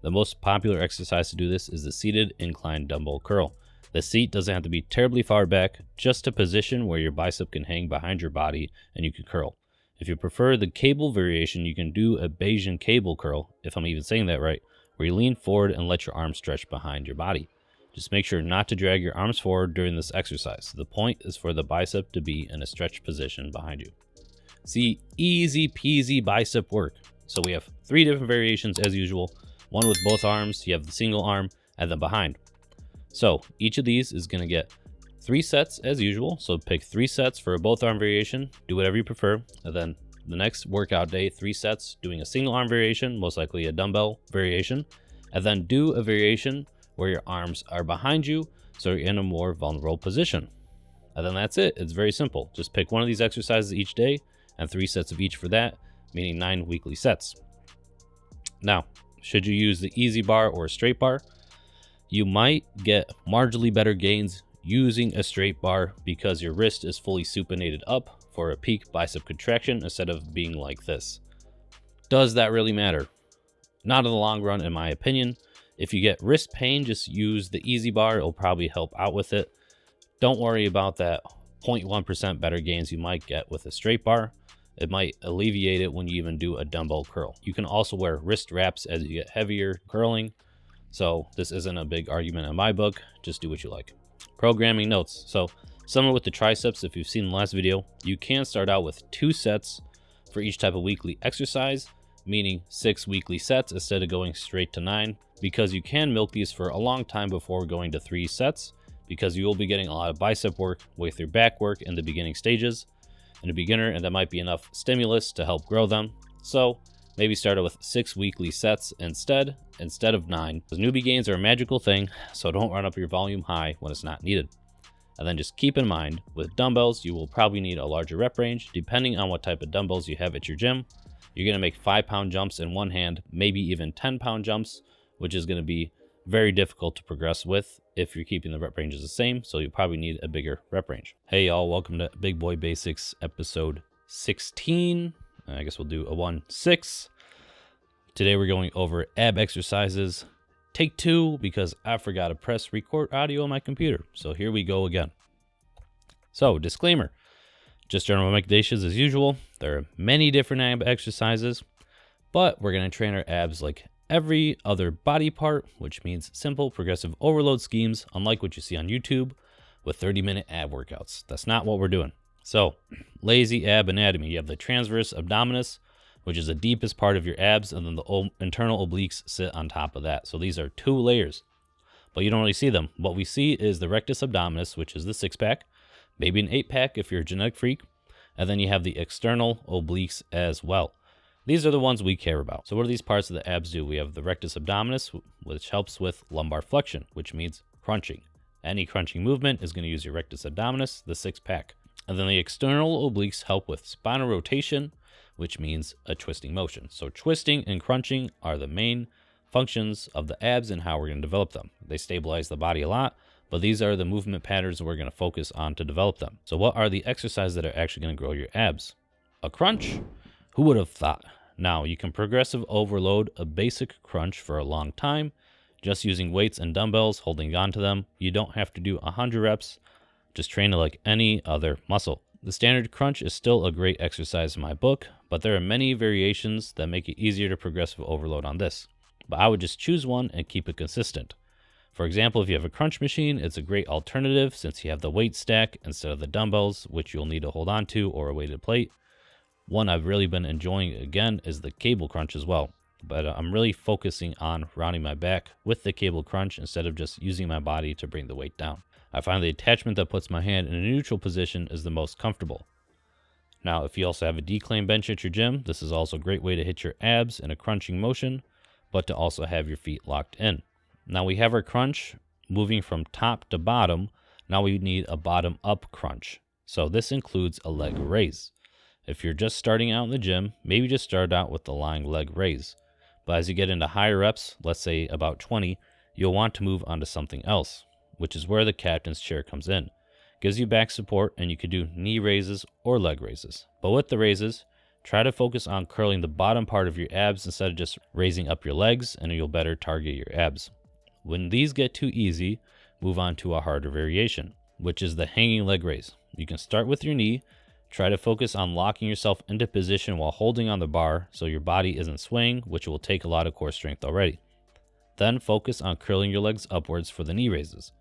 The most popular exercise to do this is the seated incline dumbbell curl. The seat doesn't have to be terribly far back, just a position where your bicep can hang behind your body and you can curl. If you prefer the cable variation, you can do a Bayesian cable curl, if I'm even saying that right, where you lean forward and let your arms stretch behind your body. Just make sure not to drag your arms forward during this exercise. The point is for the bicep to be in a stretched position behind you. See, easy peasy bicep work. So we have 3 different variations as usual. One with both arms, you have the single arm, and then behind. So each of these is going to get 3 sets as usual. So pick 3 sets for a both arm variation, do whatever you prefer. And then the next workout day, 3 sets doing a single arm variation, most likely a dumbbell variation. And then do a variation where your arms are behind you, so you're in a more vulnerable position. And then that's it. It's very simple. Just pick one of these exercises each day and 3 sets of each for that, meaning 9 weekly sets. Now, should you use the easy bar or a straight bar? You might get marginally better gains using a straight bar because your wrist is fully supinated up for a peak bicep contraction instead of being like this. Does that really matter? Not in the long run, in my opinion. If you get wrist pain, just use the easy bar. It'll probably help out with it. Don't worry about that 0.1% better gains you might get with a straight bar. It might alleviate it when you even do a dumbbell curl. You can also wear wrist wraps as you get heavier curling. So this isn't a big argument in my book. Just do what you like. Programming notes. So similar with the triceps, if you've seen the last video, you can start out with 2 sets for each type of weekly exercise, meaning 6 weekly sets instead of going straight to 9, because you can milk these for a long time before going to 3 sets, because you will be getting a lot of bicep work with your back work in the beginning stages in a beginner, and that might be enough stimulus to help grow them. So maybe start out with 6 weekly sets instead of 9. Because newbie gains are a magical thing, so don't run up your volume high when it's not needed. And then just keep in mind, with dumbbells, you will probably need a larger rep range. Depending on what type of dumbbells you have at your gym, you're going to make 5-pound jumps in one hand, maybe even 10-pound jumps, which is going to be very difficult to progress with if you're keeping the rep ranges the same. So you probably need a bigger rep range. Hey y'all, welcome to Big Boy Basics episode 16. I guess we'll do a 1-6. Today we're going over ab exercises. Take 2 because I forgot to press record audio on my computer. So here we go again. So disclaimer, just general recommendations as usual. There are many different ab exercises, but we're going to train our abs like every other body part, which means simple progressive overload schemes, unlike what you see on YouTube with 30-minute ab workouts. That's not what we're doing. So lazy ab anatomy. You have the transverse abdominis, which is the deepest part of your abs, and then the internal obliques sit on top of that. So these are 2 layers, but you don't really see them. What we see is the rectus abdominis, which is the 6-pack, maybe an 8-pack if you're a genetic freak, and then you have the external obliques as well. These are the ones we care about. So what do these parts of the abs do? We have the rectus abdominis, which helps with lumbar flexion, which means crunching. Any crunching movement is going to use your rectus abdominis, the 6-pack. And then the external obliques help with spinal rotation, which means a twisting motion. So twisting and crunching are the main functions of the abs and how we're going to develop them. They stabilize the body a lot, but these are the movement patterns we're going to focus on to develop them. So what are the exercises that are actually going to grow your abs? A crunch? Who would have thought? Now, you can progressive overload a basic crunch for a long time, just using weights and dumbbells, holding on to them. You don't have to do 100 reps. Just train it like any other muscle. The standard crunch is still a great exercise in my book, but there are many variations that make it easier to progressive overload on this. But I would just choose one and keep it consistent. For example, if you have a crunch machine, it's a great alternative since you have the weight stack instead of the dumbbells, which you'll need to hold on to, or a weighted plate. One I've really been enjoying again is the cable crunch as well. But I'm really focusing on rounding my back with the cable crunch instead of just using my body to bring the weight down. I find the attachment that puts my hand in a neutral position is the most comfortable. Now, if you also have a decline bench at your gym, this is also a great way to hit your abs in a crunching motion, but to also have your feet locked in. Now we have our crunch moving from top to bottom. Now we need a bottom up crunch. So this includes a leg raise. If you're just starting out in the gym, maybe just start out with the lying leg raise. But as you get into higher reps, let's say about 20, you'll want to move on to something else, which is where the captain's chair comes in. Gives you back support, and you could do knee raises or leg raises. But with the raises, try to focus on curling the bottom part of your abs instead of just raising up your legs, and you'll better target your abs. When these get too easy, move on to a harder variation, which is the hanging leg raise. You can start with your knee. Try to focus on locking yourself into position while holding on the bar so your body isn't swaying, which will take a lot of core strength already. Then focus on curling your legs upwards for the knee raises.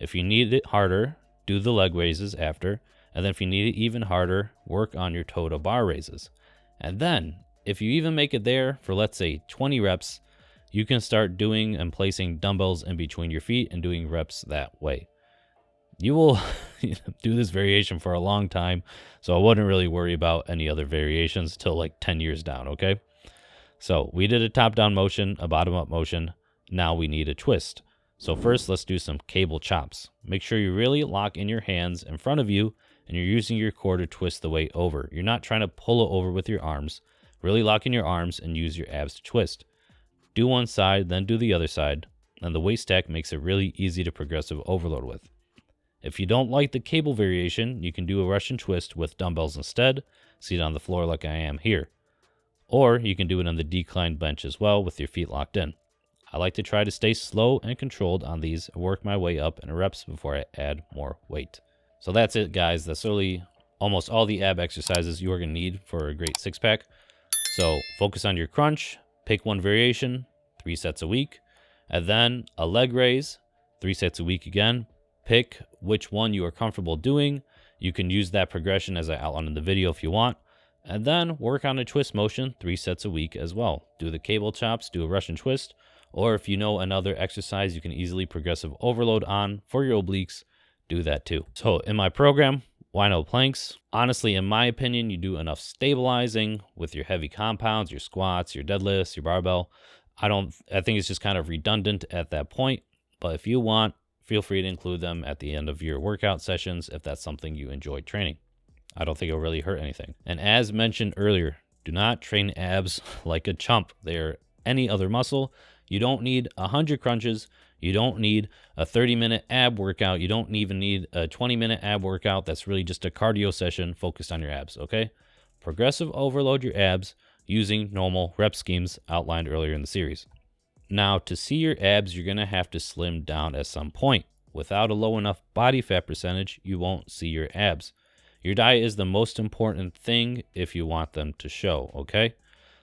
If you need it harder, do the leg raises after, And then if you need it even harder, work on your toe to bar raises. And then if you even make it there for, let's say, 20 reps, you can start doing and placing dumbbells in between your feet and doing reps that way. You will do this variation for a long time, so I wouldn't really worry about any other variations till like 10 years down, okay? So we did a top-down motion, a bottom-up motion. Now we need a twist. So first, let's do some cable chops. Make sure you really lock in your hands in front of you, and you're using your core to twist the weight over. You're not trying to pull it over with your arms. Really lock in your arms and use your abs to twist. Do one side, then do the other side, and the weight stack makes it really easy to progressive overload with. If you don't like the cable variation, you can do a Russian twist with dumbbells instead, seated on the floor like I am here. Or you can do it on the declined bench as well with your feet locked in. I like to try to stay slow and controlled on these and work my way up in reps before I add more weight. So that's it, guys. That's really almost all the ab exercises you are going to need for a great six-pack. So focus on your crunch, pick one variation, 3 sets a week, and then a leg raise, 3 sets a week again. Pick which one you are comfortable doing. You can use that progression as I outlined in the video if you want. And then work on a twist motion 3 sets a week as well. Do the cable chops, do a Russian twist, or if you know another exercise you can easily progressive overload on for your obliques, do that too. So in my program, why no planks? Honestly, in my opinion, you do enough stabilizing with your heavy compounds, your squats, your deadlifts, your barbell. I think it's just kind of redundant at that point. But if you want, feel free to include them at the end of your workout sessions if that's something you enjoy training. I don't think it'll really hurt anything. And as mentioned earlier, do not train abs like a chump. They're any other muscle. You don't need 100 crunches. You don't need a 30-minute ab workout. You don't even need a 20-minute ab workout. That's really just a cardio session focused on your abs, okay? Progressive overload your abs using normal rep schemes outlined earlier in the series. Now, to see your abs, you're going to have to slim down at some point. Without a low enough body fat percentage, you won't see your abs. Your diet is the most important thing if you want them to show, okay?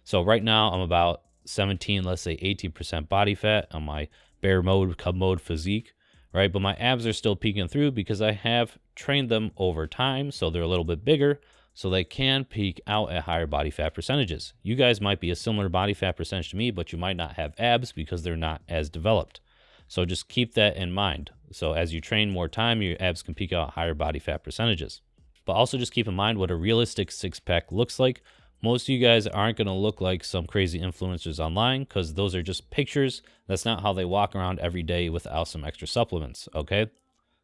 So right now, I'm about 17, let's say 18% body fat on my bare mode, cub mode physique, right? But my abs are still peeking through because I have trained them over time, so they're a little bit bigger, so they can peak out at higher body fat percentages. You guys might be a similar body fat percentage to me, but you might not have abs because they're not as developed. So just keep that in mind. So as you train more time, your abs can peak out higher body fat percentages. But also just keep in mind what a realistic six-pack looks like. Most of you guys aren't going to look like some crazy influencers online because those are just pictures. That's not how they walk around every day without some extra supplements, okay?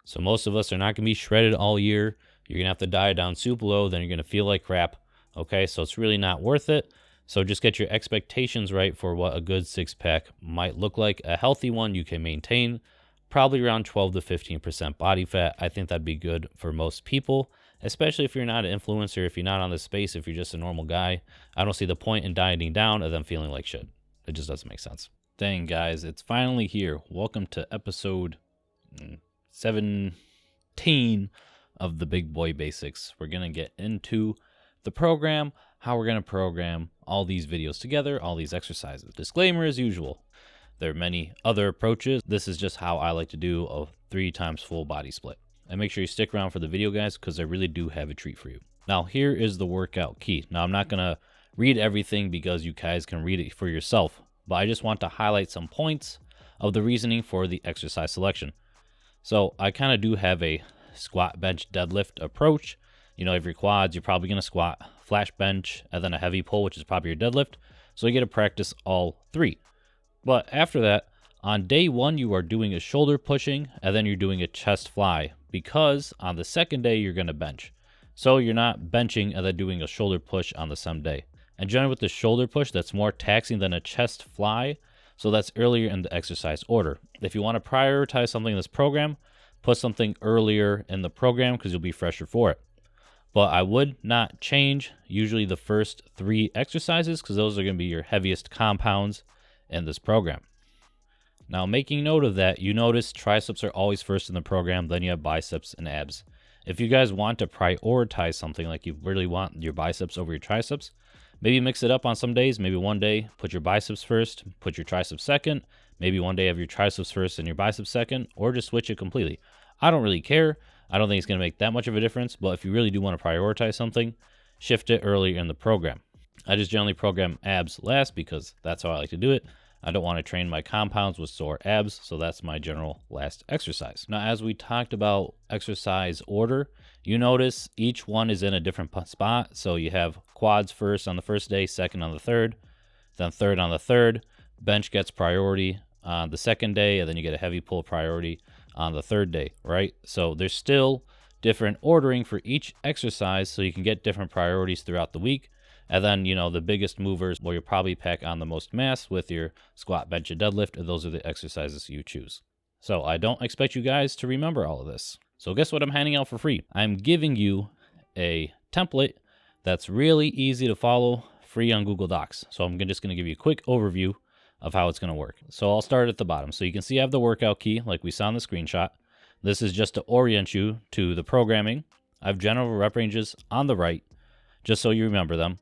So most of us are not going to be shredded all year. You're going to have to diet down super low, then you're going to feel like crap, okay? So it's really not worth it. So just get your expectations right for what a good six-pack might look like. A healthy one you can maintain, probably around 12 to 15% body fat. I think that'd be good for most people, especially if you're not an influencer, if you're not on this space, if you're just a normal guy. I don't see the point in dieting down and then feeling like shit. It just doesn't make sense. Dang, guys, it's finally here. Welcome to episode 17 of the Big Boy Basics. We're going to get into the program, how we're going to program all these videos together, all these exercises. Disclaimer as usual. There are many other approaches. This is just how I like to do a 3 times full body split. And make sure you stick around for the video, guys, because I really do have a treat for you. Now, here is the workout key. Now, I'm not going to read everything because you guys can read it for yourself, but I just want to highlight some points of the reasoning for the exercise selection. So I kind of do have a squat, bench, deadlift approach. You know, every quads, you're probably going to squat, flash bench, and then a heavy pull, which is probably your deadlift. So you get to practice all 3. But after that, on day 1, you are doing a shoulder pushing, and then you're doing a chest fly, because on the second day, you're going to bench. So you're not benching and then doing a shoulder push on the same day. And generally with the shoulder push, that's more taxing than a chest fly. So that's earlier in the exercise order. If you want to prioritize something in this program, put something earlier in the program because you'll be fresher for it. But I would not change usually the first 3 exercises because those are going to be your heaviest compounds in this program. Now, making note of that, you notice triceps are always first in the program, then you have biceps and abs. If you guys want to prioritize something, like you really want your biceps over your triceps, maybe mix it up on some days. Maybe one day put your biceps first, put your triceps second. Maybe one day have your triceps first and your biceps second, or just switch it completely. I don't really care. I don't think it's going to make that much of a difference, but if you really do want to prioritize something, shift it earlier in the program. I just generally program abs last because that's how I like to do it. I don't want to train my compounds with sore abs, so that's my general last exercise. Now, as we talked about exercise order, you notice each one is in a different spot. So you have quads first on the first day, second on the third, then third on the third. Bench gets priority on the second day, and then you get a heavy pull priority on the third day, right? So there's still different ordering for each exercise, so you can get different priorities throughout the week. And then, the biggest movers where you'll probably pack on the most mass with your squat, bench, and deadlift, and those are the exercises you choose. So I don't expect you guys to remember all of this. So guess what I'm handing out for free? I'm giving you a template that's really easy to follow, free on Google Docs. So I'm just going to give you a quick overview of how it's going to work. So I'll start at the bottom. So you can see I have the workout key like we saw in the screenshot. This is just to orient you to the programming. I have general rep ranges on the right, just so you remember them.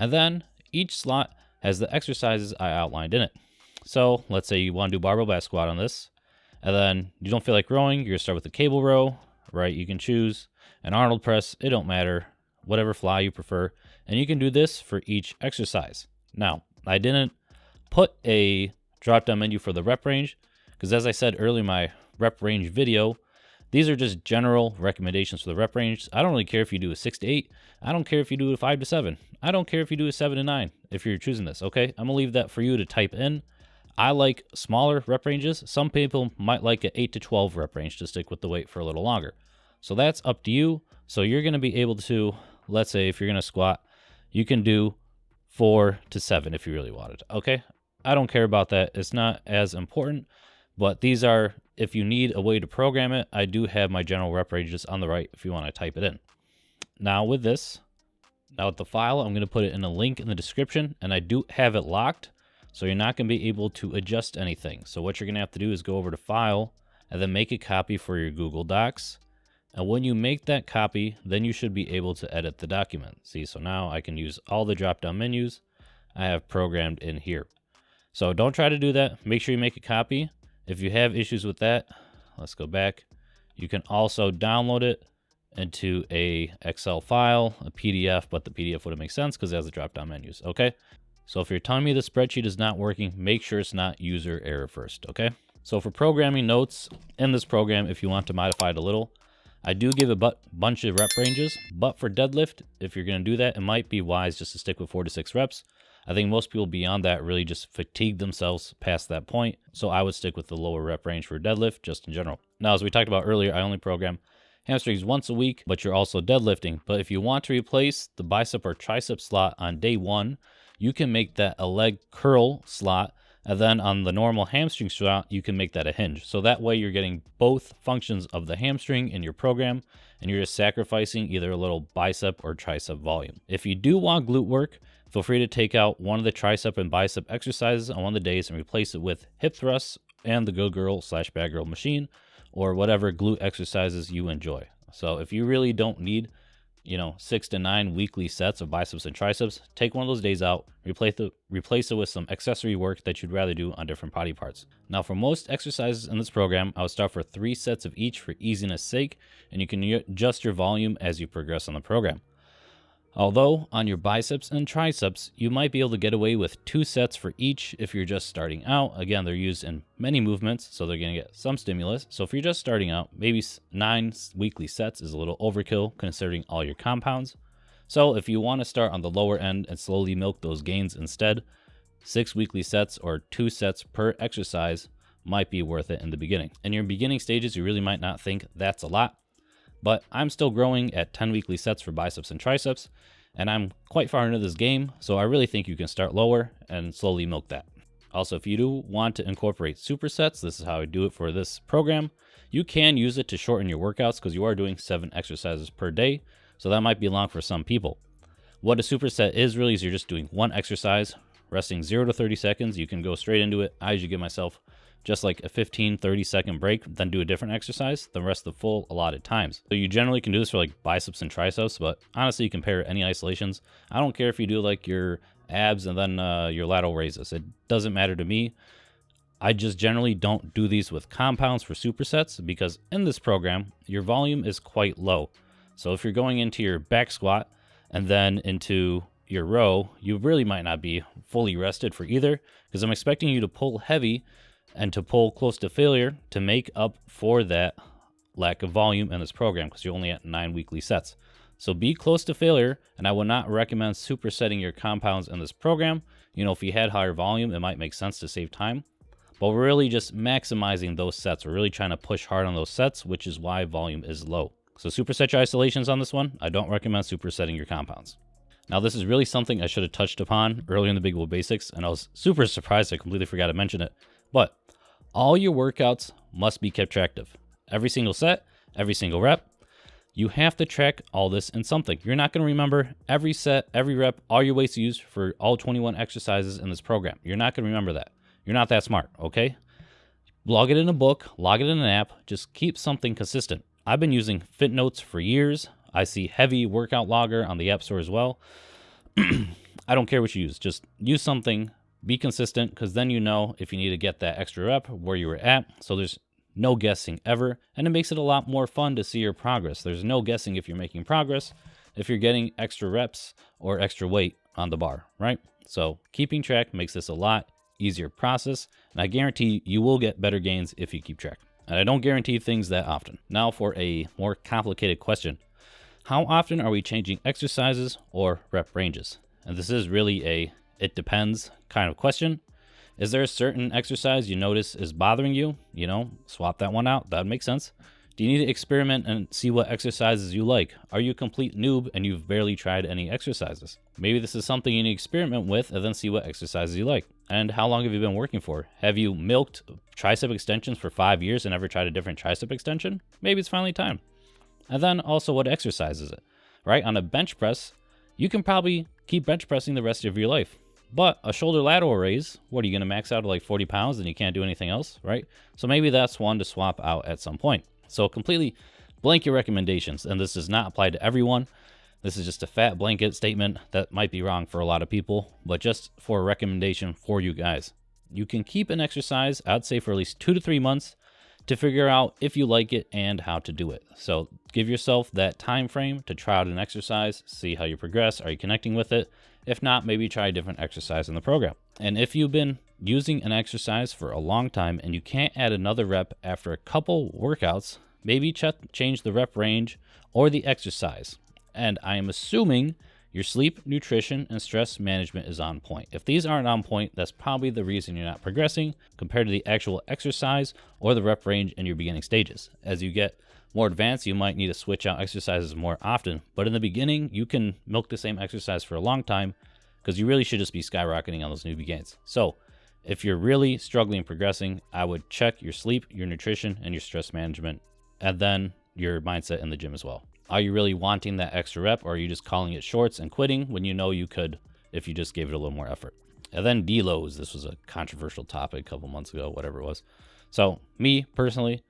And then each slot has the exercises I outlined in it. So let's say you want to do barbell back squat on this, and then you don't feel like rowing, you're going to start with the cable row, right? You can choose an Arnold press, it don't matter, whatever fly you prefer. And you can do this for each exercise. Now, I didn't put a drop down menu for the rep range, because as I said earlier in my rep range video, these are just general recommendations for the rep range. I don't really care if you do a 6 to 8. I don't care if you do a 5 to 7. I don't care if you do a 7 to 9 if you're choosing this, okay? I'm going to leave that for you to type in. I like smaller rep ranges. Some people might like an 8 to 12 rep range to stick with the weight for a little longer. So that's up to you. So you're going to be able to, let's say if you're going to squat, you can do 4 to 7 if you really wanted, okay? I don't care about that. It's not as important, but these are, if you need a way to program it, I do have my general rep ranges on the right if you want to type it in. Now with this, with the file, I'm going to put it in a link in the description, and I do have it locked, so you're not going to be able to adjust anything. So what you're going to have to do is go over to File, and then make a copy for your Google Docs. And when you make that copy, then you should be able to edit the document. See, so now I can use all the drop-down menus I have programmed in here. So don't try to do that. Make sure you make a copy. If you have issues with that, let's go back. You can also download it into a Excel file, a PDF, but the PDF wouldn't make sense because it has the drop-down menus, okay? So if you're telling me the spreadsheet is not working, make sure it's not user error first, okay? So for programming notes in this program, if you want to modify it a little, I do give a bunch of rep ranges, but for deadlift, if you're going to do that, it might be wise just to stick with 4 to 6 reps. I think most people beyond that really just fatigue themselves past that point, so I would stick with the lower rep range for deadlift just in general. Now, as we talked about earlier, I only program hamstrings once a week, but you're also deadlifting. But if you want to replace the bicep or tricep slot on day 1, you can make that a leg curl slot, and then on the normal hamstring slot, you can make that a hinge. So that way you're getting both functions of the hamstring in your program, and you're just sacrificing either a little bicep or tricep volume. If you do want glute work, feel free to take out one of the tricep and bicep exercises on one of the days and replace it with hip thrusts and the Good Girl / Bad Girl machine, or whatever glute exercises you enjoy. So if you really don't need, 6 to 9 weekly sets of biceps and triceps, take one of those days out, replace it with some accessory work that you'd rather do on different body parts. Now for most exercises in this program, I would start for 3 sets of each for easiness sake, and you can adjust your volume as you progress on the program. Although on your biceps and triceps, you might be able to get away with 2 sets for each if you're just starting out. Again, they're used in many movements, so they're going to get some stimulus. So if you're just starting out, maybe 9 weekly sets is a little overkill considering all your compounds. So if you want to start on the lower end and slowly milk those gains instead, 6 weekly sets or 2 sets per exercise might be worth it in the beginning. In your beginning stages, you really might not think that's a lot, but I'm still growing at 10 weekly sets for biceps and triceps, and I'm quite far into this game, so I really think you can start lower and slowly milk that. Also, if you do want to incorporate supersets, this is how I do it for this program. You can use it to shorten your workouts because you are doing 7 exercises per day, so that might be long for some people. What a superset is really is you're just doing one exercise, resting 0 to 30 seconds. You can go straight into it. I usually give myself just like a 15-30 second break, then do a different exercise, then rest the full allotted times. So you generally can do this for like biceps and triceps, but honestly, you can pair any isolations. I don't care if you do like your abs and then your lateral raises. It doesn't matter to me. I just generally don't do these with compounds for supersets because in this program, your volume is quite low. So if you're going into your back squat and then into your row, you really might not be fully rested for either, because I'm expecting you to pull heavy and to pull close to failure to make up for that lack of volume in this program, because you're only at 9 weekly sets. So be close to failure, and I would not recommend supersetting your compounds in this program. You know, if you had higher volume, it might make sense to save time, but we're really just maximizing those sets. We're really trying to push hard on those sets, which is why volume is low. So superset your isolations on this one. I don't recommend supersetting your compounds. Now, this is really something I should have touched upon earlier in the Big Boy Basics, and I was super surprised I completely forgot to mention it. But all your workouts must be kept track of. Every single set, every single rep, you have to track all this in something. You're not going to remember every set, every rep, all your weights used for all 21 exercises in this program. You're not going to remember that. You're not that smart, okay? Log it in a book, log it in an app, just keep something consistent. I've been using FitNotes for years. I see Heavy Workout Logger on the App Store as well. I don't care what you use. Just use something, be consistent, because then you know if you need to get that extra rep, where you were at. So there's no guessing ever, and it makes it a lot more fun to see your progress. There's no guessing if you're making progress, if you're getting extra reps or extra weight on the bar, right? So keeping track makes this a lot easier process, and I guarantee you will get better gains if you keep track. And I don't guarantee things that often. Now for a more complicated question. How often are we changing exercises or rep ranges? And this is really a it depends kind of question. Is there a certain exercise you notice is bothering you? You know, swap that one out. That would make sense. Do you need to experiment and see what exercises you like? Are you a complete noob and you've barely tried any exercises? Maybe this is something you need to experiment with and then see what exercises you like. And how long have you been working for? Have you milked tricep extensions for 5 years and never tried a different tricep extension? Maybe it's finally time. And then also, what exercise is it, right? On a bench press, you can probably keep bench pressing the rest of your life. But a shoulder lateral raise, what are you going to max out at like 40 pounds and you can't do anything else, right? So maybe that's one to swap out at some point. So completely blanket recommendations, and this does not apply to everyone. This is just a fat blanket statement that might be wrong for a lot of people, but just for a recommendation for you guys. You can keep an exercise, I'd say, for at least 2 to 3 months to figure out if you like it and how to do it. So give yourself that time frame to try out an exercise, see how you progress. Are you connecting with it? If not, maybe try a different exercise in the program. And if you've been using an exercise for a long time and you can't add another rep after a couple workouts, maybe change the rep range or the exercise. And I am assuming your sleep, nutrition, and stress management is on point. If these aren't on point, that's probably the reason you're not progressing compared to the actual exercise or the rep range in your beginning stages. As you get more advanced, you might need to switch out exercises more often. But in the beginning, you can milk the same exercise for a long time because you really should just be skyrocketing on those newbie gains. So if you're really struggling progressing, I would check your sleep, your nutrition, and your stress management, and then your mindset in the gym as well. Are you really wanting that extra rep, or are you just calling it shorts and quitting when you know you could if you just gave it a little more effort? And then deloads. This was a controversial topic a couple months ago, whatever it was. So me personally,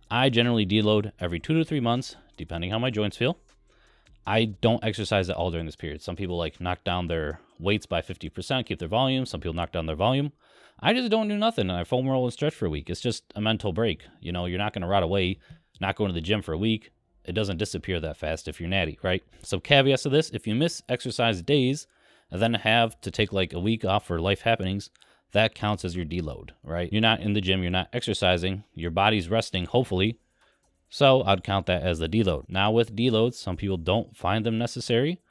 I generally deload every 2 to 3 months, depending how my joints feel. I don't exercise at all during this period. Some people like knock down their weights by 50%, keep their volume. Some people knock down their volume. I just don't do nothing, and I foam roll and stretch for a week. It's just a mental break. You know, you're not going to rot away not going to the gym for a week. It doesn't disappear that fast if you're natty, right? So caveats to this, if you miss exercise days and then have to take like a week off for life happenings, that counts as your deload, right? You're not in the gym, you're not exercising, your body's resting, hopefully. So I'd count that as the deload. Now with deloads, some people don't find them necessary,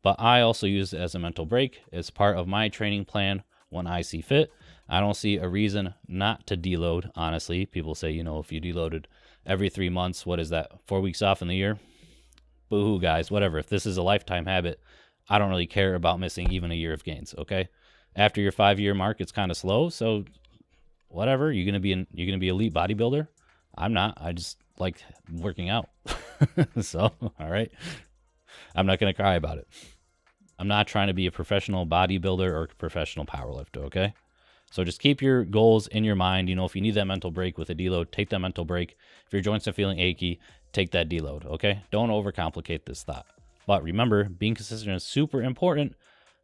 but I also use it as a mental break. It's part of my training plan when I see fit. I don't see a reason not to deload, honestly. People say, you know, if you deloaded every 3 months, what is that, 4 weeks off in the year? Boo-hoo, guys, whatever. If this is a lifetime habit, I don't really care about missing even a year of gains, okay? After your 5-year mark, it's kind of slow, so whatever. You're gonna be elite bodybuilder. I'm not. I just like working out. So, all right. I'm not gonna cry about it. I'm not trying to be a professional bodybuilder or professional powerlifter, okay? So just keep your goals in your mind. You know, if you need that mental break with a deload, take that mental break. If your joints are feeling achy, take that deload, okay? Don't overcomplicate this thought. But remember, being consistent is super important,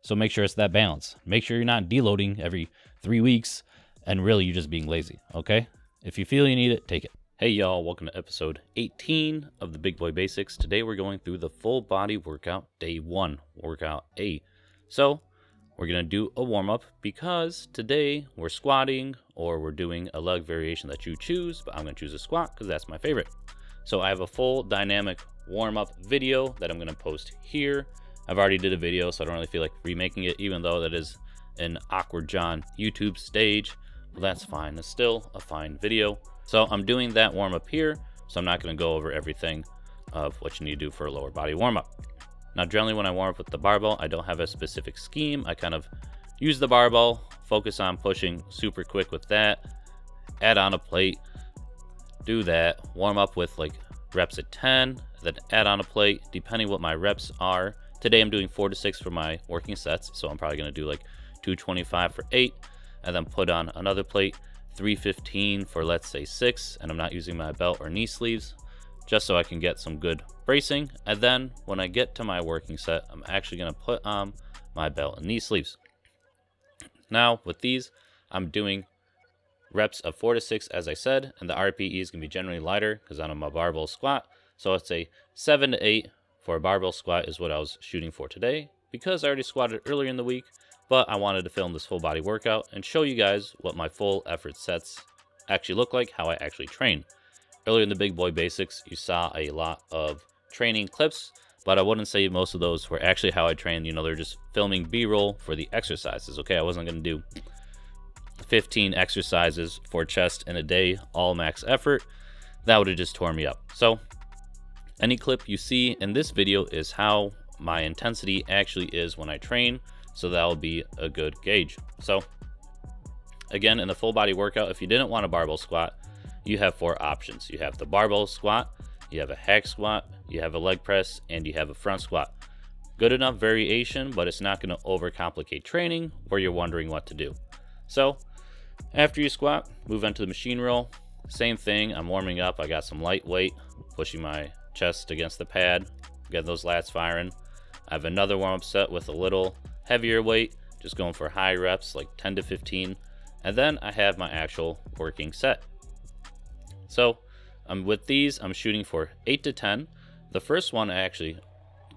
so make sure it's that balance. Make sure you're not deloading every 3 weeks and really you're just being lazy, okay? If you feel you need it, take it. Hey y'all, welcome to episode 18 of the Big Boy Basics. Today we're going through the full body workout, day 1, workout A. So we're going to do a warm-up because today we're squatting or we're doing a leg variation that you choose, but I'm going to choose a squat because that's my favorite. So I have a full dynamic warm-up video that I'm going to post here. I've already did a video, so I don't really feel like remaking it, even though that is an awkward John YouTube stage. Well, that's fine. It's still a fine video. So I'm doing that warm-up here, so I'm not going to go over everything of what you need to do for a lower body warm-up. Now, generally when I warm up with the barbell, I don't have a specific scheme. I kind of use the barbell, focus on pushing super quick with that, add on a plate, do that, warm up with like reps at 10, then add on a plate, depending what my reps are. Today I'm doing 4 to 6 for my working sets, so I'm probably going to do like 225 for 8, and then put on another plate, 315 for let's say 6, and I'm not using my belt or knee sleeves, just so I can get some good bracing. And then when I get to my working set, I'm actually going to put on my belt and knee sleeves. Now with these, I'm doing reps of 4 to 6 as I said, and the RPE is going to be generally lighter because I'm a barbell squat. So it's a 7 to 8 for a barbell squat is what I was shooting for today, because I already squatted earlier in the week, but I wanted to film this full body workout and show you guys what my full effort sets actually look like, how I actually train. Earlier in the Big Boy Basics, you saw a lot of training clips, but I wouldn't say most of those were actually how I trained. You know, they're just filming B-roll for the exercises, okay? I wasn't going to do 15 exercises for chest in a day, all max effort. That would have just torn me up. So any clip you see in this video is how my intensity actually is when I train, so that will be a good gauge. So again, in the full body workout, if you didn't want a barbell squat, you have 4 options. You have the barbell squat, you have a hack squat, you have a leg press, and you have a front squat. Good enough variation, but it's not going to overcomplicate training where you're wondering what to do. So after you squat, move into the machine roll. Same thing, I'm warming up. I got some light weight, pushing my chest against the pad, get those lats firing. I have another warm-up set with a little heavier weight, just going for high reps like 10 to 15, and then I have my actual working set. So with these, I'm shooting for 8 to 10. The first one I actually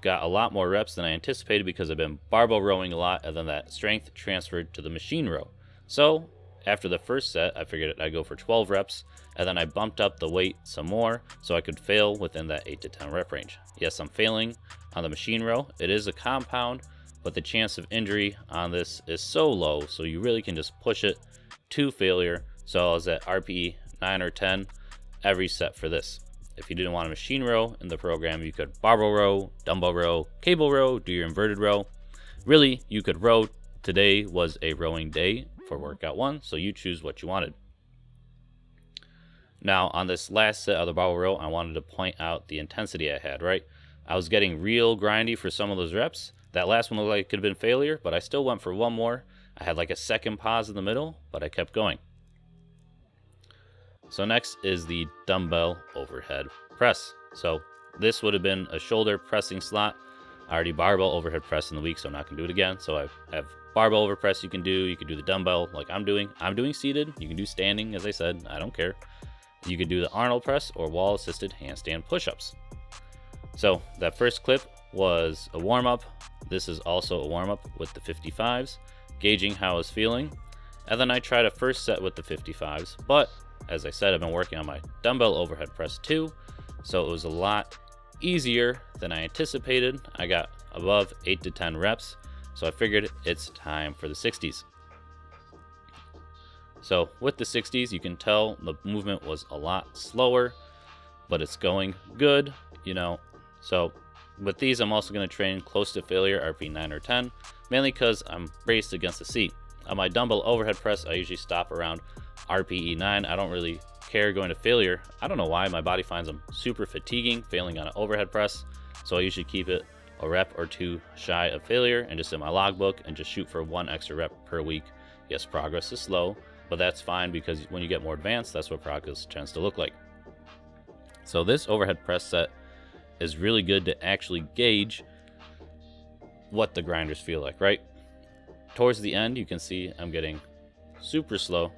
got a lot more reps than I anticipated because I've been barbell rowing a lot, and then that strength transferred to the machine row. So after the first set, I figured I'd go for 12 reps, and then I bumped up the weight some more so I could fail within that 8 to 10 rep range. Yes, I'm failing on the machine row. It is a compound, but the chance of injury on this is so low, so you really can just push it to failure. So I was at RPE 9 or 10 every set for this. If you didn't want a machine row in the program, you could barbell row, dumbbell row, cable row, do your inverted row. Really, you could row. Today was a rowing day for workout 1, so you choose what you wanted. Now on this last set of the barbell row, I wanted to point out the intensity I had, right? I was getting real grindy for some of those reps. That last one looked like it could have been failure, but I still went for one more. I had like a second pause in the middle, but I kept going. So next is the dumbbell overhead press. So this would have been a shoulder pressing slot. I already barbell overhead press in the week, so I'm not going to do it again. So I have barbell over press you can do the dumbbell like I'm doing. I'm doing seated. You can do standing, as I said. I don't care. You could do the Arnold press or wall assisted handstand push-ups. So that first clip was a warm-up. This is also a warm-up with the 55s, gauging how I was feeling. And then I tried a first set with the 55s, but as I said, I've been working on my dumbbell overhead press too, so it was a lot easier than I anticipated. I got above 8 to 10 reps, so I figured it's time for the 60s. So with the 60s, you can tell the movement was a lot slower, but it's going good, you know. So with these, I'm also going to train close to failure, RP 9 or 10, mainly because I'm braced against the seat. On my dumbbell overhead press, I usually stop around RPE 9. I don't really care going to failure. I don't know why. My body finds them super fatiguing, failing on an overhead press. So I usually keep it a rep or 2 shy of failure and just in my logbook and just shoot for 1 extra rep per week. Yes, progress is slow, but that's fine because when you get more advanced, that's what progress tends to look like. So this overhead press set is really good to actually gauge what the grinders feel like, right? Towards the end, you can see I'm getting super slow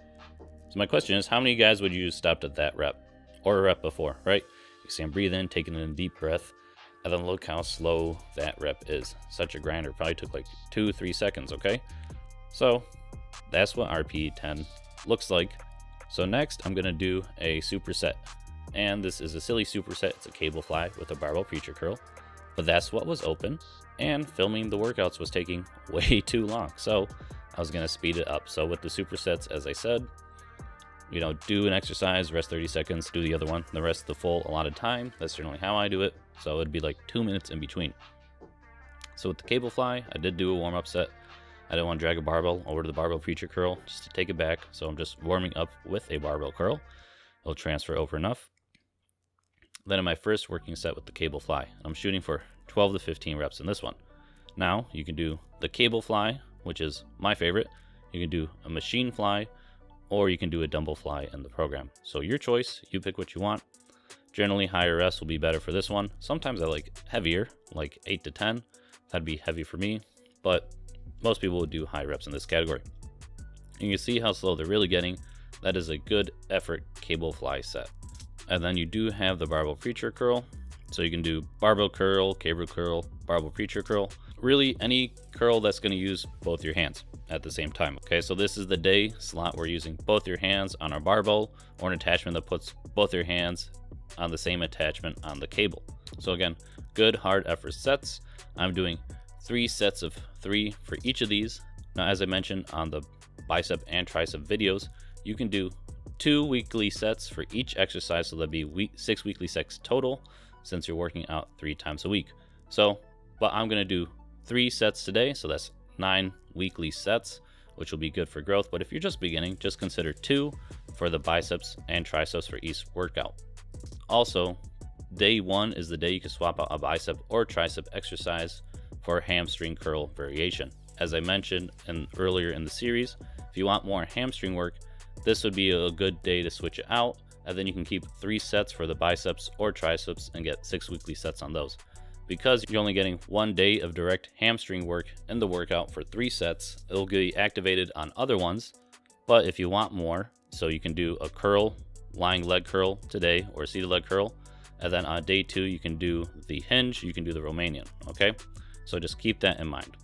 So my question is, how many guys would you stopped at that rep or a rep before, right? You see I'm breathing, taking in a deep breath, and then look how slow that rep is. Such a grinder. Probably took like 2-3 seconds, okay? So that's what RPE 10 looks like. So next I'm gonna do a superset. And this is a silly superset. It's a cable fly with a barbell preacher curl. But that's what was open. And filming the workouts was taking way too long. So I was gonna speed it up. So with the supersets, as I said, you know, do an exercise, rest 30 seconds, do the other one, the rest of the full allotted time. That's generally how I do it. So it'd be like 2 minutes in between. So with the cable fly, I did do a warm-up set. I didn't want to drag a barbell over to the barbell preacher curl just to take it back. So I'm just warming up with a barbell curl. It'll transfer over enough. Then in my first working set with the cable fly, I'm shooting for 12 to 15 reps in this one. Now you can do the cable fly, which is my favorite. You can do a machine fly, or you can do a dumbbell fly in the program. So your choice, you pick what you want. Generally higher reps will be better for this one. Sometimes I like heavier, like 8 to 10. That'd be heavy for me, but most people would do high reps in this category. And you see how slow they're really getting. That is a good effort cable fly set. And then you do have the barbell preacher curl. So you can do barbell curl, cable curl, barbell preacher curl. Really any curl that's going to use both your hands at the same time. Okay, so this is the day slot we're using both your hands on our barbell, or an attachment that puts both your hands on the same attachment on the cable. So again, good hard effort sets. I'm doing 3 sets of 3 for each of these. Now, as I mentioned on the bicep and tricep videos, you can do 2 weekly sets for each exercise, so that'd be 6 weekly sets total, since you're working out 3 times a week. So, but I'm gonna do 3 sets today, so that's 9 weekly sets, which will be good for growth. But if you're just beginning, just consider 2 for the biceps and triceps for each workout. Also, day 1 is the day you can swap out a bicep or tricep exercise for a hamstring curl variation. As I mentioned earlier in the series, if you want more hamstring work, this would be a good day to switch it out, and then you can keep 3 sets for the biceps or triceps and get 6 weekly sets on those. Because you're only getting 1 day of direct hamstring work in the workout for 3 sets, it'll be activated on other ones. But if you want more, so you can do a curl, lying leg curl today, or seated leg curl, and then on day 2 you can do the hinge, you can do the Romanian, okay? So just keep that in mind.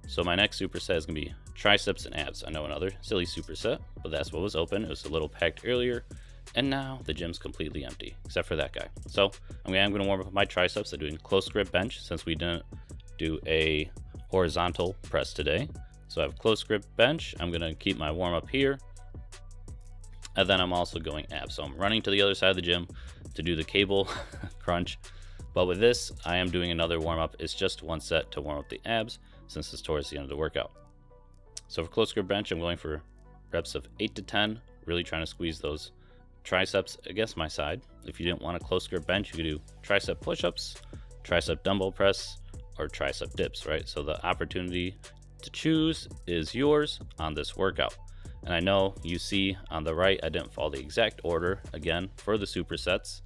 So my next superset is gonna be triceps and abs. I know, another silly superset, but that's what was open. It was a little packed earlier, and now the gym's completely empty, except for that guy. So I'm gonna warm up my triceps. I'm doing close grip bench since we didn't do a horizontal press today. So I have close grip bench. I'm gonna keep my warm up here, and then I'm also going abs. So I'm running to the other side of the gym to do the cable crunch. But with this, I am doing another warm up. It's just 1 set to warm up the abs, since it's towards the end of the workout. So for close grip bench, I'm going for reps of 8 to 10, really trying to squeeze those triceps against my side. If you didn't want a close grip bench, you could do tricep push-ups, tricep dumbbell press, or tricep dips, right? So the opportunity to choose is yours on this workout. And I know you see on the right, I didn't follow the exact order again for the supersets.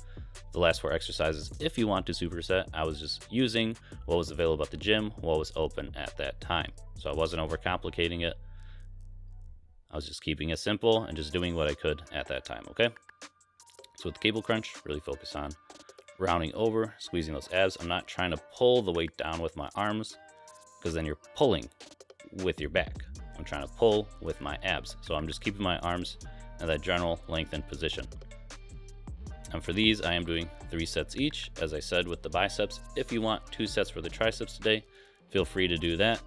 The last 4 exercises, if you want to superset, I was just using what was available at the gym, what was open at that time. So I wasn't overcomplicating it. I was just keeping it simple and just doing what I could at that time, okay? So with the cable crunch, really focus on rounding over, squeezing those abs. I'm not trying to pull the weight down with my arms, because then you're pulling with your back. I'm trying to pull with my abs. So I'm just keeping my arms in that general lengthened position. And for these, I am doing 3 sets each, as I said with the biceps. If you want 2 sets for the triceps today, feel free to do that,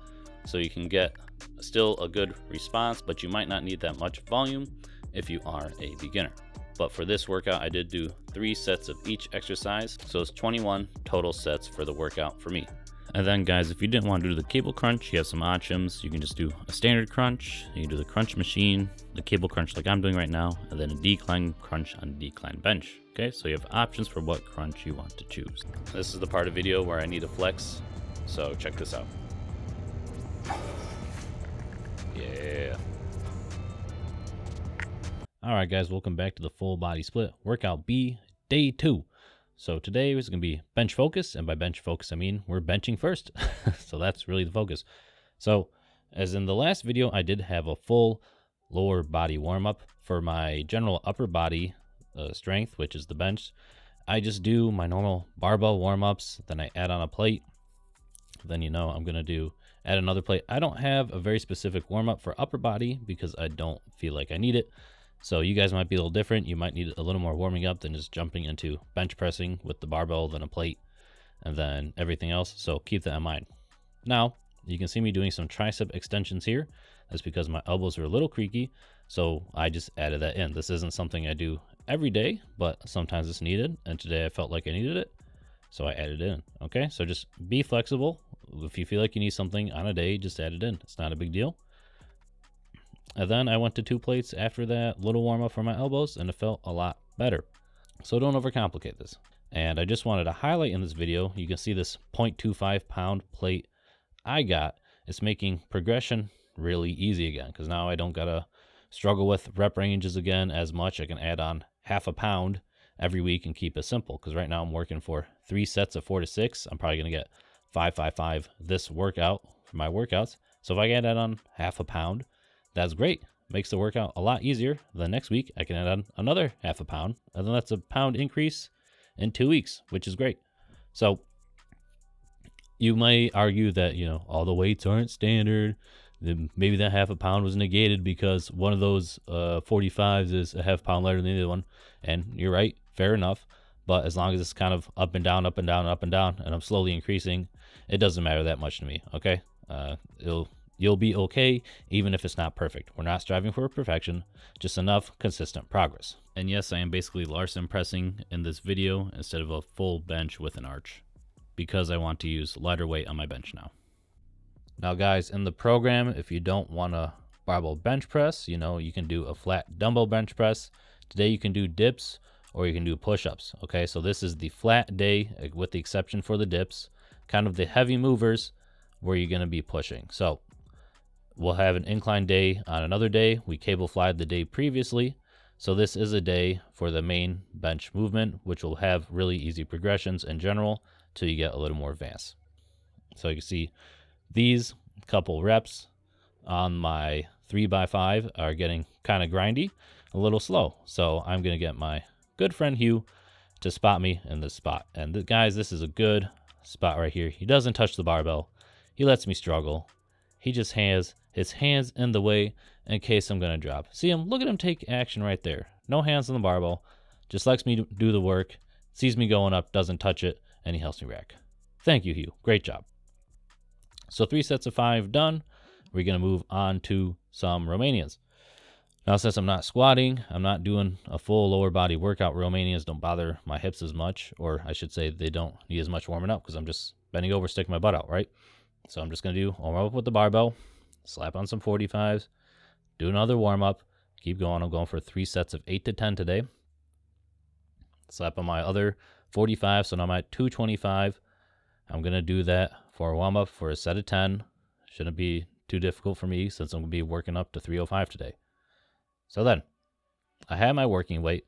so you can get still a good response, but you might not need that much volume if you are a beginner. But for this workout, I did do 3 sets of each exercise, so it's 21 total sets for the workout for me. And then guys, if you didn't want to do the cable crunch, you have some options. You can just do a standard crunch, you can do the crunch machine, the cable crunch like I'm doing right now, and then a decline crunch on decline bench. Okay, so you have options for what crunch you want to choose. This is the part of the video where I need a flex, so check this out. Yeah. All right guys, welcome back to the full body split workout B, day 2. So today is going to be bench focus, and by bench focus I mean we're benching first. So that's really the focus. So as in the last video, I did have a full lower body warm up. For my general upper body strength, which is the bench, I just do my normal barbell warm ups. Then I add on a plate. Then, I'm going to add another plate. I don't have a very specific warm up for upper body because I don't feel like I need it. So you guys might be a little different. You might need a little more warming up than just jumping into bench pressing with the barbell, then a plate, and then everything else. So keep that in mind. Now, you can see me doing some tricep extensions here. That's because my elbows are a little creaky, so I just added that in. This isn't something I do every day, but sometimes it's needed, and today I felt like I needed it, so I added it in. Okay, so just be flexible. If you feel like you need something on a day, just add it in. It's not a big deal. And then I went to 2 plates after that little warm up for my elbows, and it felt a lot better. So don't overcomplicate this. And I just wanted to highlight in this video, you can see this 0.25 pound plate I got. It's making progression really easy again, because now I don't gotta struggle with rep ranges again as much. I can add on half a pound every week and keep it simple, because right now I'm working for 3 sets of 4 to 6. I'm probably gonna get 5, 5, 5 this workout for my workouts. So if I can add on half a pound, that's great. Makes the workout a lot easier. Then next week I can add on another half a pound, and then that's a pound increase in 2 weeks, which is great. So you might argue that, all the weights aren't standard. Maybe that half a pound was negated because one of those 45s is a half pound lighter than the other one. And you're right, fair enough. But as long as it's kind of up and down, up and down, up and down, and I'm slowly increasing, it doesn't matter that much to me, okay? You'll be okay, even if it's not perfect. We're not striving for perfection, just enough consistent progress. And yes, I am basically Larson pressing in this video instead of a full bench with an arch, because I want to use lighter weight on my bench now. Now guys, in the program, if you don't want a barbell bench press, you can do a flat dumbbell bench press. Today you can do dips or you can do push-ups. Okay, so this is the flat day with the exception for the dips, kind of the heavy movers where you're going to be pushing. So we'll have an incline day on another day. We cable flied the day previously. So this is a day for the main bench movement, which will have really easy progressions in general till you get a little more advanced. So you can see these couple reps on my 3x5 are getting kind of grindy, a little slow. So I'm going to get my good friend Hugh to spot me in this spot. And guys, this is a good spot right here. He doesn't touch the barbell. He lets me struggle. He just has his hands in the way in case I'm going to drop. See him? Look at him take action right there. No hands on the barbell. Just lets me do the work. Sees me going up, doesn't touch it, and he helps me rack. Thank you, Hugh. Great job. So 3 sets of 5 done. We're going to move on to some Romanians. Now, since I'm not squatting, I'm not doing a full lower body workout. Romanians don't bother my hips as much, or I should say they don't need as much warming up because I'm just bending over, sticking my butt out, right? So I'm just going to do warm up with the barbell, slap on some 45s, do another warm up, keep going. I'm going for 3 sets of 8 to 10 today. Slap on my other 45, so now I'm at 225. I'm going to do that for a warm up for a set of 10. Shouldn't be too difficult for me since I'm going to be working up to 305 today. So then, I have my working weight,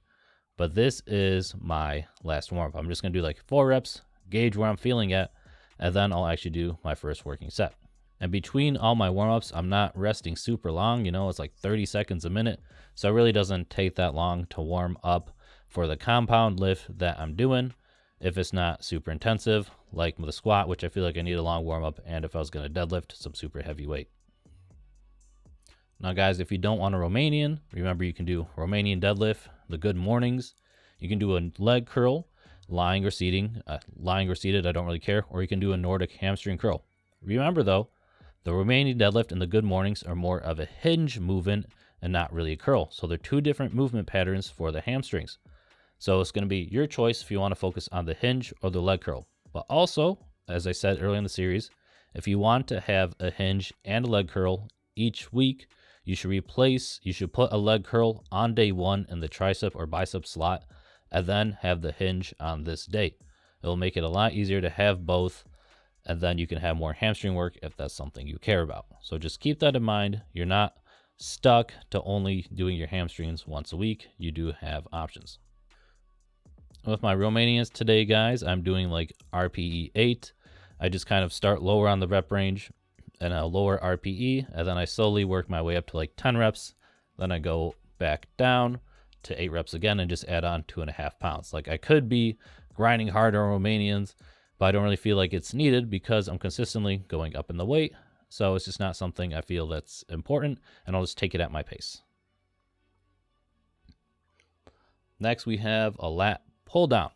but this is my last warm up. I'm just going to do like 4 reps, gauge where I'm feeling at, and then I'll actually do my first working set. And between all my warm-ups, I'm not resting super long. It's like 30 seconds a minute. So it really doesn't take that long to warm up for the compound lift that I'm doing. If it's not super intensive, like with a squat, which I feel like I need a long warm-up, and if I was going to deadlift some super heavy weight. Now, guys, if you don't want a Romanian, remember you can do Romanian deadlift, the good mornings. You can do a leg curl, lying or seating. Lying or seated, I don't really care. Or you can do a Nordic hamstring curl. Remember, though, the Romanian deadlift and the good mornings are more of a hinge movement and not really a curl. So they're 2 different movement patterns for the hamstrings. So it's going to be your choice if you want to focus on the hinge or the leg curl. But also, as I said earlier in the series, if you want to have a hinge and a leg curl each week, you should put a leg curl on day 1 in the tricep or bicep slot, and then have the hinge on this day. It will make it a lot easier to have both, and then you can have more hamstring work if that's something you care about. So just keep that in mind. You're not stuck to only doing your hamstrings once a week. You do have options. With my Romanians today, guys, I'm doing like RPE 8. I just kind of start lower on the rep range and a lower RPE, and then I slowly work my way up to like 10 reps, Then I go back down to 8 reps again and just add on 2.5 pounds. Like, I could be grinding hard on Romanians, but I don't really feel like it's needed because I'm consistently going up in the weight. So it's just not something I feel that's important, and I'll just take it at my pace. Next, we have a lat pull down.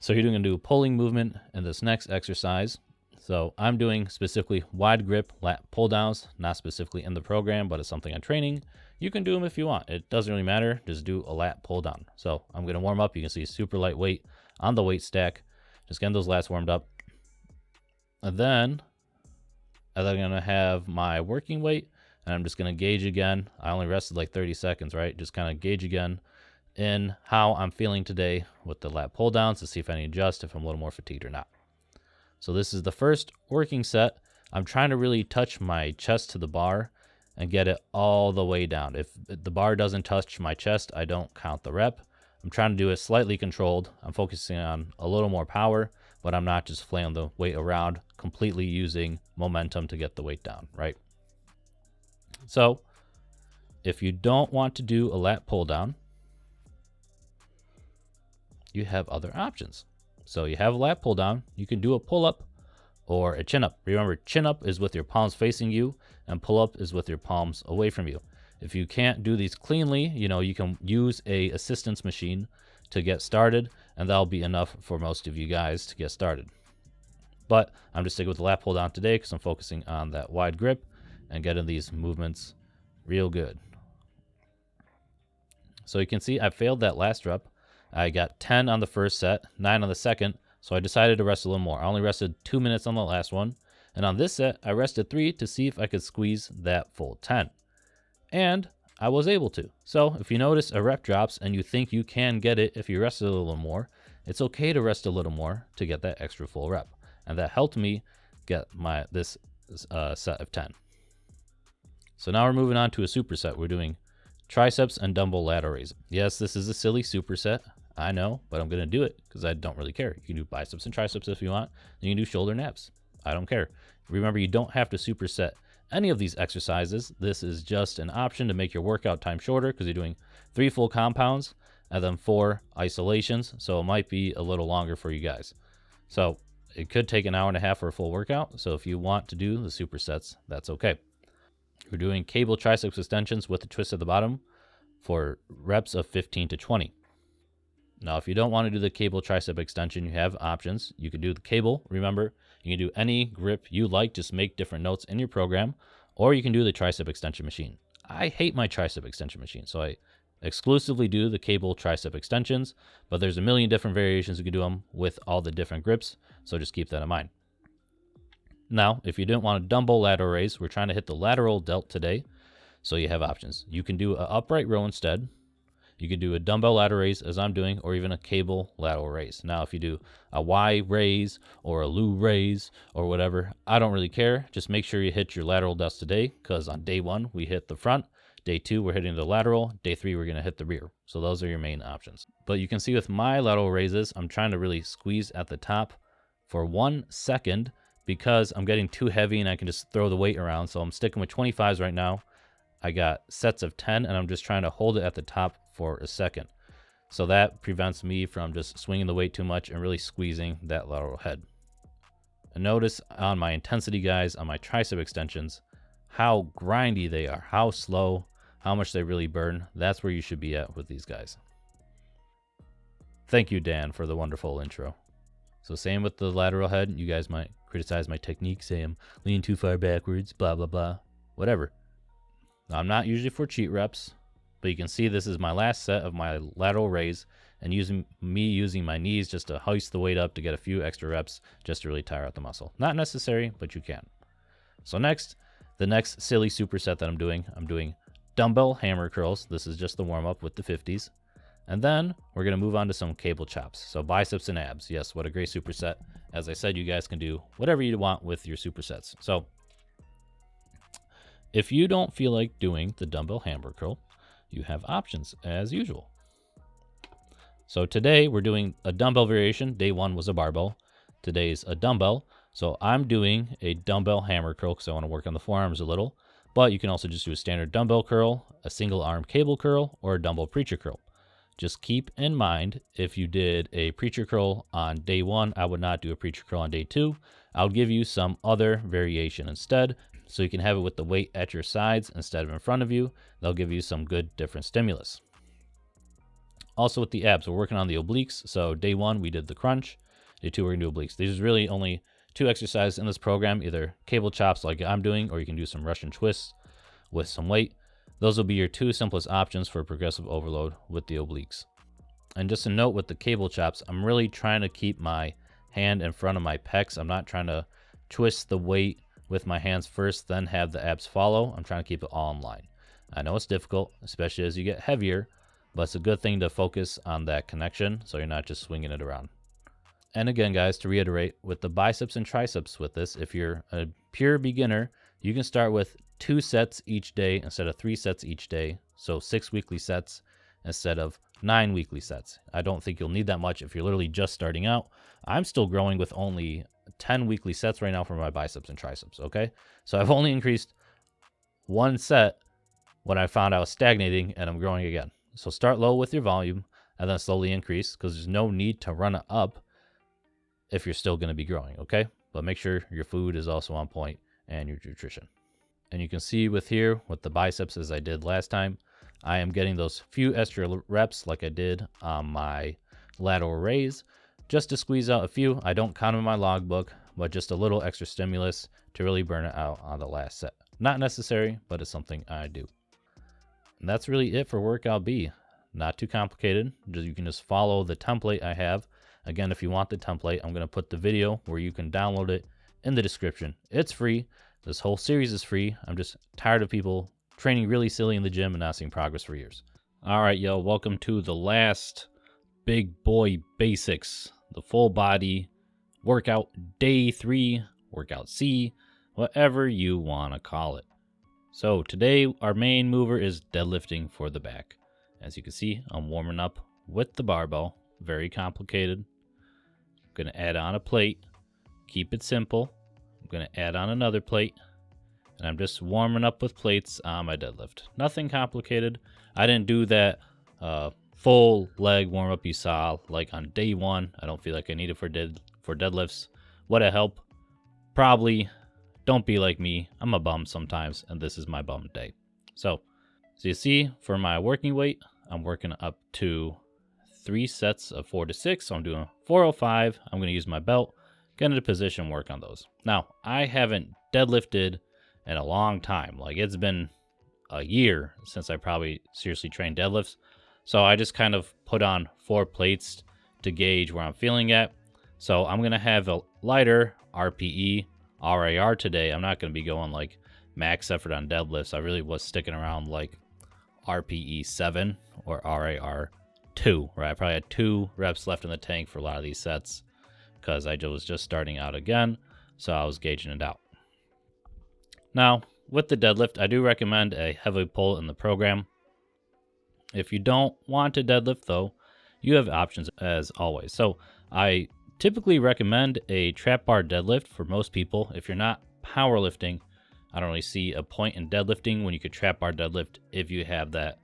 So you're going to do a pulling movement in this next exercise. So I'm doing specifically wide grip lat pull downs, not specifically in the program, but it's something I'm training. You can do them if you want. It doesn't really matter. Just do a lat pull down. So I'm going to warm up. You can see super lightweight on the weight stack. Just getting those lats warmed up. And then I'm going to have my working weight, and I'm just going to gauge again. I only rested like 30 seconds, right? Just kind of gauge again in how I'm feeling today with the lat pull downs to see if I need to adjust, if I'm a little more fatigued or not. So this is the first working set. I'm trying to really touch my chest to the bar and get it all the way down. If the bar doesn't touch my chest, I don't count the rep. I'm trying to do it slightly controlled. I'm focusing on a little more power, but I'm not just flailing the weight around, completely using momentum to get the weight down, right? So if you don't want to do a lat pull down, you have other options. So you have a lat pull down, you can do a pull up or a chin up. Remember, chin up is with your palms facing you, and pull up is with your palms away from you. If you can't do these cleanly, you can use a assistance machine to get started, and that'll be enough for most of you guys to get started. But I'm just sticking with the lat pull down today because I'm focusing on that wide grip and getting these movements real good. So you can see I failed that last rep. I got 10 on the first set, 9 on the second, so I decided to rest a little more. I only rested 2 minutes on the last one, and on this set, I rested 3 to see if I could squeeze that full 10. And I was able to. So if you notice a rep drops and you think you can get it if you rest a little more, it's okay to rest a little more to get that extra full rep. And that helped me get this set of 10. So now we're moving on to a superset. We're doing triceps and dumbbell lateral raise. Yes, this is a silly superset, I know, but I'm going to do it because I don't really care. You can do biceps and triceps if you want. You can do shoulder and abs. I don't care. Remember, you don't have to superset any of these exercises. This is just an option to make your workout time shorter because you're doing 3 full compounds and then 4 isolations. So it might be a little longer for you guys. So it could take an hour and a half for a full workout. So if you want to do the supersets, that's okay. We're doing cable triceps extensions with a twist at the bottom for reps of 15 to 20. Now, if you don't want to do the cable tricep extension, you have options. You can do the cable. Remember, you can do any grip you like. Just make different notes in your program. Or you can do the tricep extension machine. I hate my tricep extension machine, so I exclusively do the cable tricep extensions. But there's a million different variations you can do them with all the different grips. So just keep that in mind. Now, if you didn't want a dumbbell lateral raise, we're trying to hit the lateral delt today. So you have options. You can do an upright row instead. You could do a dumbbell lateral raise as I'm doing, or even a cable lateral raise. Now, if you do a Y raise or a Lou raise or whatever, I don't really care. Just make sure you hit your lateral delts today, because on day 1, we hit the front. Day 2, we're hitting the lateral. Day 3, we're going to hit the rear. So those are your main options. But you can see with my lateral raises, I'm trying to really squeeze at the top for 1 second because I'm getting too heavy and I can just throw the weight around. So I'm sticking with 25s right now. I got sets of 10 and I'm just trying to hold it at the top for a second. So that prevents me from just swinging the weight too much and really squeezing that lateral head. And notice on my intensity guys, on my tricep extensions, how grindy they are, how slow, how much they really burn. That's where you should be at with these guys. Thank you, Dan, for the wonderful intro. So same with the lateral head. You guys might criticize my technique, say I'm leaning too far backwards, blah, blah, blah, whatever. Now, I'm not usually for cheat reps, but you can see this is my last set of my lateral raise and using my knees just to hoist the weight up to get a few extra reps just to really tire out the muscle. Not necessary, but you can. So next, the next silly superset that I'm doing dumbbell hammer curls. This is just the warm up with the 50s. And then we're going to move on to some cable chops. So biceps and abs. Yes, what a great superset. As I said, you guys can do whatever you want with your supersets. So if you don't feel like doing the dumbbell hammer curl, you have options as usual. So today we're doing a dumbbell variation. Day 1 was a barbell. Today's a dumbbell. So I'm doing a dumbbell hammer curl because I want to work on the forearms a little. But you can also just do a standard dumbbell curl, a single arm cable curl, or a dumbbell preacher curl. Just keep in mind, if you did a preacher curl on day 1, I would not do a preacher curl on day 2. I'll give you some other variation instead, so you can have it with the weight at your sides instead of in front of you. They'll give you some good different stimulus. Also with the abs, we're working on the obliques. So day 1, we did the crunch. Day 2, we're gonna do obliques. There's really only 2 exercises in this program, either cable chops like I'm doing, or you can do some Russian twists with some weight. Those will be your 2 simplest options for progressive overload with the obliques. And just a note with the cable chops, I'm really trying to keep my hand in front of my pecs. I'm not trying to twist the weight with my hands first, then have the abs follow. I'm trying to keep it all in line. I know it's difficult, especially as you get heavier, but it's a good thing to focus on that connection so you're not just swinging it around. And again, guys, to reiterate, with the biceps and triceps with this, if you're a pure beginner, you can start with 2 sets each day instead of 3 sets each day. So 6 weekly sets instead of 9 weekly sets. I don't think you'll need that much if you're literally just starting out. I'm still growing with only 10 weekly sets right now for my biceps and triceps, okay? So I've only increased 1 set when I found I was stagnating, and I'm growing again. So start low with your volume and then slowly increase, because there's no need to run it up if you're still going to be growing, okay? But make sure your food is also on point and your nutrition. And you can see with here, with the biceps as I did last time, I am getting those few extra reps like I did on my lateral raise, just to squeeze out a few. I don't count them in my logbook, but just a little extra stimulus to really burn it out on the last set. Not necessary, but it's something I do. And that's really it for workout B. Not too complicated. You can just follow the template I have. Again, if you want the template, I'm going to put the video where you can download it in the description. It's free. This whole series is free. I'm just tired of people training really silly in the gym and not seeing progress for years. All right, yo, welcome to the last Big Boy Basics, the full body workout, day 3, workout C, whatever you want to call it. So today our main mover is deadlifting for the back. As you can see, I'm warming up with the barbell. Very complicated. I'm going to add on a plate. Keep it simple. I'm going to add on another plate. And I'm just warming up with plates on my deadlift. Nothing complicated. I didn't do that full leg warm up you saw like on day 1. I don't feel like I need it for deadlifts. Would it help? Probably. Don't be like me. I'm a bum sometimes, and this is my bum day. So you see, for my working weight, I'm working up to 3 sets of 4 to 6. So I'm doing 405. I'm going to use my belt, get into position, work on those. Now, I haven't deadlifted in a long time. Like, it's been a year since I probably seriously trained deadlifts. So I just kind of put on 4 plates to gauge where I'm feeling at. So I'm going to have a lighter RPE, RAR today. I'm not going to be going like max effort on deadlifts. I really was sticking around like RPE 7 or RAR 2, right? I probably had 2 reps left in the tank for a lot of these sets because I was just starting out again. So I was gauging it out. Now, with the deadlift, I do recommend a heavy pull in the program. If you don't want to deadlift, though, you have options as always. So I typically recommend a trap bar deadlift for most people. If you're not powerlifting, I don't really see a point in deadlifting when you could trap bar deadlift if you have that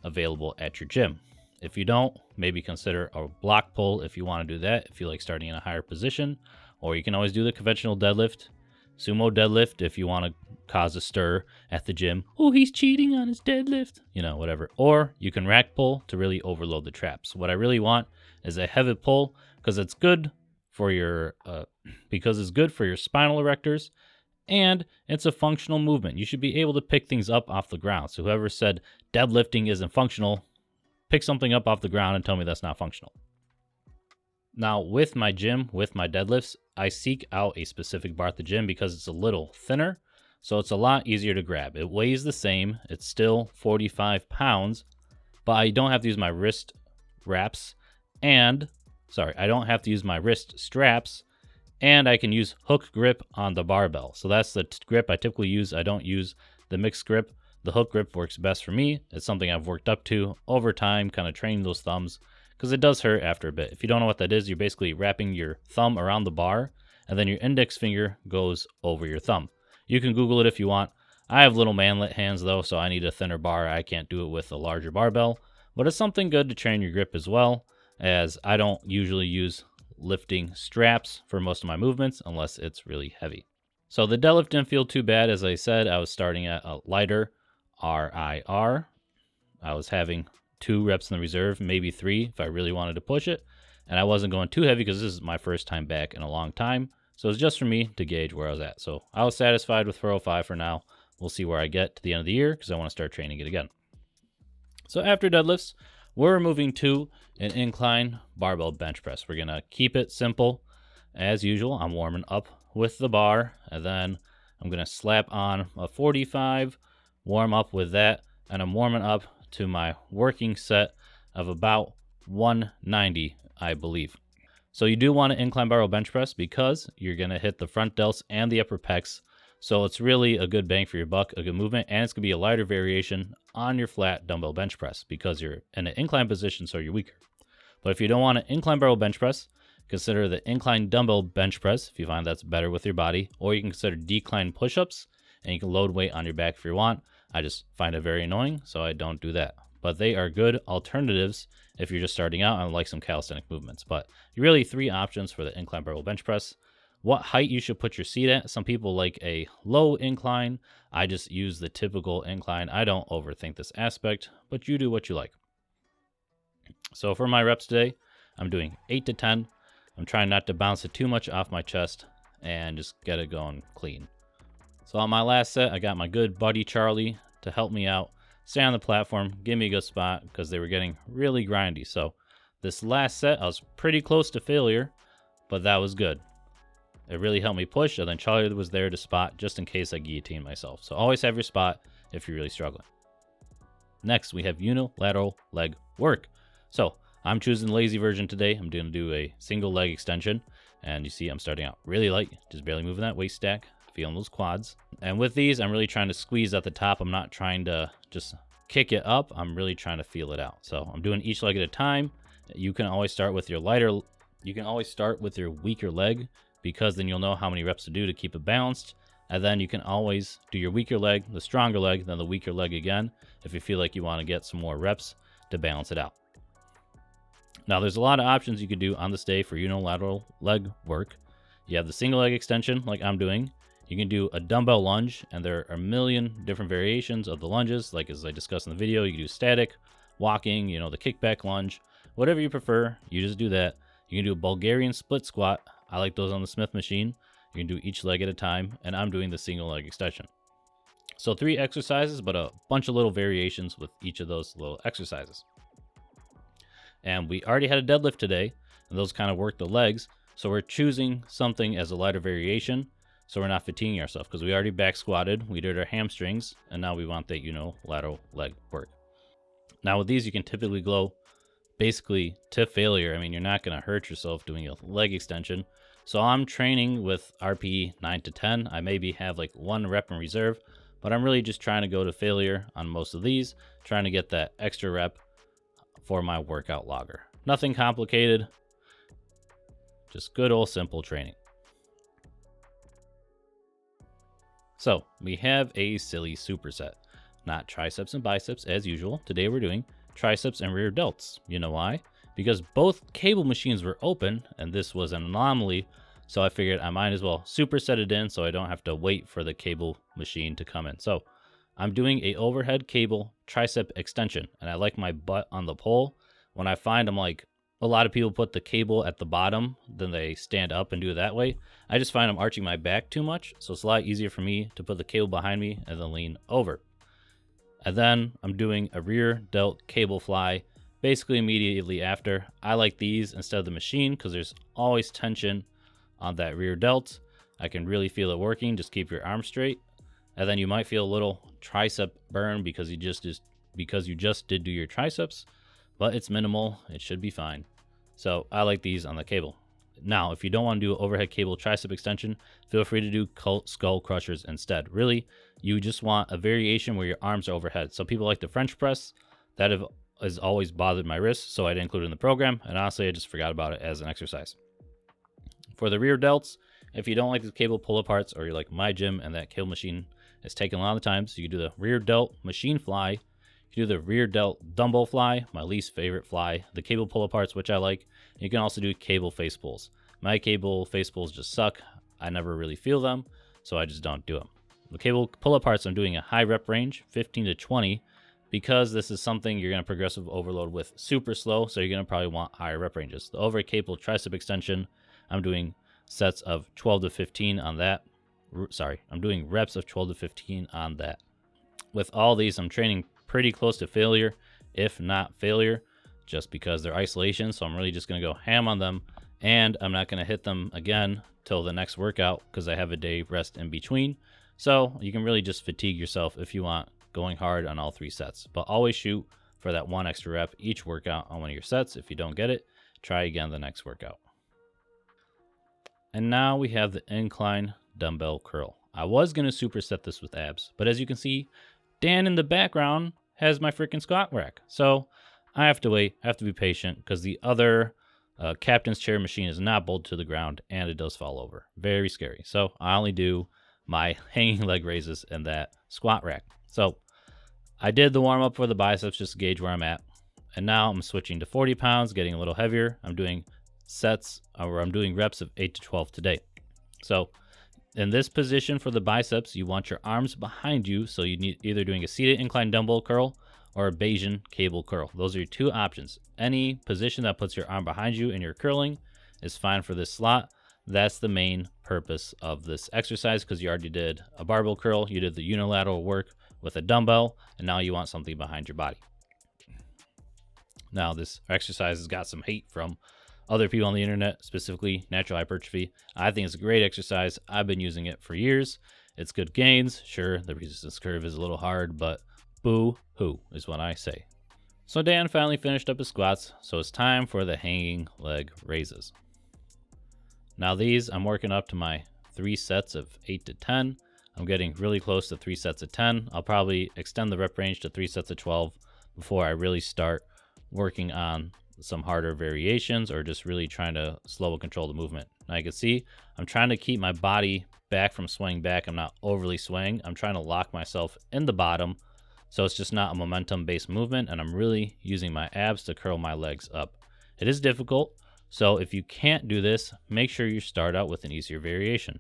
available at your gym. If you don't, maybe consider a block pull if you want to do that, if you like starting in a higher position. Or you can always do the conventional deadlift, sumo deadlift if you want to cause a stir at the gym. Oh, he's cheating on his deadlift, whatever. Or you can rack pull to really overload the traps. What I really want is a heavy pull because it's good for your spinal erectors, and it's a functional movement. You should be able to pick things up off the ground. So whoever said deadlifting isn't functional, pick something up off the ground and tell me that's not functional. Now, with my gym, with my deadlifts, I seek out a specific bar at the gym because it's a little thinner, so it's a lot easier to grab. It weighs the same. It's still 45 pounds, but I don't have to use my wrist straps, and I can use hook grip on the barbell. So that's the grip I typically use. I don't use the mixed grip. The hook grip works best for me. It's something I've worked up to over time, kind of training those thumbs, because it does hurt after a bit. If you don't know what that is, you're basically wrapping your thumb around the bar, and then your index finger goes over your thumb. You can Google it if you want. I have little manlet hands though, so I need a thinner bar. I can't do it with a larger barbell, but it's something good to train your grip as well, as I don't usually use lifting straps for most of my movements unless it's really heavy. So the deadlift didn't feel too bad. As I said, I was starting at a lighter RIR. I was having 2 reps in the reserve, maybe 3 if I really wanted to push it. And I wasn't going too heavy because this is my first time back in a long time. So it was just for me to gauge where I was at. So I was satisfied with 405 for now. We'll see where I get to the end of the year because I want to start training it again. So after deadlifts, we're moving to an incline barbell bench press. We're going to keep it simple. As usual, I'm warming up with the bar, and then I'm going to slap on a 45, warm up with that, and I'm warming up to my working set of about 190, I believe. So you do want to incline barbell bench press because you're going to hit the front delts and the upper pecs. So it's really a good bang for your buck, a good movement, and it's going to be a lighter variation on your flat dumbbell bench press because you're in an incline position, so you're weaker. But if you don't want to incline barbell bench press, consider the incline dumbbell bench press if you find that's better with your body, or you can consider decline push-ups, and you can load weight on your back if you want. I just find it very annoying, so I don't do that. But they are good alternatives if you're just starting out and like some calisthenic movements. But really 3 options for the incline barbell bench press. What height you should put your seat at. Some people like a low incline. I just use the typical incline. I don't overthink this aspect, but you do what you like. So for my reps today, I'm doing 8 to 10. I'm trying not to bounce it too much off my chest and just get it going clean. So on my last set, I got my good buddy Charlie to help me out, stay on the platform, give me a good spot because they were getting really grindy. So this last set, I was pretty close to failure, but that was good. It really helped me push, and then Charlie was there to spot just in case I guillotine myself. So always have your spot if you're really struggling. Next, we have unilateral leg work. So I'm choosing the lazy version today. I'm going to do a single leg extension. And you see I'm starting out really light, just barely moving that waist stack, feeling those quads. And with these, I'm really trying to squeeze at the top. I'm not trying to just kick it up. I'm really trying to feel it out. So I'm doing each leg at a time. You can always start with your weaker leg because then you'll know how many reps to do to keep it balanced. And then you can always do your weaker leg, the stronger leg, then the weaker leg again if you feel like you want to get some more reps to balance it out. Now, there's a lot of options you could do on this day for unilateral leg work. You have the single leg extension like I'm doing. You can do a dumbbell lunge, and there are a million different variations of the lunges. Like as I discussed in the video, you can do static, walking, the kickback lunge, whatever you prefer, you just do that. You can do a Bulgarian split squat. I like those on the Smith machine. You can do each leg at a time, and I'm doing the single leg extension. So 3 exercises, but a bunch of little variations with each of those little exercises. And we already had a deadlift today, and those kind of work the legs. So we're choosing something as a lighter variation, so we're not fatiguing ourselves because we already back squatted, we did our hamstrings, and now we want that unilateral leg work. Now with these, you can typically go basically to failure. I mean, you're not going to hurt yourself doing a leg extension. So I'm training with RPE 9 to 10. I maybe have like 1 rep in reserve, but I'm really just trying to go to failure on most of these, trying to get that extra rep for my workout logger. Nothing complicated, just good old simple training. So we have a silly superset, not triceps and biceps as usual. Today we're doing triceps and rear delts. You know why? Because both cable machines were open and this was an anomaly, so I figured I might as well superset it in so I don't have to wait for the cable machine to come in. So I'm doing a overhead cable tricep extension, and I like my butt on the pole. When I find I'm like, a lot of people put the cable at the bottom, then they stand up and do it that way. I just find I'm arching my back too much, so it's a lot easier for me to put the cable behind me and then lean over. And then I'm doing a rear delt cable fly basically immediately after. I like these instead of the machine because there's always tension on that rear delt. I can really feel it working. Just keep your arms straight. And then you might feel a little tricep burn because you just did do your triceps, but it's minimal. It should be fine. So I like these on the cable. Now, if you don't want to do an overhead cable tricep extension, feel free to do skull crushers instead. Really, you just want a variation where your arms are overhead. So people like the French press. That has always bothered my wrists, so I didn't include it in the program. And honestly, I just forgot about it as an exercise. For the rear delts, if you don't like the cable pull-aparts or you're like my gym and that cable machine It's taken a lot of time. So you can do the rear delt machine fly. You can do the rear delt dumbbell fly, my least favorite fly. The cable pull aparts, which I like. You can also do cable face pulls. My cable face pulls just suck. I never really feel them, so I just don't do them. The cable pull aparts, I'm doing a high rep range, 15 to 20, because this is something you're going to progressive overload with super slow, so you're going to probably want higher rep ranges. The overhead cable tricep extension, I'm doing sets of 12 to 15 on that. I'm doing reps of 12 to 15 on that. With all these, I'm training pretty close to failure, if not failure, just because they're isolation. So I'm really just going to go ham on them, and I'm not going to hit them again till the next workout because I have a day rest in between. So you can really just fatigue yourself if you want going hard on all 3 sets, but always shoot for that 1 extra rep each workout on one of your sets. If you don't get it, try again the next workout. And now we have the incline dumbbell curl. I was going to superset this with abs, but as you can see, Dan in the background has my freaking squat rack. So I have to wait. I have to be patient because the other captain's chair machine is not bolted to the ground and it does fall over. Very scary. So I only do my hanging leg raises and that squat rack. So I did the warm up for the biceps just to gauge where I'm at. And now I'm switching to 40 pounds, getting a little heavier. I'm doing I'm doing reps of 8 to 12 today. So in this position for the biceps, you want your arms behind you. So you need either doing a seated incline dumbbell curl or a Bayesian cable curl. Those are your 2 options. Any position that puts your arm behind you and you're curling is fine for this slot. That's the main purpose of this exercise because you already did a barbell curl, you did the unilateral work with a dumbbell, and now you want something behind your body. Now this exercise has got some hate from other people on the internet, specifically natural hypertrophy. I think it's a great exercise. I've been using it for years. It's good gains. Sure, the resistance curve is a little hard, but boo-hoo is what I say. So Dan finally finished up his squats, so it's time for the hanging leg raises. Now these, I'm working up to my 3 sets of 8 to 10. I'm getting really close to 3 sets of 10. I'll probably extend the rep range to 3 sets of 12 before I really start working on some harder variations or just really trying to slow and control the movement. Now you can see I'm trying to keep my body back from swaying back. I'm not overly swaying. I'm trying to lock myself in the bottom so it's just not a momentum based movement, and I'm really using my abs to curl my legs up. It is difficult, so if you can't do this, make sure you start out with an easier variation.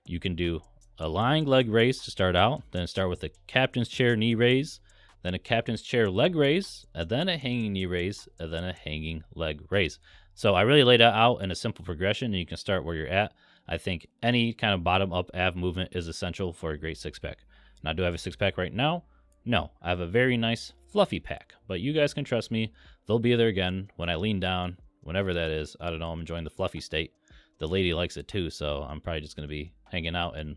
You can do a lying leg raise to start out, then start with a captain's chair knee raise, then a captain's chair leg raise, and then a hanging knee raise, and then a hanging leg raise. So I really laid it out in a simple progression, and you can start where you're at. I think any kind of bottom-up ab movement is essential for a great six-pack. Now, do I have a six-pack right now? No, I have a very nice fluffy pack, but you guys can trust me. They'll be there again when I lean down, whenever that is. I don't know, I'm enjoying the fluffy state. The lady likes it too, so I'm probably just going to be hanging out in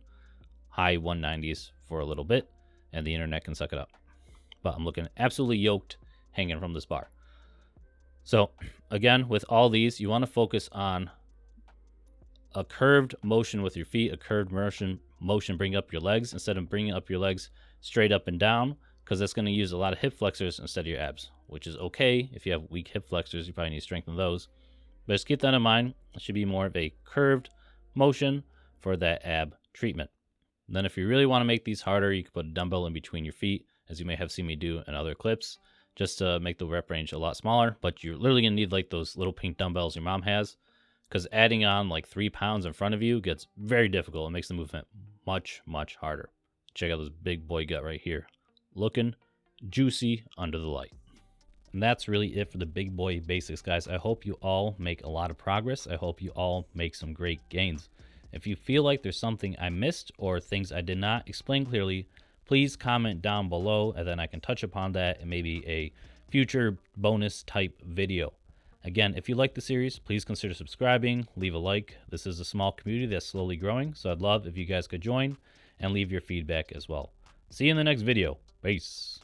high 190s for a little bit, and the internet can suck it up. But I'm looking absolutely yoked hanging from this bar. So again, with all these, you want to focus on a curved motion with your feet, a curved motion bring up your legs instead of bringing up your legs straight up and down, because that's going to use a lot of hip flexors instead of your abs, which is okay. If you have weak hip flexors, you probably need to strengthen those. But just keep that in mind. It should be more of a curved motion for that ab treatment. And then if you really want to make these harder, you can put a dumbbell in between your feet, as you may have seen me do in other clips, just to make the rep range a lot smaller. But you're literally going to need like those little pink dumbbells your mom has, because adding on like 3 pounds in front of you gets very difficult. It makes the movement much, much harder. Check out this big boy gut right here, looking juicy under the light. And that's really it for the big boy basics, guys. I hope you all make a lot of progress. I hope you all make some great gains. If you feel like there's something I missed or things I did not explain clearly, please comment down below, and then I can touch upon that in maybe a future bonus type video. Again, if you like the series, please consider subscribing, leave a like. This is a small community that's slowly growing, so I'd love if you guys could join and leave your feedback as well. See you in the next video. Peace.